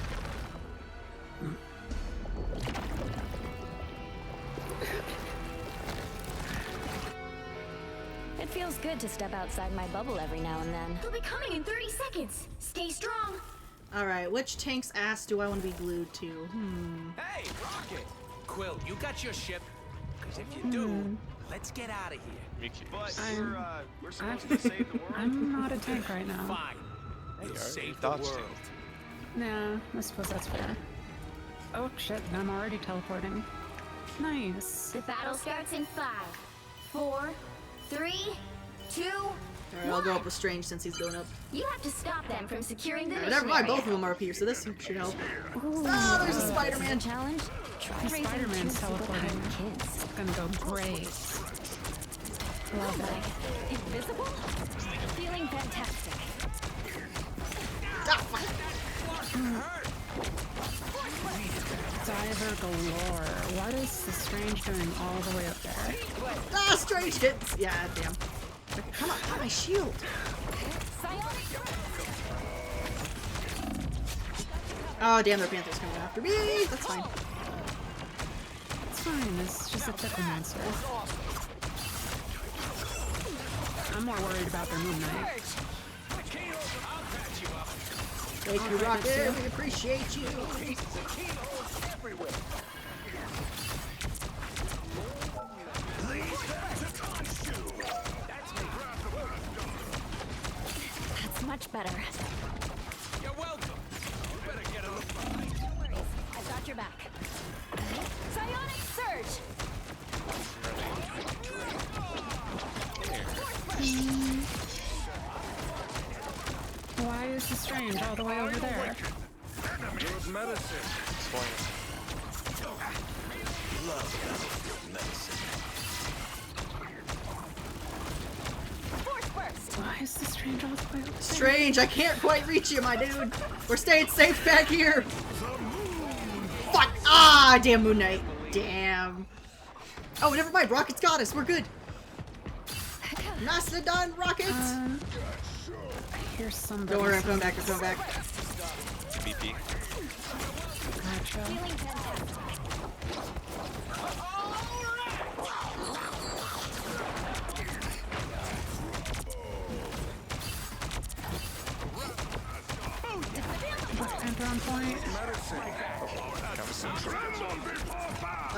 It feels good to step outside my bubble every now and then. He'll be coming in 30 seconds. Stay strong. Alright, which tank's ass do I want to be glued to? Hey, Rocket! Quill, you got your ship? Because if you do, let's get out of here. Me cute. But we're supposed to save the world? I'm not a tank right now. Fine. We'll already save the dodged world. it. Nah, I suppose that's fair. Oh shit, I'm already teleporting. Nice. The battle starts in 5, 4, 3, 2, Alright, I'll go up with Strange since he's going up. You have to stop them from securing the Alright, mission never mind, area. both of them are up here, so this should help. Ooh, Oh, there's a Spider-Man! Challenge. Try raising Spider-Man's two teleporting. superpowered kids. It's gonna go great. Love it. Invisible? Feeling fantastic. Diver galore. What is the Strange doing all the way up there? Ah, Strange hits! Yeah, damn. Come on, got my shield! Oh, damn, their Panther's coming after me! That's fine. It's fine, it's just a tickle monster. I'm more worried about their Moon Knight. Thank you, Rocket. We appreciate you. That's much better. You're welcome. You better get a look behind you. I've got your back. Psionic Surge! Why is the Strange all the way over there? Good medicine. Force Burst! Why is the Strange all the way over there? Strange, I can't quite reach you, my dude. We're staying safe back here. Fuck! Ah, damn Moon Knight. Damn. Oh, never mind. Rocket's got us. We're good. Nicely done, Rockets. I hear somebody. Don't worry, I'm coming back. I'm coming back. BP. Gotcha. Feeling fantastic. Panther on point.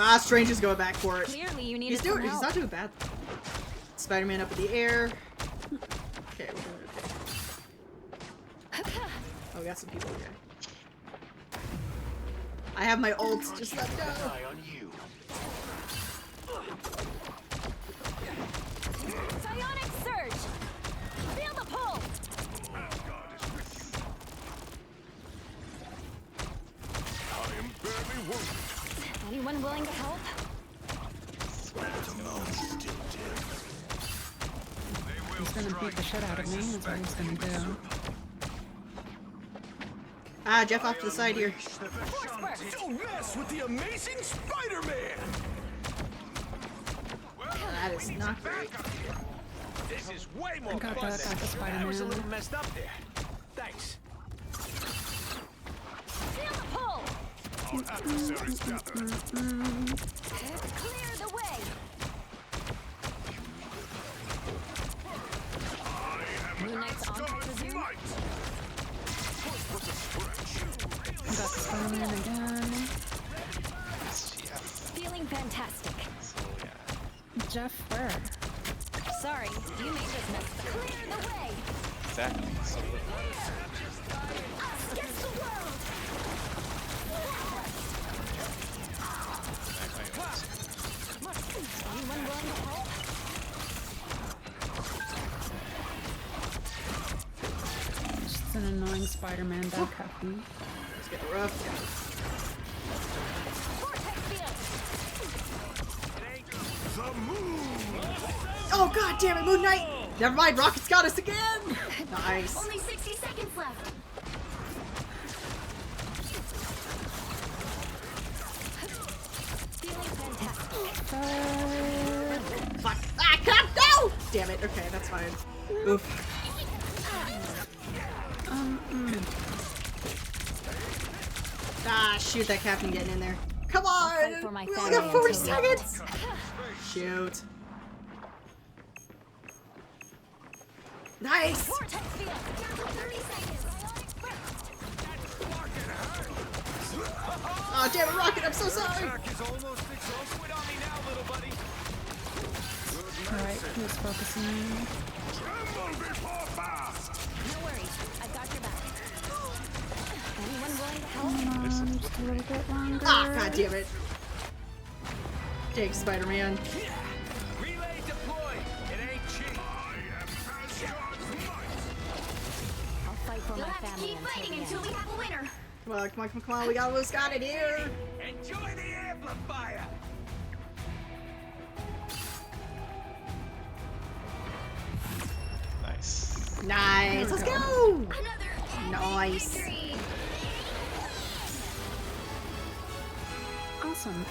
Ah, Strange is going back for it. Clearly you need He's some doing. He's help. not doing bad. Spider-Man up in the air. Okay, we're doing okay. Oh, we got some people here. I have my ults. Just let go. Psionic Surge! Feel the pull! Anyone willing to help? He's gonna beat the shit out of me. That's what he's gonna do. Ah, Jeff off to the side here. Don't mess with the amazing Spider-Man! Ah, That is not great. This is way more got fun that, than got the I was a Spider-Man. little messed up there. Thanks. Feel the pull! Clear the way! Moon Knight's on type resume? Got the Spider-Man again. Yeah. Feeling fantastic. So yeah. Jeff, where? Sorry, you made this mess. Clear the way! Exactly. So Us against the world! Anyone willing to help? Just an annoying Spider-Man dog happy. It's getting rough. Vortex field! Oh god damn it, Moon Knight! Never mind, Rocket's got us again! Nice. Only 60 seconds left. Feeling fantastic. Fuck. Ah, crap, no! Damn it, okay, that's fine. Oof. Ah, shoot, that captain getting in there. Come fight on! for my We only family got 40 until the end. seconds! Shoot. Nice! Vortex field! Down to 30 seconds. Oh, damn it, Rocket, I'm so sorry! Alright, who's focusing? No worries. I've got your back. Anyone willing to help? Come on, just a little bit longer. Ah, god damn it. Take Spider-Man. Relay deployed. It ain't cheap. I'll fight for You'll my have to family keep fighting until until we have a winner. Come on, come on, come on, we almost got it here! Enjoy the amplifier. nice. Nice, let's go! Another Nice. victory. Awesome.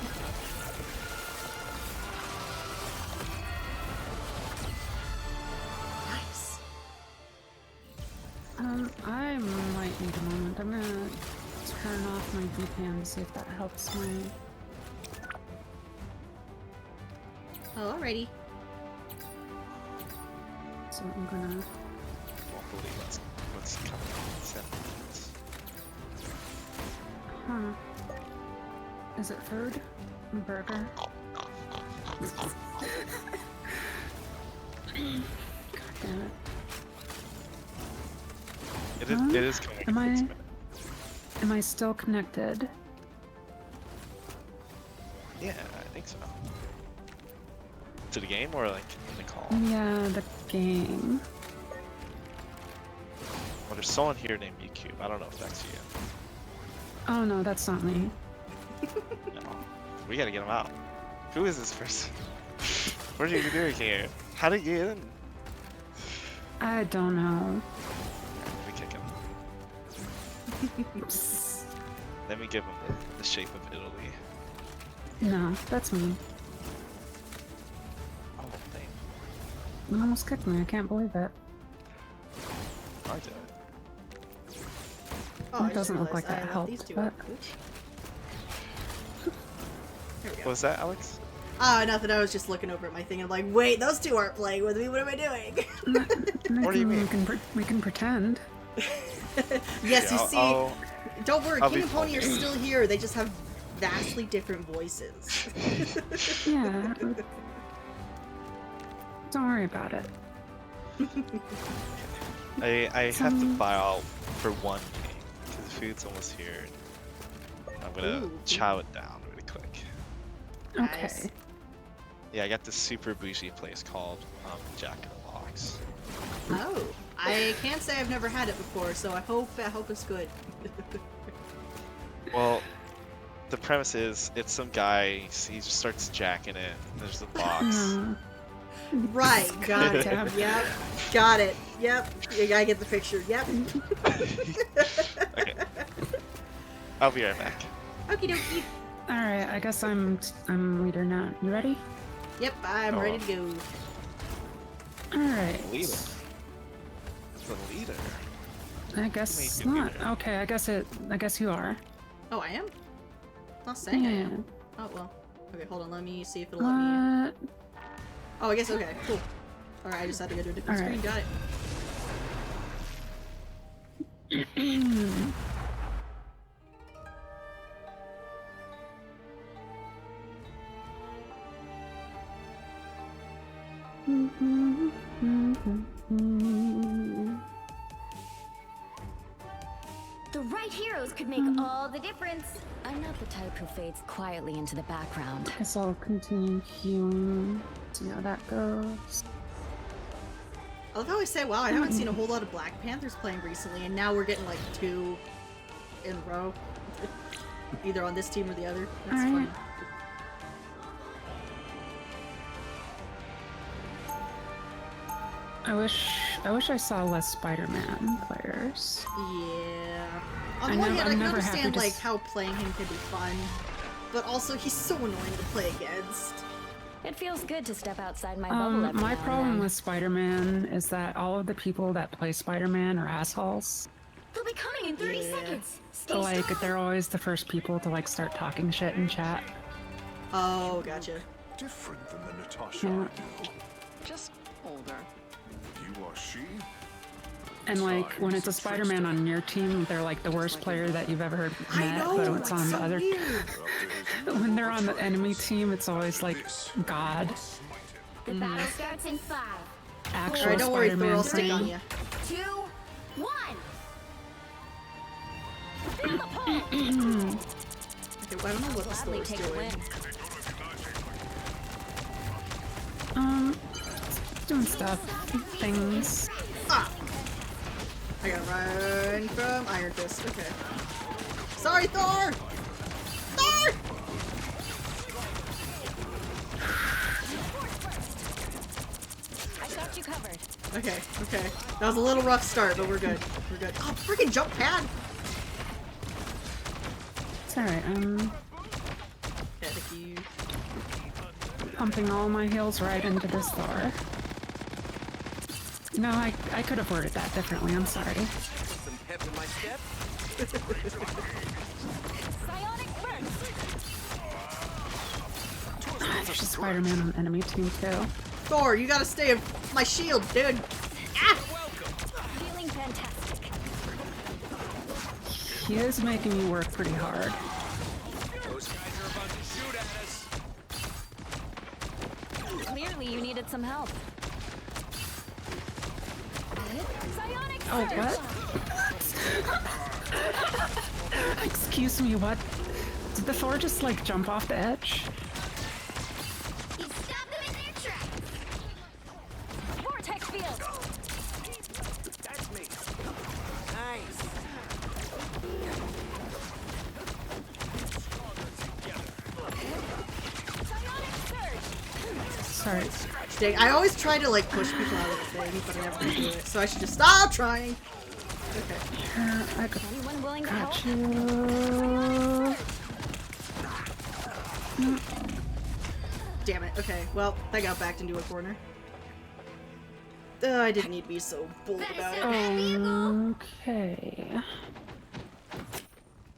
Nice. I might need a moment. I'm gonna turn off my VPN to see if that helps me. Alrighty. So I'm gonna. Won't believe what's coming in 7 minutes. Huh. Is it food? Burger? God damn it. It is coming in Am 6 I- minutes. Am I still connected? Yeah, I think so. To the game or like in the call? Yeah, the game. Well, there's someone here named UCube. I don't know if that's you. Oh no, that's not me. No. We gotta get him out. Who is this person? What are you doing here? How did you get in? I don't know. Let me kick him. Let me give him the shape of Italy. No, that's me. Oh, dang. You almost kicked me. I can't believe it. I did it. Oh, It doesn't look like that left these helped, two but- up. There we What go. was that, Alex? Oh, nothing. I was just looking over at my thing and like, wait, those two aren't playing with me. What am I doing? What do you mean? We can pretend. Yes, Yeah, you see. Don't worry, I'll King be and Pony are fine. still here. They just have vastly different voices. Yeah. Don't worry about it. I have to file for one game because the food's almost here. I'm gonna Ooh. chow it down really quick. Okay. Nice. Yeah, I got this super bougie place called Jack in the Box. Oh, I can't say I've never had it before, so I hope it's good. Well, the premise is it's some guy. He just starts jacking it. There's a box. No. Right, got it. Damn. Yep, got it. Yep, I get the picture. Yep. Okay. I'll be right back. Okie dokie. All right. I guess I'm leader now. You ready? Yep, I'm Oh. ready to go. Alright. Leader. The leader. I guess Make you not. leader. Okay, I guess you are. Oh, I am? It's not saying I Yeah. am. Oh, well. Okay, hold on. Let me see if it'll let me. What? Oh, I guess, okay. Cool. Alright, I just had to go to a different Alright. screen. Got it. The right heroes could make all the difference. I'm not the type who fades quietly into the background. Guess I'll continue healing. See how that goes. I love how I say, wow, I haven't seen a whole lot of Black Panthers playing recently, and now we're getting like 2 in a row. Either on this team or the other. That's funny. Alright. I wish I saw less Spider-Man players. Yeah. On I the one know- hand, I I'm can never happy understand to like s- how playing him can be fun, but also he's so annoying to play against. It feels good to step outside my bubble every My now problem and then. with Spider-Man is that all of the people that play Spider-Man are assholes. They'll be coming in 30 Yeah. seconds. Stay Like, strong. they're always the first people to like start talking shit in chat. Oh, gotcha. Different than the Natasha Yeah. I know. Just older. You are she? And like, when it's a Spider-Man on your team, they're like the worst player that you've ever I met. know, But when it's it's on so the other, weird. when they're on the enemy team, it's always like God. The battle starts in 5, Actual Alright, don't worry, Thor, Spider-Man I'll stick on thing. you. 2, 1. Feel the pull. Okay, well, I don't know what this Gladly Thor's take a doing. win. Doing stuff, things. Ah! I gotta run from Iron Fist. Okay. Sorry, Thor! Thor! I got you covered. Okay, okay. That was a little rough start, but we're good. We're good. Oh, freaking jump pad! It's alright. Yeah, thank you. Pumping all my heals right into this Thor. No, I could have worded that differently. I'm sorry. Some pep in my step. Psionic burst. There's a Spider-Man on the enemy team too. Thor, you gotta stay in my shield, dude! Ah! Feeling fantastic. He is making me work pretty hard. Those guys are about to shoot at us. Clearly, you needed some help. Psionic Oh, surge. what? Excuse me, what? Did the Thor just like jump off the edge? You stabbed them in their tracks. Vortex field. That's me. Nice. Psionic surge. Sorry. Dang, I always try to like push people out of the thing, but I never do it. So I should just stop trying. Okay. I got Anyone willing to help? you. Damn it. Okay. Well, I got backed into a corner. I didn't need to be so bold about it. Okay.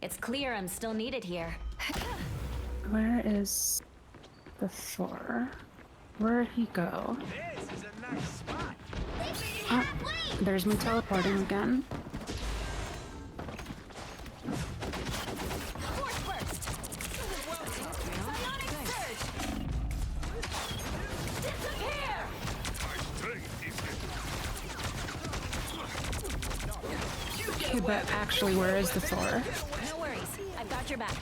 It's clear I'm still needed here. Where is the Thor? Where'd he go? This is a nice spot. Oh, there's me teleporting again. Force burst. Psionic surge. Disappear. Okay, but actually, where is the Thor? No worries. I've got your back.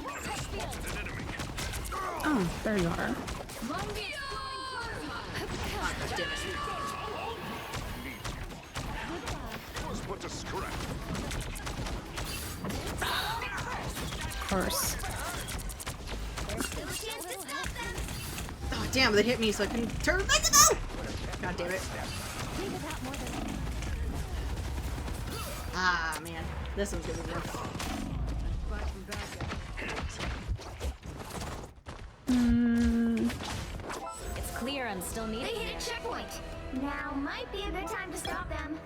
Vortex field. Oh, there you are. Was but a scrap. Of course. Oh, damn, they hit me so I couldn't turn back to go! God damn it. Ah, man. This one's gonna be rough. It's clear I'm still needed. They hit a checkpoint. Now might be a good time to stop them.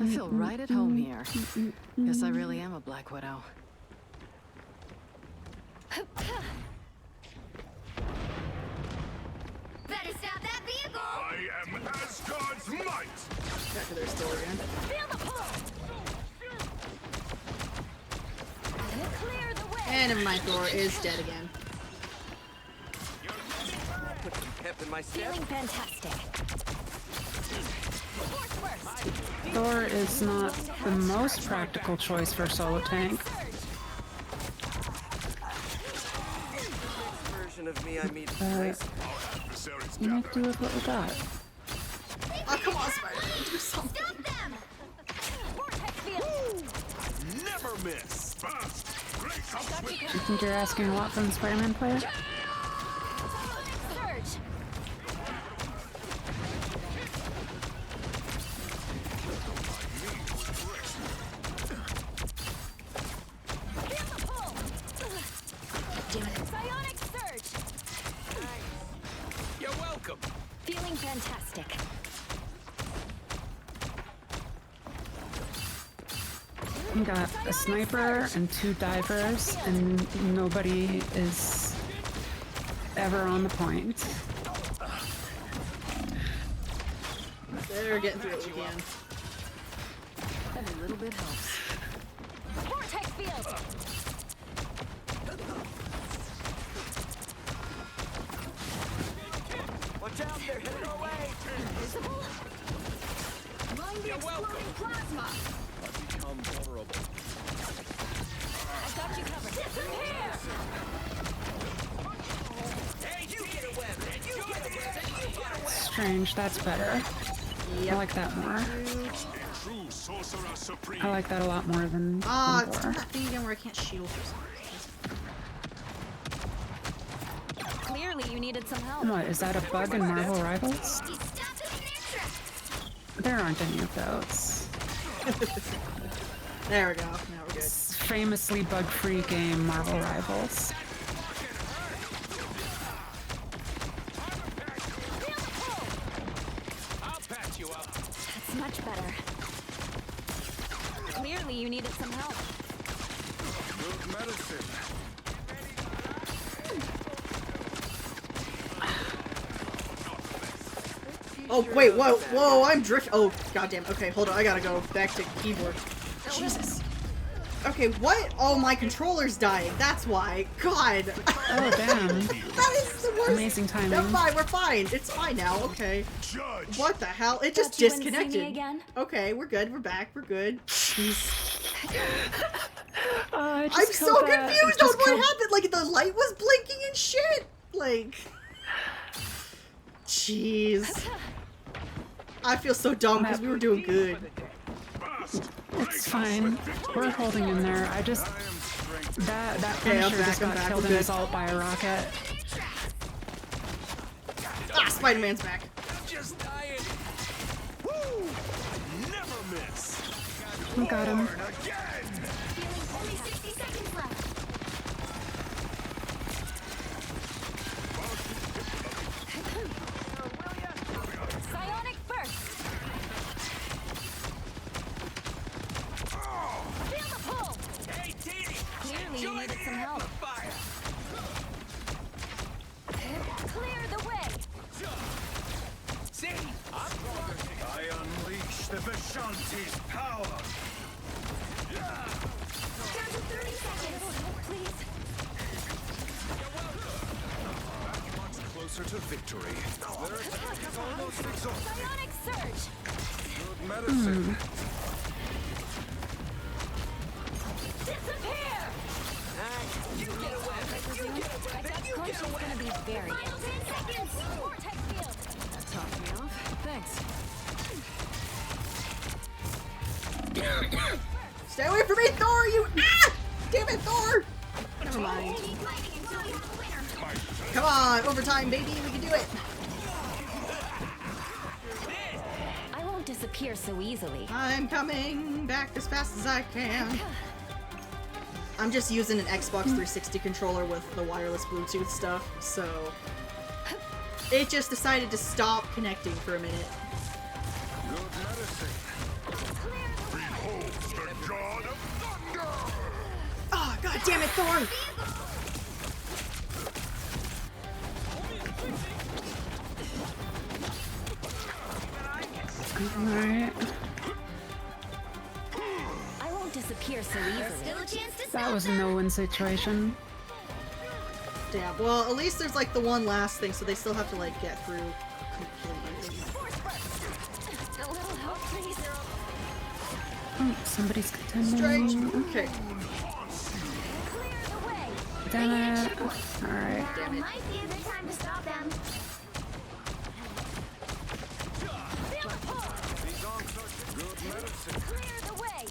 I feel right at home here. Guess I really am a Black Widow. Better stop that vehicle! I am Asgard's might! Back to their story again. Feel the pull! Clear the way! And never mind, Thor is dead again. Put some pep in my step. Feeling fantastic. Force first! Thor is not the most practical choice for solo tank. Version of me I meet. Adversaries You make gather. do with what we got. Oh, come on, Spider-Man, do something. Stop them! Vortex field! Never miss. Fast! Break up with Do you think you're asking a lot from the Spider-Man player? Surge! Feel the pull! Damn it. Psionic surge! You're welcome. Feeling fantastic. We got a sniper and 2 divers, and nobody is ever on the point. They're getting through what we can. Every little bit helps. Vortex field! Watch out, they're headed our way. Invisible? Mind the exploding plasma! Become vulnerable. I've got you covered. Disappear! Hey, you get a web, and you get a web, and you get a web. Strange, that's better. I like that more. True sorcerer supreme. I like that a lot more than Ah, it's Thor. that thing again where I can't shield for some reason. Clearly you needed some help. What, is that a bug in Marvel Rivals? There aren't any of those. There we go. Now we're good. It's famously bug-free game, Marvel Rivals. I'll patch you up. That's much better. Clearly you needed some help. Good medicine. Oh, wait, whoa, I'm drift. Oh, goddamn. Okay, hold on. I gotta go back to keyboard. Jesus. Okay, what? Oh, my controller's dying. That's why. God. Oh, damn. That is the worst. Amazing timing. Never mind, we're fine. It's fine now. Okay. Judge! What the hell? It just Thought you wouldn't see me disconnected. again? Okay, we're good. We're back. We're good. Jeez. I just I'm killed so that. confused on Just what killed- happened. Like, the light was blinking and shit. Like. Jeez. I feel so dumb because we were doing good. Fast! It's fine. We're holding in there. I just... That Okay, I'm Punisher just back, I'm got back, killed we're in good. his ult by a rocket. Ah, Spider-Man's back. Just dying. Woo! Never miss. We got him. Again! Feeling only 60 seconds left. Psionic burst. Feel the pull. Hey, Dee! Clearly you needed some help. Fire. Clear the way. See? I unleash the Vishanti's power! Down to 30 seconds. Please. Much closer to victory. Their attack is almost exhausted. Psionic surge. Good medicine. Disappear. You get a web, and you get a web, and you Punch get is a web. gonna be very. Final 10 seconds. Vortex field. That talked me off. Thanks. Stay away from me, Thor! You. Ah! Damn it, Thor! Never mind. Keep fighting until we have a winner. Come on, overtime, baby. We can do it. I disappear so easily. I'm coming back as fast as I can. I'm just using an Xbox 360 controller with the wireless Bluetooth stuff, so it just decided to stop connecting for a minute. Good medicine. Behold the god of thunder! Oh, god damn it, Thorn! Alright. I won't disappear so easily. That was a no-win situation. Damn, well, at least there's like the one last thing, so they still have to like get through completely. Oh, somebody's contending. Strange. Okay. Damn it. Alright. Damn it. Might be a good time to stop them. Clear the way.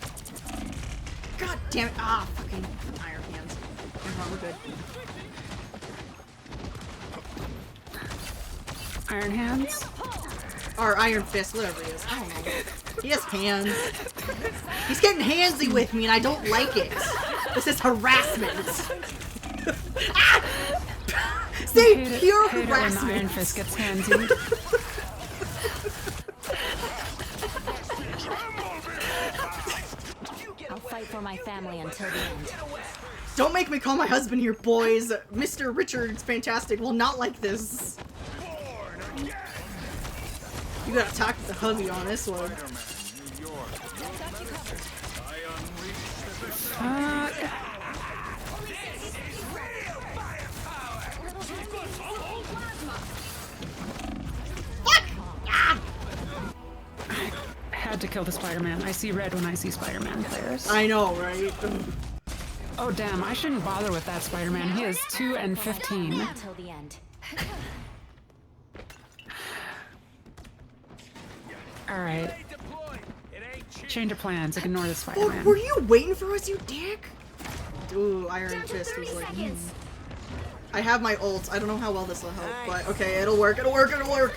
God damn it. Ah, fucking iron hands. Never mind, we're good. Iron hands? Or iron fist, whatever he is. I don't know. He has hands. He's getting handsy with me and I don't like it. This is harassment. Ah! See, pure Hate it when the harassment. Iron Fist gets handsy. I'll fight for my family until the end. Don't make me call my husband here, boys. Mr. Richard's fantastic. Will not like this. You gotta talk to the hubby on this one. I had to kill the Spider-Man. I see red when I see Spider-Man players. I know, right? Oh damn, I shouldn't bother with that Spider-Man. He is 2 and 15. Until the end. Alright. Change of plans. Ignore the Oh, Spider-Man. were you waiting for us, you dick? Ooh, Iron Fist was like, I have my ult. I don't know how well this will help, but okay, it'll work, it'll work, it'll work!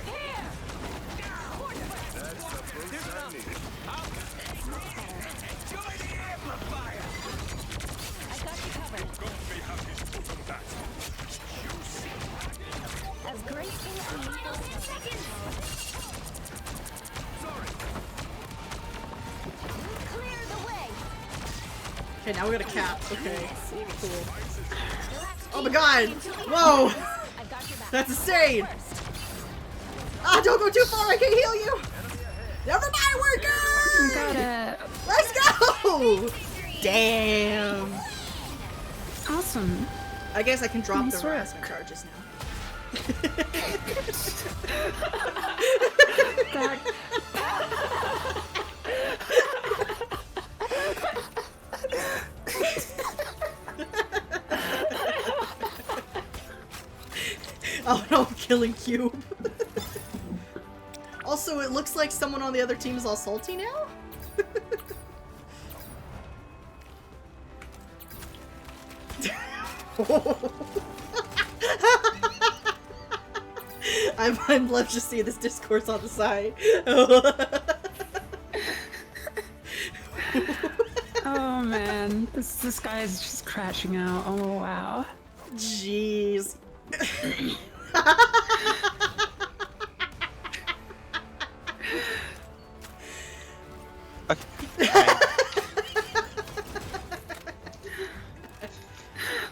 Okay, now we got a cap. Okay, cool. Oh my god! Whoa! That's insane! Ah, don't go too far, I can't heal you! Never mind, we're good! Got it. Let's go! Damn! Awesome. I guess I can drop Nice the work. harassment charges now. That... Oh no, I'm killing Cube. Also, it looks like someone on the other team is all salty now? I'm left to see this discourse on the side. Oh man, this guy is just crashing out. Oh wow. Jeez.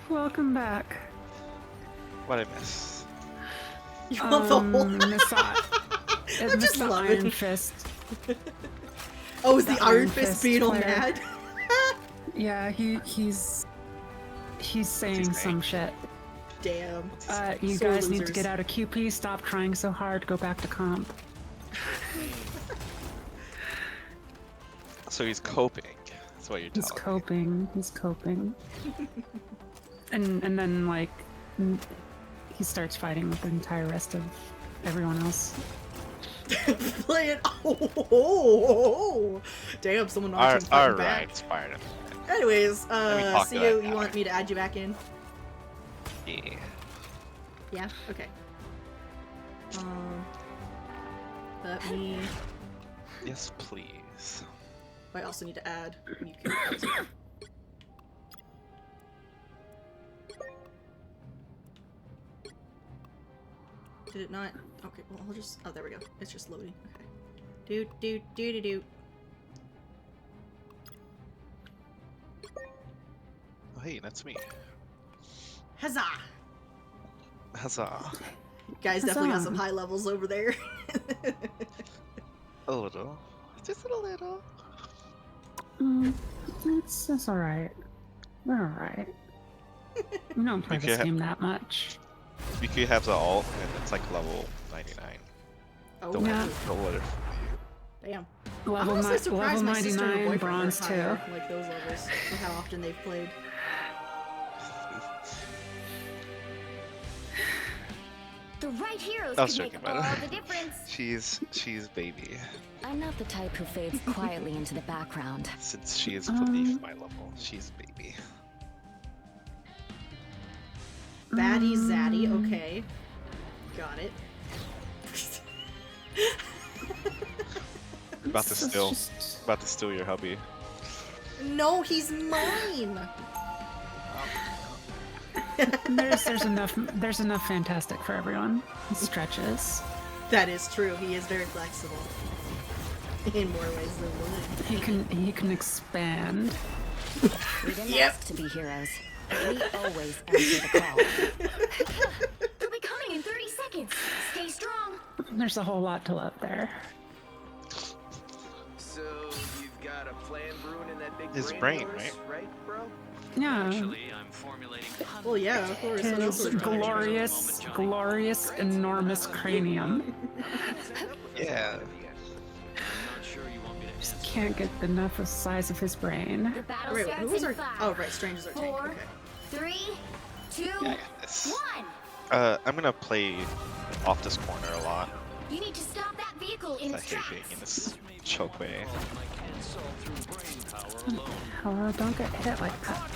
Welcome back. What I miss? You want the whole Miss I'm just the loving. Iron Fist. Oh, is the The Iron Iron Fist Fist being all player. mad? Yeah, he's saying some shit. Damn. You Sore guys need to losers. get out of QP, stop trying so hard, go back to comp. So he's coping. That's what you're He's telling coping. He's coping. and then like he starts fighting with the entire rest of everyone else. Play it. Oh. Damn, someone knocked him fighting back. Alright, Spider. Anyways, talk see to that you guy. want me to add you back in? Yeah. Yeah? Okay. Let me Yes, please. I also need to add. Did it not? Okay, well, I'll just. Oh, there we go. It's just loading. Okay. Do. Oh, hey, that's me. Huzzah! Huzzah. Guys definitely got Huzzah. some high levels over there. A little. Just a little. It's alright. We're alright. We don't play You this can't- game that much. BK has an alt, and it's like level 99. Oh, Don't yeah. let it. damn. Level, I'm honestly ni- surprised level my sister and her 99, boyfriend bronze are 2. higher, like those levels, with how often they've played. The right heroes I was could make joking about all it. the difference. She's baby. I'm not the type who fades quietly into the background. Since she is beneath my level, she's baby. Baddie Zaddy, okay. Got it. About to It's steal. just- About to steal your hubby. No, he's mine! There's enough fantastic for everyone. It stretches. That is true, he is very flexible. In more ways than one. He can expand. We didn't Yep. ask to be heroes. We always answer the call. They'll be coming in 30 seconds. Stay strong. There's a whole lot to love there. So you've got a plan brewing in that big His brain brain, of yours, right? bro? Yeah. I'm formulating. Well, yeah, of course. What else His would I do? glorious, enormous cranium. Yeah. Just can't get enough of the size of his brain. The battle Wait, starts who was in our? 5, Oh, right, Strange is our tank. 4, Okay. 3, 2, Yeah, I got this. 1. I'm gonna play off this corner a lot. You need to stop that vehicle in I its hate tracks. being in this choke way. Hello, don't get hit like that.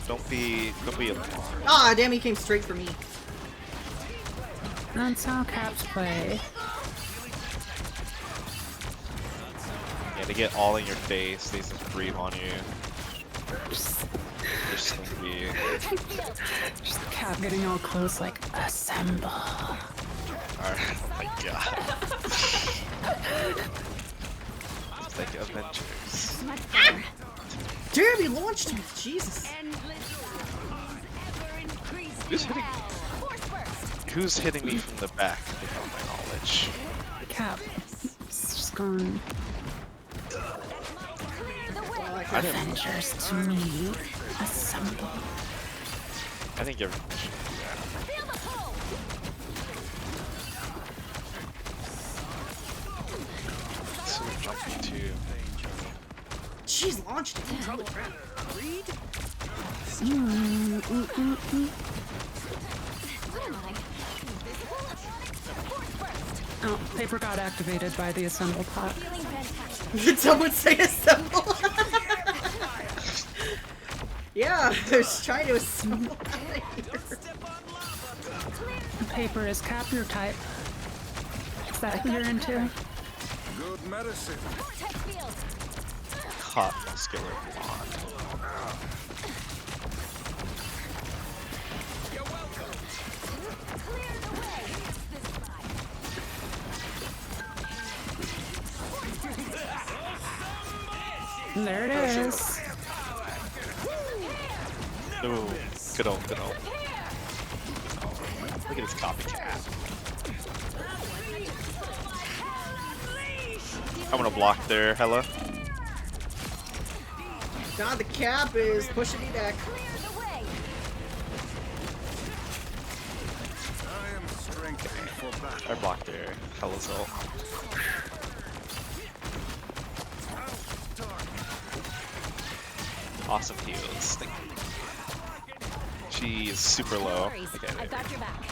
Don't be alarmed. Ah, damn, he came straight for me. That's how caps play. Yeah, they get all in your face. They just breathe on you. They're sleepy. Just the cap getting all close, like, assemble. Alright, oh my god. It's like Avengers. Damn, he launched me. Jesus. Who's hitting me? Who's hitting me from the back without my knowledge? Cap. It's just gone. I didn't. Avengers to me. Assemble. I think everyone should do that. So jumpy too. Jeez, launched him. Holy crap. Oh, paper got activated by the assemble pot. Did someone say assemble? Yeah, I was trying to assemble out of here. Paper is cap your type. Is that who you're into? Good medicine. Hot muscular blonde. There it is. No, good old. Oh, look at this copycat. I'm gonna block there, Hella. God, the cap is pushing me back. I am strengthened for battle. I blocked there, Hella's ult. Awesome heals. Thank you. She is super low. Okay, I've got your back.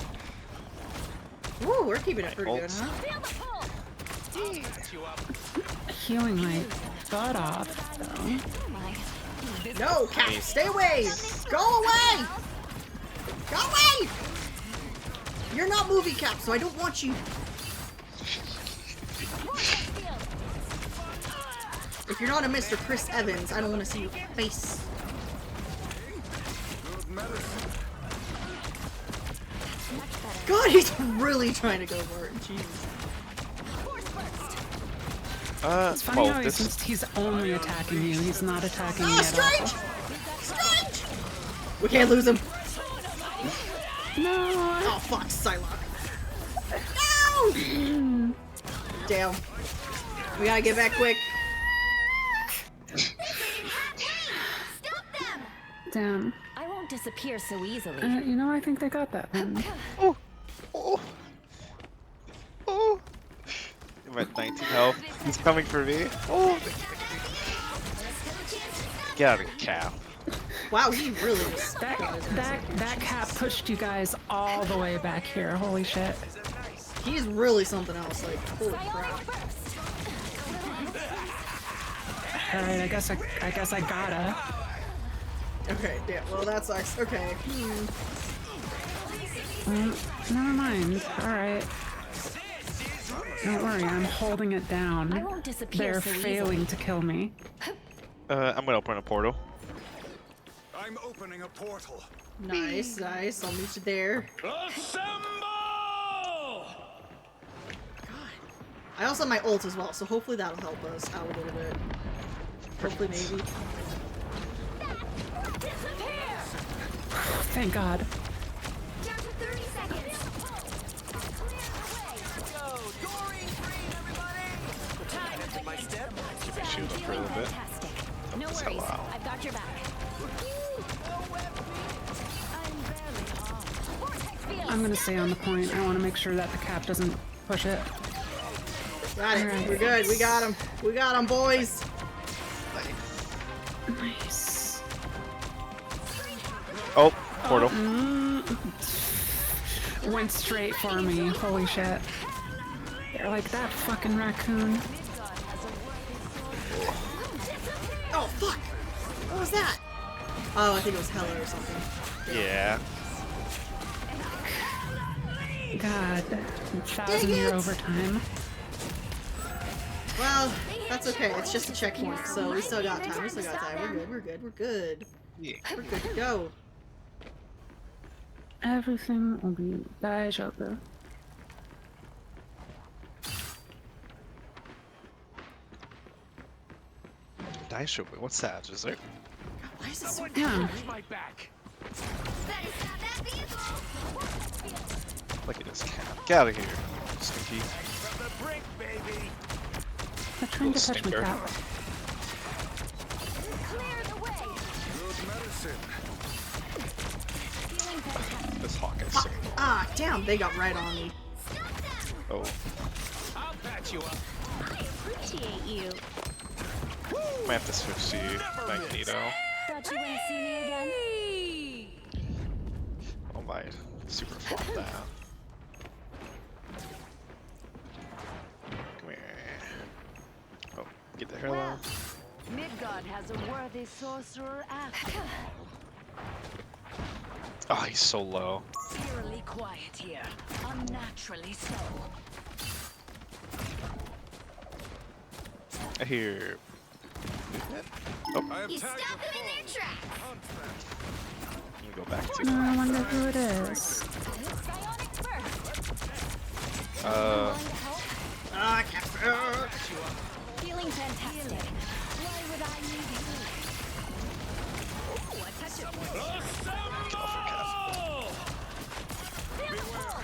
Ooh, we're keeping it pretty good, Ults. huh? Healing my butt off, though. No, cap, stay away! Go away! Go away! You're not movie cap, so I don't want you. If you're not a Mr. Chris Evans, I don't want to see your face. God, he's really trying to go for it. Jeez. It's funny well, how this he's only attacking you. He's not attacking me Ah, at all. Strange! Strange! We can't lose him. No. Oh fuck, Psylocke. No! Damn. We gotta get back quick. Damn. I won't disappear so easily. You know, I think they got that one. Oh. Oh. Oh. I'm at 19 health. He's coming for me. Oh. Get out of the cap. Wow, he really just That cat pushed you guys all the way back here. Holy shit. He's really something else, like, holy crap. Alright, I guess I gotta. Okay, yeah, well that sucks. Okay. Never mind. Alright. Don't worry, I'm holding it down. I won't disappear They're so failing easily. to kill me. I'm gonna open a portal. I'm opening a portal. Nice, nice. I'll meet you there. Assemble! I also have my ult as well, so hopefully that'll help us out a little bit. Hopefully, maybe. Thank God. Down to 30 seconds. Keep my shield up for a little bit. Fantastic. No Help us worries. out. I've got your back. I'm gonna stay on the point. I want to make sure that the cap doesn't push it. Got it. Alright. We're good. We got him. We got him, boys. Nice. Oh, portal. Went straight for me. Holy shit. They're like that fucking raccoon. Oh, fuck. What was that? Oh, I think it was Hella or something. Yeah. God. 1,000-year overtime. Well, that's okay. It's just a checkpoint, so we still got time. We still got time. We're good. We're good. We're good. Yeah. We're good to go. Everything will be daijoubu. Daishobu, what's that? Dessert? Why is this so Yeah. My back. Look at this cat. Get out of here, stinky. From the brink, baby. They're trying to touch me, Stinker. cap. Good medicine. This hawk is so Ah, damn, they got right on me. oh. I'll patch you up. Appreciate you. Might have to switch to Magneto. Thought you wouldn't see me again. Oh my, super flop that. Come here. Oh, get the hell out. Midgard has a worthy sorcerer after. Oh, he's so low. Eerily quiet here. Unnaturally so. I hear. I have You tagged stopped the them in their tracks. You can go back to. I wonder who it is. Ah, Captain. Feeling fantastic. Why would I need you? Ooh, a touch of Get off her cap.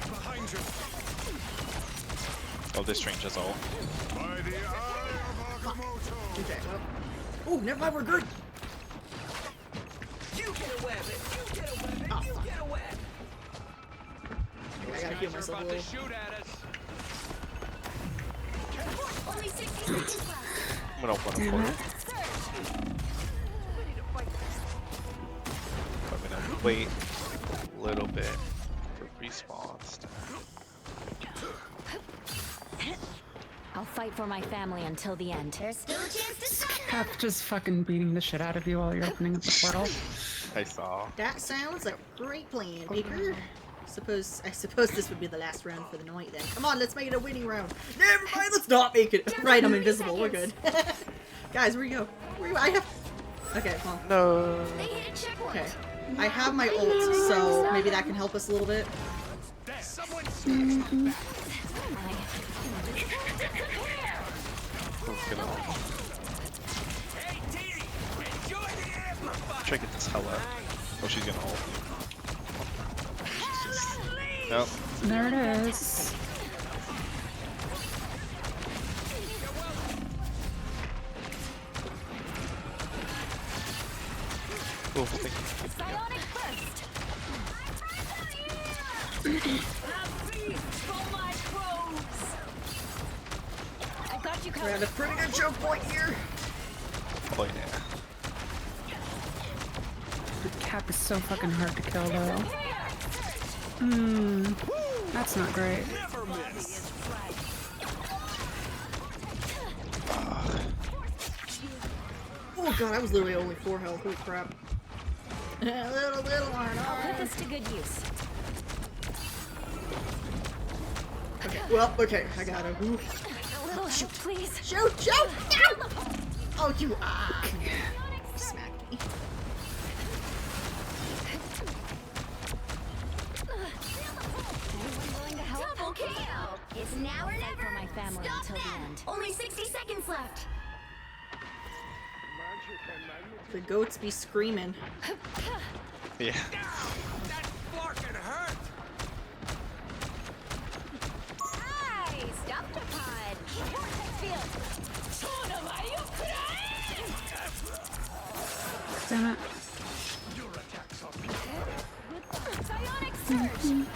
behind you. Oh, this range is all. By the eye of Agamotto. Okay. Oh, never mind, we're good. You get away with it. You get away with it. Oh, You fuck. get away. I gotta heal myself a About little. to shoot at us. only 60 seconds left. I'm gonna open a Damn portal. it. I'm gonna wait a little bit for respawns. I'll fight for my family until the end. There's still a chance to stop Cap just fucking beating the shit out of you while you're opening up the portal. I saw. That sounds like a great plan, Baker. I suppose this would be the last round for the night then. Come on, let's make it a winning round. Never mind, let's not make it. Right, I'm invisible. We're good. Guys, where you go? Where you? I have. Okay, well. No. They hit a checkpoint. Okay. I have my ult, so maybe that can help us a little bit. Someone Let's get on. Hey, Dee! Enjoy the amplifier! Try to get this Hella. Oh, she's gonna ult. She's just... Nope. There it is. Oh, thank you. Psionic burst. I got you We're covered. at a pretty good choke point here. Oh, yeah. The cap is so fucking hard to kill, though. That's not great. Never miss! Oh god, I was literally only 4 health. Holy crap. little I'll put Arnold. this to good use. Okay, well, okay, I got him. Ooh. A little help, please. Shoot! No! Oh, you smacked me. Anyone willing to help? Double KO. It's now or never. For my family Stop until that. the end. Only 60 seconds left. The goats be screaming. Yeah. That fucking hurt! Nice! Octopod! Damn it. Psionic surge!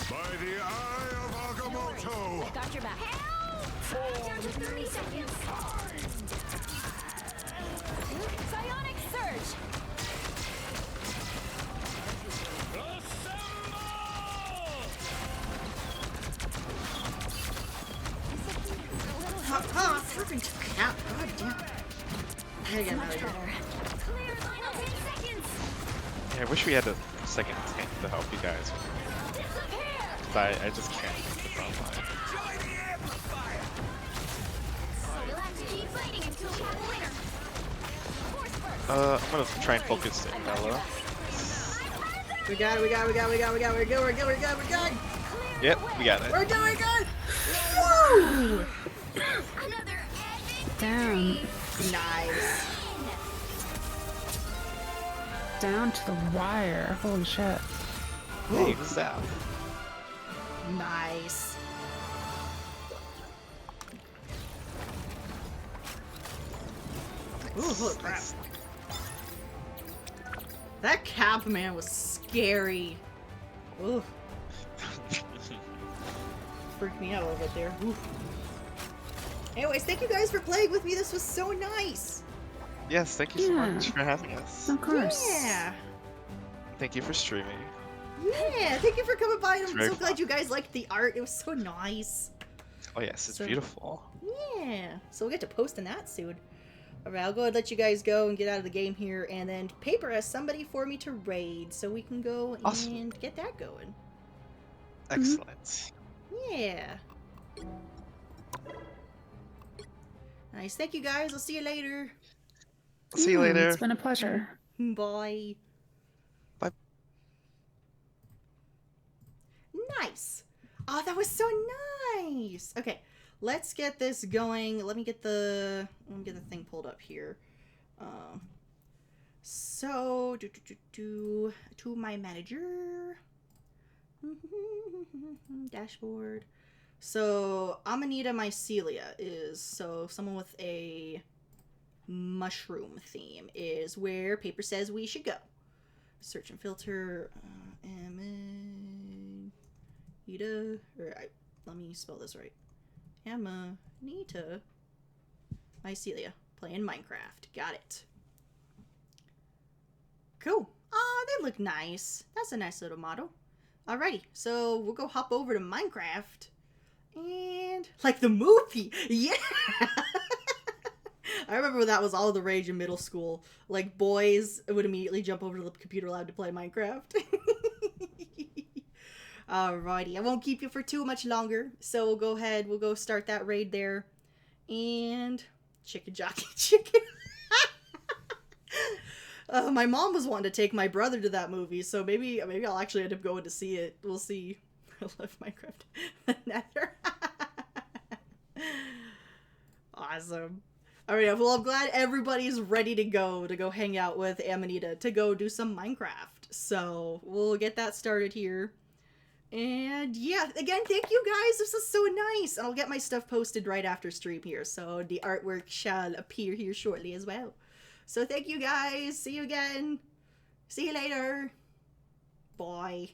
By the eye of Agamotto! Got your back. Help! Down to 30 seconds. Psionic surge! Freaking cap. God damn. I gotta get him out of here. Clear final 10 seconds! Yeah, I wish we had a second tank to help you guys. But I just can't. Enjoy the amplifier! You'll have to keep fighting until we have a winner. Force first. I'm gonna try and focus it, Bella. We got it, we got it, we're good. Yep, we got it. We're good. Woo! Another epic Damn. Nice. Down to the wire. Holy shit. Hey, who's that? Nice. Ooh, holy crap. That cap man was scary. Ooh, freaked me out a little bit there. Ooh. Anyways, thank you guys for playing with me. This was so nice. Yes, thank you so Yeah. much for having us. Of course. Yeah. Thank you for streaming. Yeah, thank you for coming by. It's I'm very so glad fun. you guys liked the art. It was so nice. Oh yes, it's So- beautiful. Yeah, so we'll get to posting that soon. Alright, I'll go ahead and let you guys go and get out of the game here, and then Paper has somebody for me to raid, so we can go Awesome. and get that going. Excellent. Yeah. Nice, thank you guys. I'll see you later. See you later. It's been a pleasure. Bye. Bye. Nice. Oh, that was so nice. Okay, let's get this going. Let me get the thing pulled up here. So to my manager dashboard. So Amanita mycelia is someone with a mushroom theme is where Paper says we should go. Search and filter Amanita, let me spell this right. Amanita mycelia playing Minecraft. Got it. Cool. Oh, they look nice. That's a nice little model. Alrighty, so we'll go hop over to Minecraft. And like the movie. Yeah. I remember when that was all the rage in middle school. Like boys would immediately jump over to the computer lab to play Minecraft. Alrighty, I won't keep you for too much longer. So we'll go ahead, we'll go start that raid there. And Chicken jockey chicken. My mom was wanting to take my brother to that movie, so maybe I'll actually end up going to see it. We'll see. I love Minecraft. Nether. Awesome. Alright, well, I'm glad everybody's ready to go hang out with Amanita, to go do some Minecraft. So, we'll get that started here. And yeah, again, thank you guys, this is so nice. And I'll get my stuff posted right after stream here, so the artwork shall appear here shortly as well. So thank you guys, see you again. See you later. Bye.